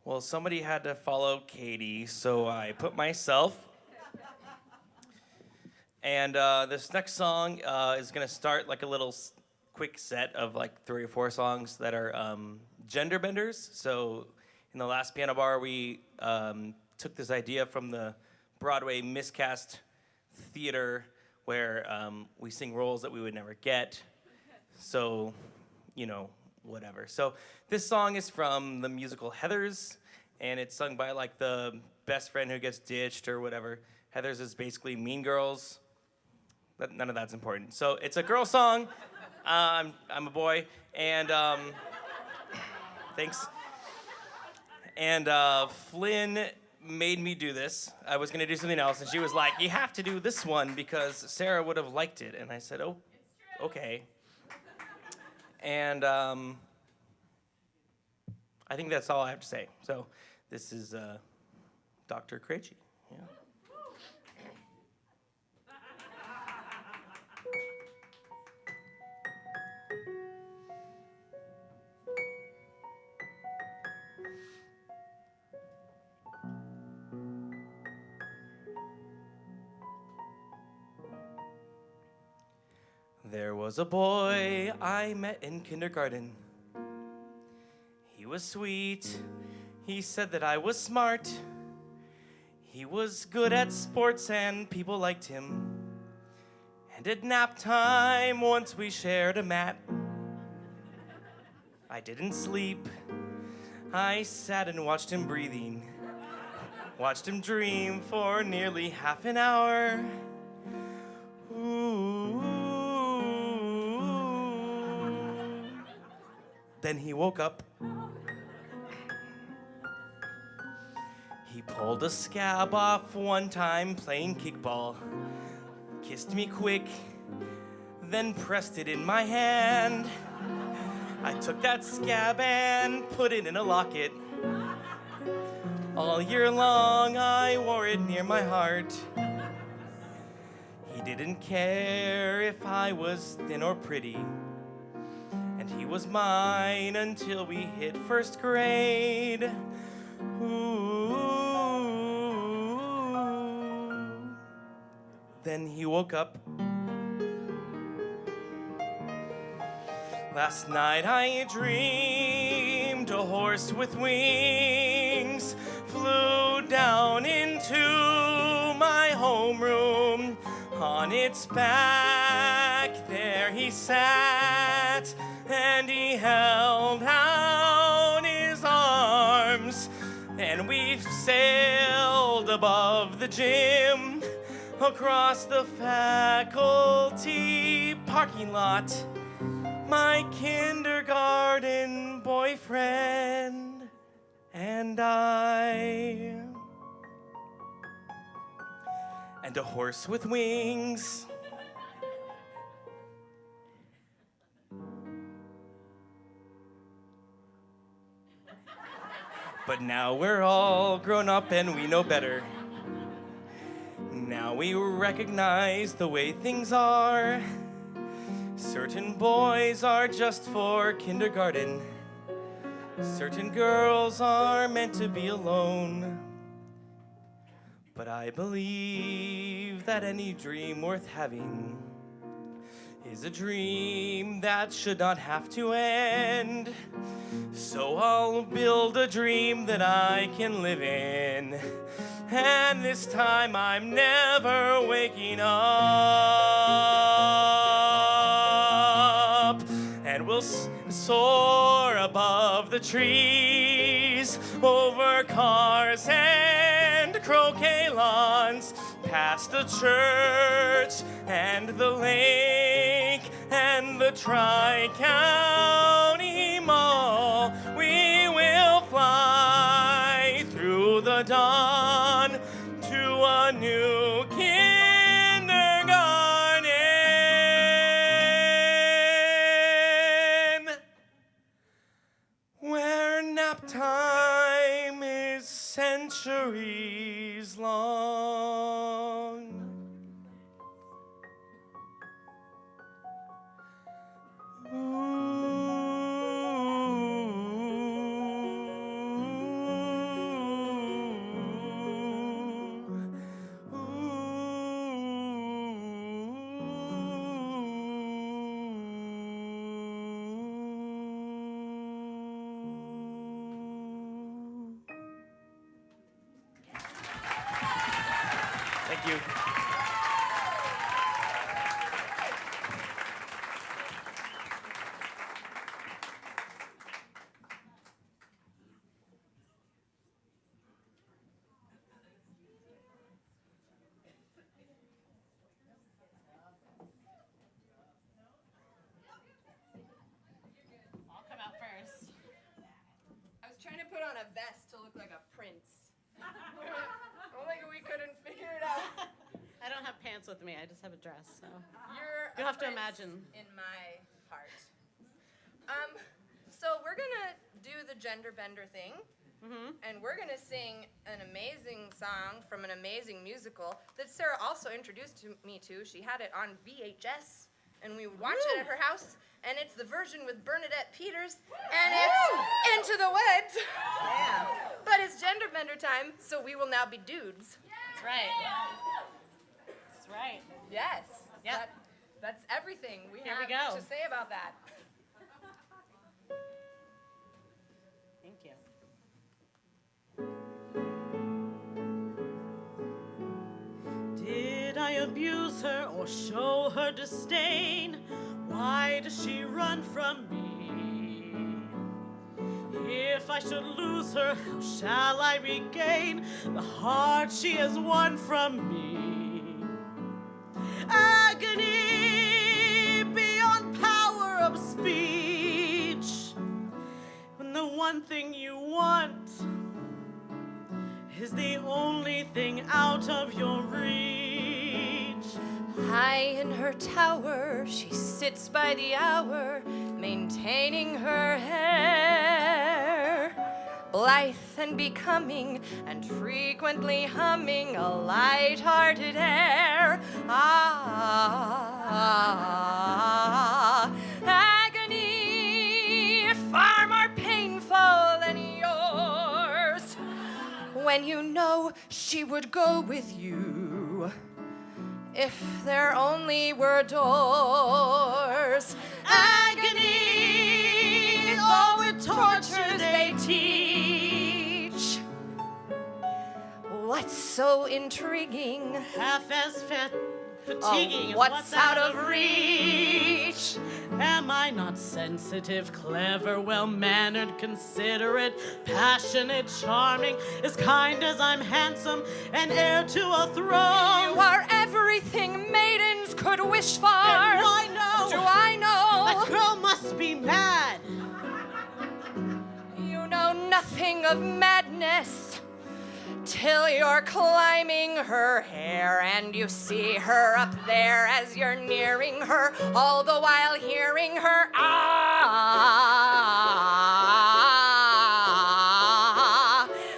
Well, somebody had to follow Katie, so I put myself. And this next song is gonna start like a little quick set of like 3 or 4 songs that are gender benders. So in the last piano bar, we took this idea from the Broadway miscast theater where we sing roles that we would never get. So, you know, whatever. So this song is from the musical Heathers, and it's sung by like the best friend who gets ditched or whatever. Heathers is basically Mean Girls. None of that's important. So it's a girl song. I'm a boy, and thanks. And Flynn made me do this. I was gonna do something else, and she was like, "You have to do this one because Sarah would have liked it." And I said, "Oh, okay." And I think that's all I have to say. So this is Dr. Krejci. Yeah. There was a boy I met in kindergarten. He was sweet. He said that I was smart. He was good at sports and people liked him. And at nap time, once we shared a mat. I didn't sleep. I sat and watched him breathing. Watched him dream for nearly half an hour. Ooh. Then he woke up. He pulled a scab off one time playing kickball. Kissed me quick, then pressed it in my hand. I took that scab and put it in a locket. All year long I wore it near my heart. He didn't care if I was thin or pretty. And he was mine until we hit first grade. Ooh. Then he woke up. Last night I dreamed a horse with wings flew down into my homeroom. On its back there he sat, and he held out his arms, and we sailed above the gym across the faculty parking lot. My kindergarten boyfriend and I. And a horse with wings. But now we're all grown up and we know better. Now we recognize the way things are. Certain boys are just for kindergarten. Certain girls are meant to be alone. But I believe that any dream worth having is a dream that should not have to end. So I'll build a dream that I can live in. And this time I'm never waking up. And we'll soar above the trees, over cars and croquet lawns, past the church and the lake and the Tri-County Mall. We will fly through the dawn to a new kindergarten, where nap time is centuries long. Ooh. you. I'll come out first. I was trying to put on a vest to look like a prince. Only we couldn't figure it out. I don't have pants with me. I just have a dress, so You'll you'll have to imagine. in my heart. So we're gonna do the gender bender thing, and we're gonna sing an amazing song from an amazing musical that Sarah also introduced me to. She had it on VHS, and we would watch it at her house. And it's the version with Bernadette Peters, and it's Into the Woods. Yeah. But it's gender bender time, so we will now be dudes. That's right. That's right. Yes. Yep. That's everything we Here have we go. to say about that. Thank you. Did I abuse her or show her disdain? Why does she run from me? If I should lose her, how shall I regain the heart she has won from me? Agony beyond power of speech, when the one thing you want is the only thing out of your reach. High in her tower, she sits by the hour, maintaining her hair. Blithe and becoming, and frequently humming a light-hearted air. Ah, agony, far more painful than yours. When you know she would go with you, if there only were doors. Agony, though it tortures they teach. What's so intriguing? Half as fatiguing as what's out of reach? Am I not sensitive, clever, well-mannered, considerate, passionate, charming, as kind as I'm handsome, and heir to a throne? You are everything maidens could wish for. And I know. Do I know? That girl must be mad. You know nothing of madness till you're climbing her hair and you see her up there as you're nearing her, all the while hearing her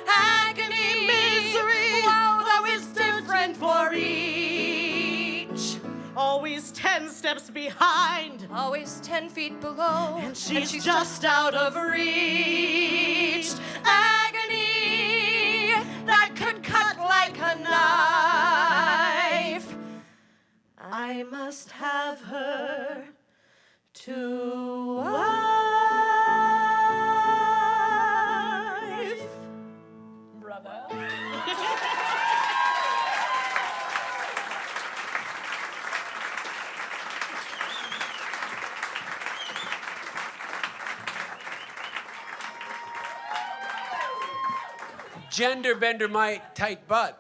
agony, misery, though it's different for each. Always 10 steps behind, always 10 feet below, and she's just out of reach. Agony that could cut like a knife. I must have her to wife. Brother. Gender bender my tight butt.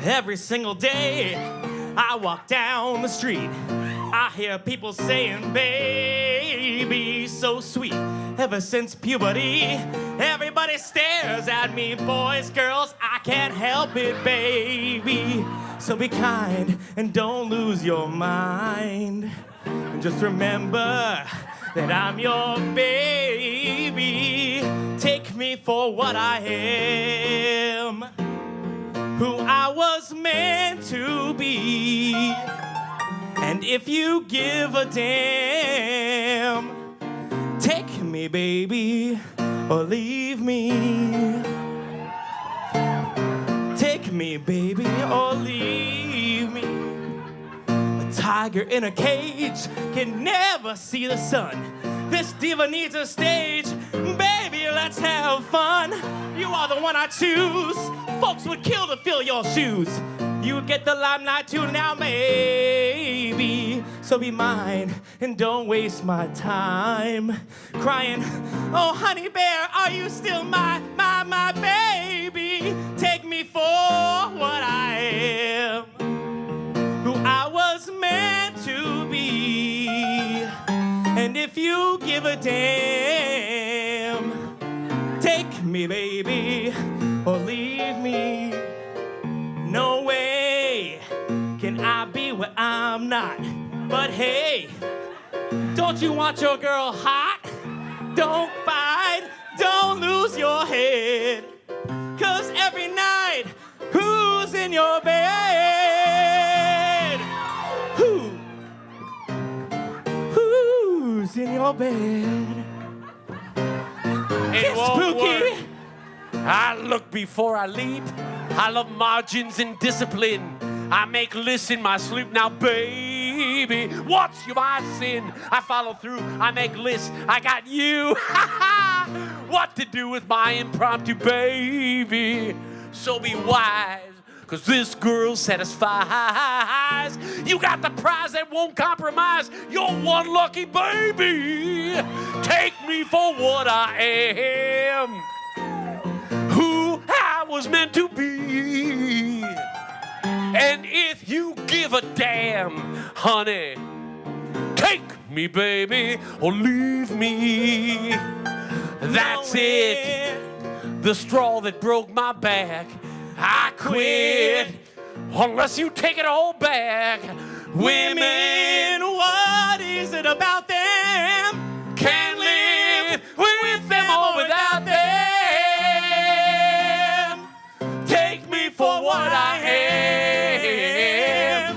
Every single day I walk down the street, I hear people saying, baby, so sweet. Ever since puberty, everybody stares at me. Boys, girls, I can't help it, baby. So be kind and don't lose your mind. And just remember that I'm your baby. Take me for what I am. who I was meant to be. And if you give a damn, take me, baby, or leave me. Take me, baby, or leave me. A tiger in a cage can never see the sun. This diva needs a stage. Baby, let's have fun. You are the one I choose. Folks would kill to fill your shoes. You would get the limelight too now, maybe. So be mine and don't waste my time crying, oh, honey bear, are you still my baby? Take me for what I am, who I was meant to be. And if you give a damn, take me, baby, or leave me. No way can I be what I'm not. But hey, don't you want your girl hot? Don't fight, don't lose your head. 'Cause every night, who's in your bed? Who's in your bed? It won't Spooky. work. I look before I leap. I love margins and discipline. I make lists in my sleep. Now, baby, what's my sin? I follow through. I make lists. I got you. What to do with my impromptu baby? So be wise, 'cause this girl satisfies. You got the prize that won't compromise. You're one lucky baby. Take me for what I am, who I was meant to be. And if you give a damn, honey, take me, baby, or leave me. That's it, the straw that broke my back. I quit, unless you take it all back. Women, what is it about them? Can't live with them or without them. Take me for what I am,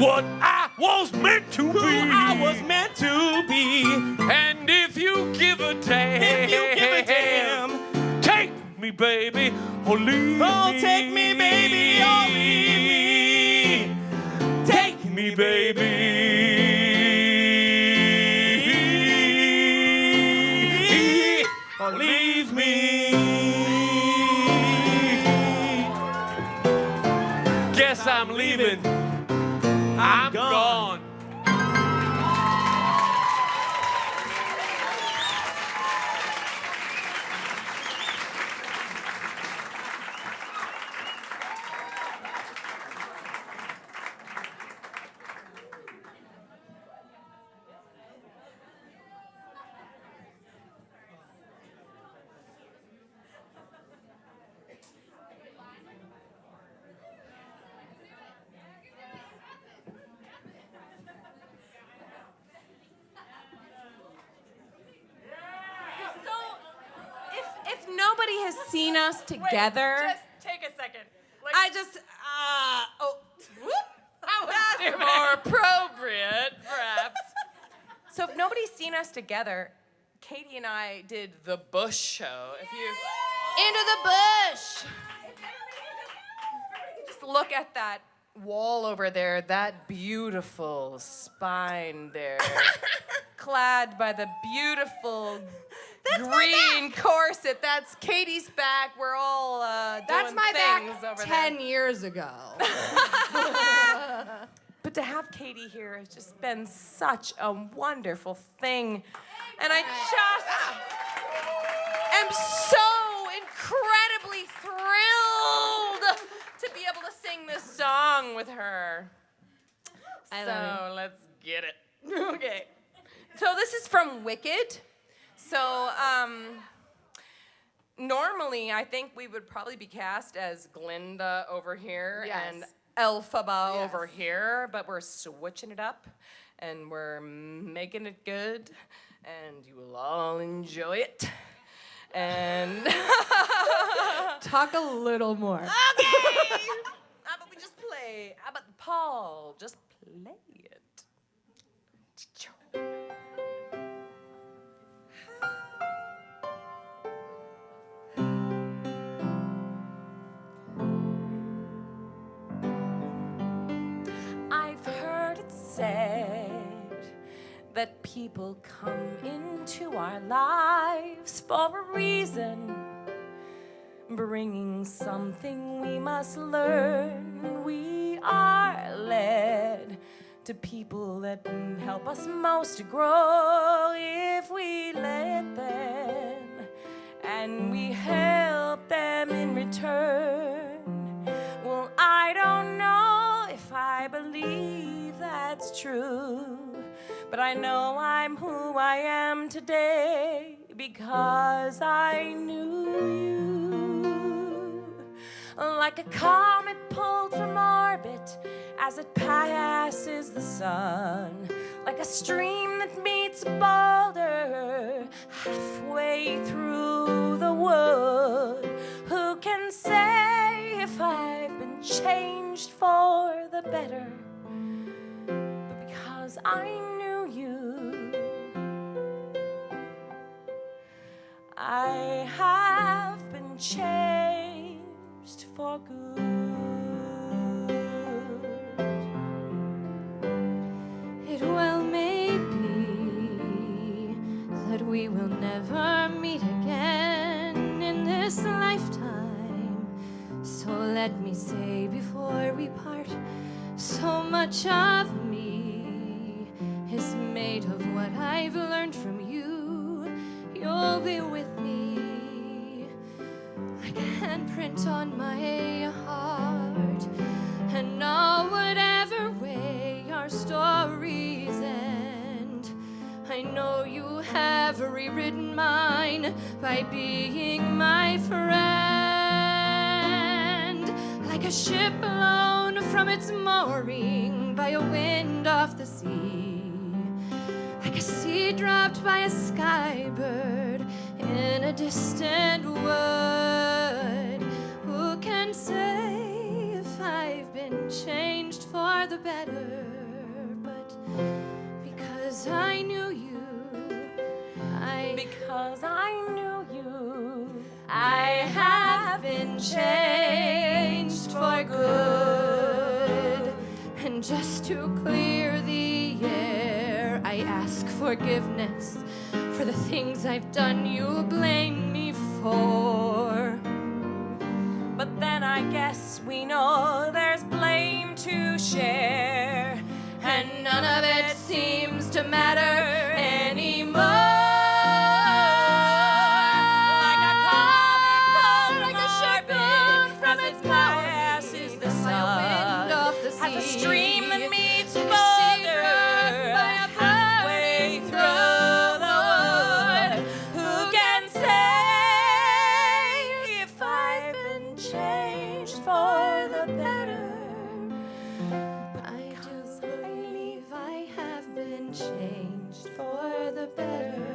what I was meant to be. Who I was meant to be. And if you give a damn, take me, baby, or leave me. Oh, take me, baby, or leave me. Take me, baby. Or leave me. Guess I'm leaving. I'm gone. If nobody has seen us together, Just take a second. Like, I just, that's more appropriate, perhaps. So if nobody's seen us together, Katie and I did the Bush show. If you into the bush, just look at that wall over there, that beautiful spine there, clad by the beautiful green corset. That's Katie's back. We're all That's doing my things back over 10 there. years ago. But to have Katie here has just been such a wonderful thing. And I just am so incredibly thrilled to be able to sing this song with her. So let's get it. Okay. So this is from Wicked. So normally I think we would probably be cast as Glinda over here and Elphaba over here, but we're switching it up and we're making it good and you will all enjoy it. And talk a little more. Okay. How about we just play? How about Paul? Just play it. I've heard it said that people come into our lives for a reason, bringing something we must learn. We are led to people that help us most to grow if we let them, and we help them in return. Well, I don't know if I believe that's true, but I know I'm who I am today because I knew you. Like a comet pulled from orbit as it passes the sun, like a stream that meets a boulder halfway through the wood. Who can say if I've been changed for the better? But because I knew you, I have been changed for good. It well may be that we will never meet again in this lifetime. So let me say before we part, so much of me is made of what I've learned from you. You'll be with me like a handprint on my heart, and now whatever way our stories end, I know you have rewritten mine by being my friend. Like a ship blown from its mooring by a wind off the sea, like a seed dropped by a skybird in a distant wood. Who can say if I've been changed for the better? But because I knew you, because I knew you, I have been changed for good. And just to clear the air, I ask forgiveness for the things I've done you blame me for. but then I guess we know there's blame to share, And none of it seems to matter anymore. As a stream that meets a boulder halfway through the wood. Who can say if I've been changed for the better? But I do believe I have been changed for the better.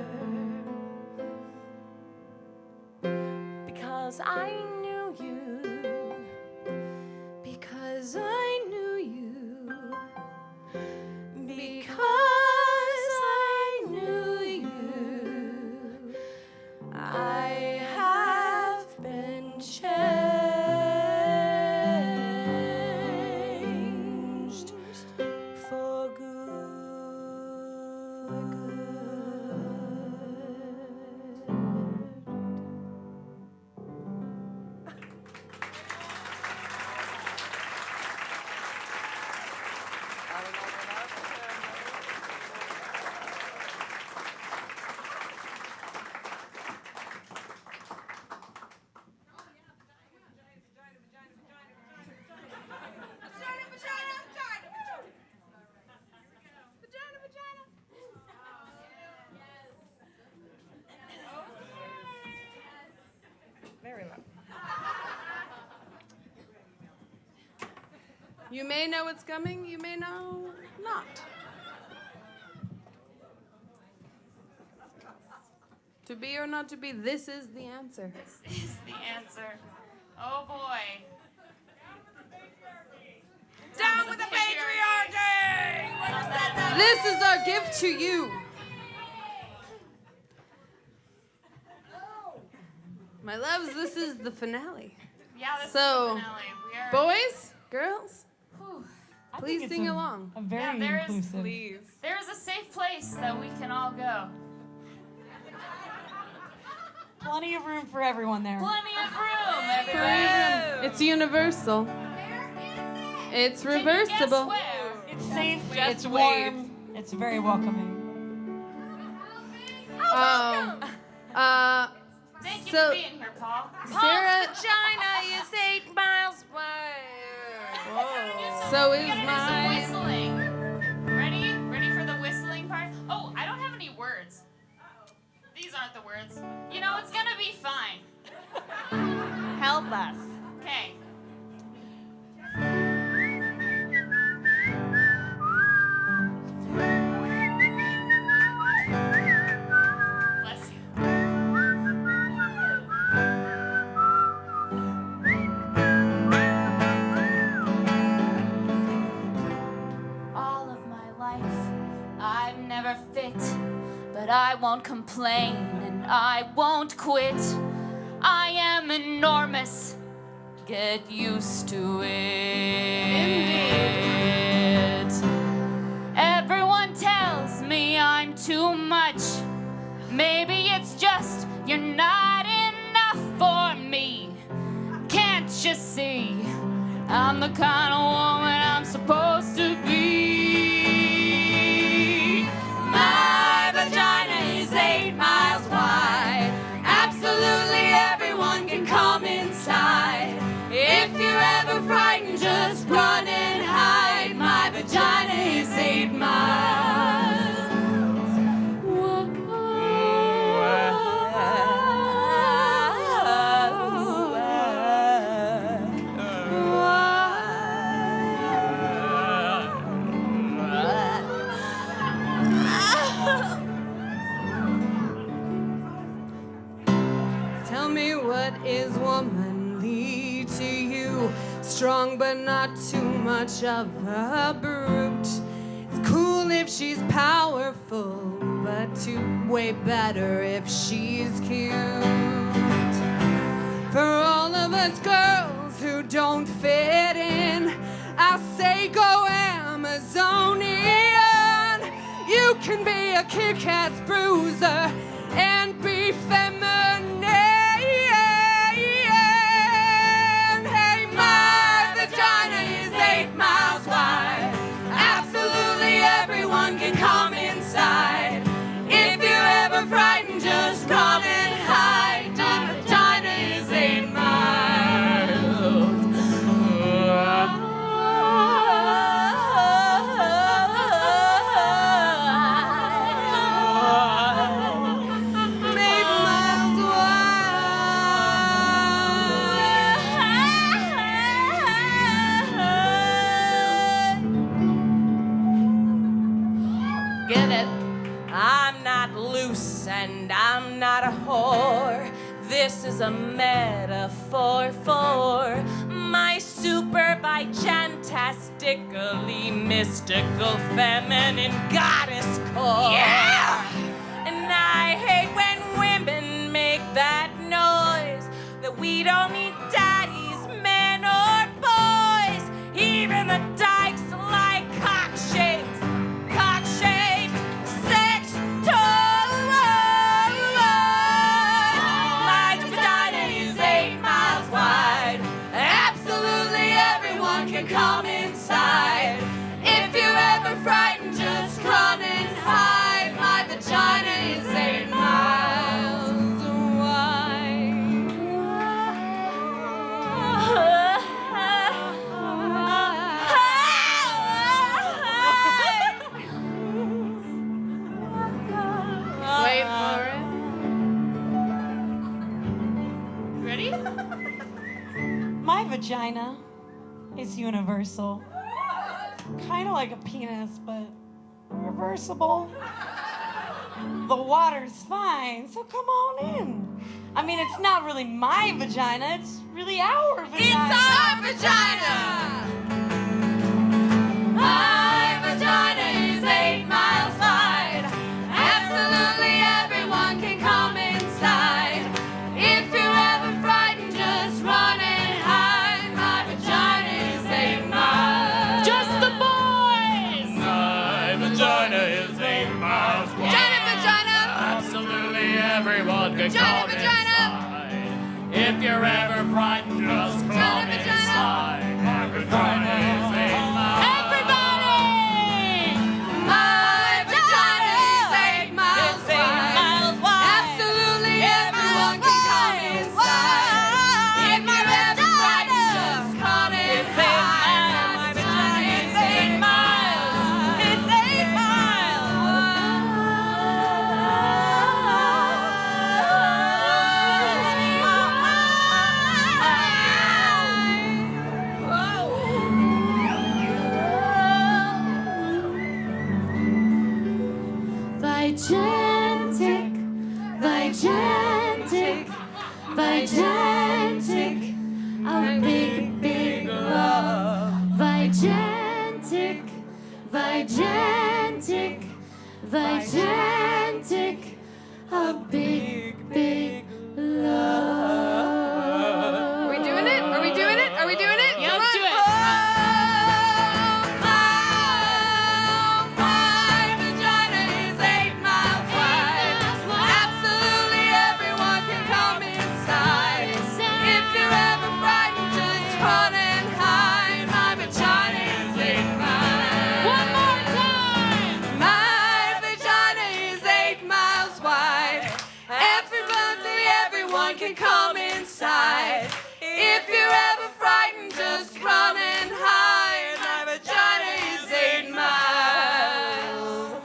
Because I knew you. Because I knew you. Because I knew you. I have been changed for Very loud. You may know what's coming, you may know not. To be or not to be, this is the answer. This is the answer. Oh boy. Down with the patriarchy! This is our gift to you. My loves, this is the finale. Yeah, this So, is the finale. We are... boys, girls, I please think it's sing a- along. a very Yeah, there is- inclusive. Please. There is a safe place that we can all go. Plenty of room for everyone there. Plenty of room, everybody. It's universal. It's Can you guess reversible. where? It's safe. Just it's wait. warm. It's very welcoming. Thank you so- for being here, Paul. Sarah- Paul's vagina is 8 miles away. So We is gotta do some mine. whistling. Ready? Ready for the whistling part? Oh, I don't have any words. These aren't the words. You know, it's gonna be fine. Help us. Okay. Bless you. All of my life, I've never fit, but I won't complain and I won't quit. I am enormous. Get used to it. Everyone tells me I'm too much. Maybe it's just you're not enough for me. Can't you see? I'm the kind of woman I'm supposed to be. My vagina is 8 miles wide. Absolutely everyone can come inside. If you're ever frightened, just run and hide. My vagina is 8 miles. Tell me, what is womanly to you? Strong but not too much of a brute. It's cool if she's powerful, but way better if she's cute. For all of us girls who don't fit in, I say go Amazonian. You can be a kick-ass bruiser and be feminine. Hey, my vagina is 8 miles wide. Absolutely everyone can come inside. If you're ever frightened, just run and hide. My vagina is 8 Get it? I'm not loose and I'm not a whore. This is a metaphor for my super gigantastically mystical feminine goddess core. Yeah! And I hate when women make that noise, that we don't need daddies, men or boys. Even the dykes like cock-shaped sex toys. My vagina is 8 miles wide. Absolutely everyone can come inside. If you're ever frightened, just run and hide. My vagina is 8 miles Wait for it. Ready? My vagina is universal. Kind of like a penis, but reversible. The water's fine, so come on in. I mean, it's not really my vagina, it's really our vagina. It's our vagina! My vagina is 8 miles wide. Absolutely everyone can come inside. If you're ever frightened, just run and hide. My vagina is 8 miles. Just the boys! My vagina is 8 miles wide. Vagina! Absolutely everyone can Vagina, come vagina! inside. If you're ever frightened, just come inside. My vagina is 8 miles. Everybody! My vagina is 8 miles wide. Absolutely everyone can come inside. If you're ever frightened, just come inside. My vagina is 8 miles. It's 8 Vigentic, vigentic, vigentic, a big, big love. Vigentic, vigentic, vigentic, a big, big love. Are we doing it? Are we doing it? Are we doing it? Yeah, Come let's on. do it. My vagina is 8 miles wide. Absolutely everyone can come inside. If you're ever frightened, just run and hide. My vagina is 8 miles. One more time. My vagina is 8 miles wide. Everyone can come inside. If you're ever frightened, just run and hide. My vagina is 8 miles.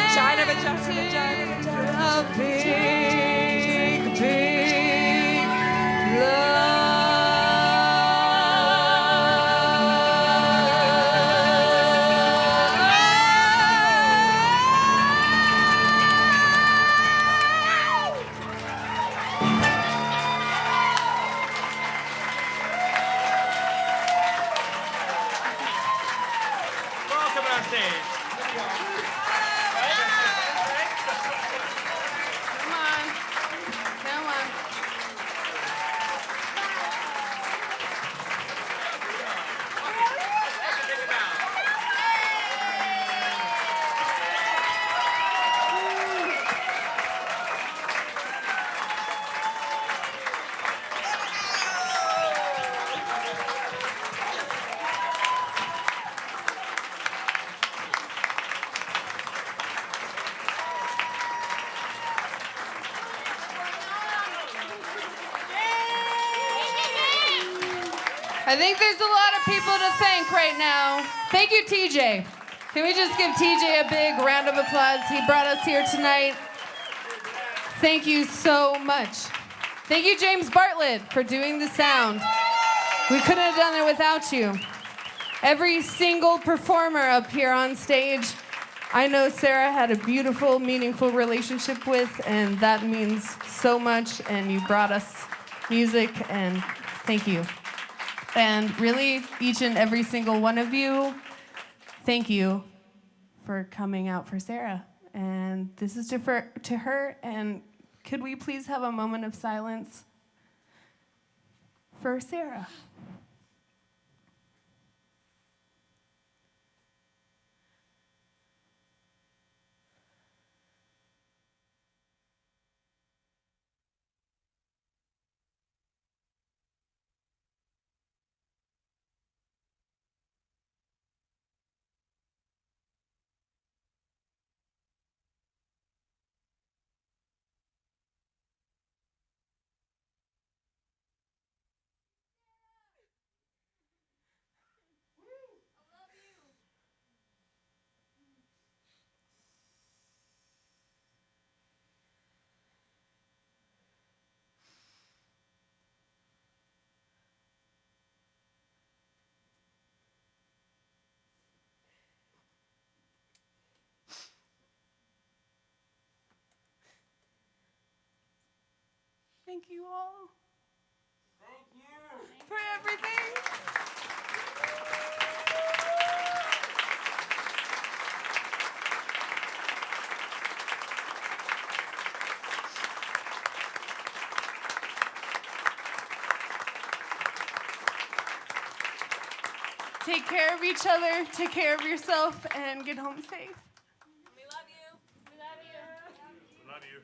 Vagina, a big, big We're all coming on stage. Come on. Come on. I think there's a lot of people to thank right now. Thank you, TJ. Can we just give TJ a big round of applause? He brought us here tonight. Thank you so much. Thank you, James Bartlett, for doing the sound. We couldn't have done it without you. Every single performer up here on stage, I know Sarah had a beautiful, meaningful relationship with, and that means so much, and you brought us music, and thank you. And really, each and every single one of you, thank you for coming out for Sarah. And this is to her, and could we please have a moment of silence for Sarah? Thank you all Thank you. for everything. Take care of each other, take care of yourself, and get home safe. Love you.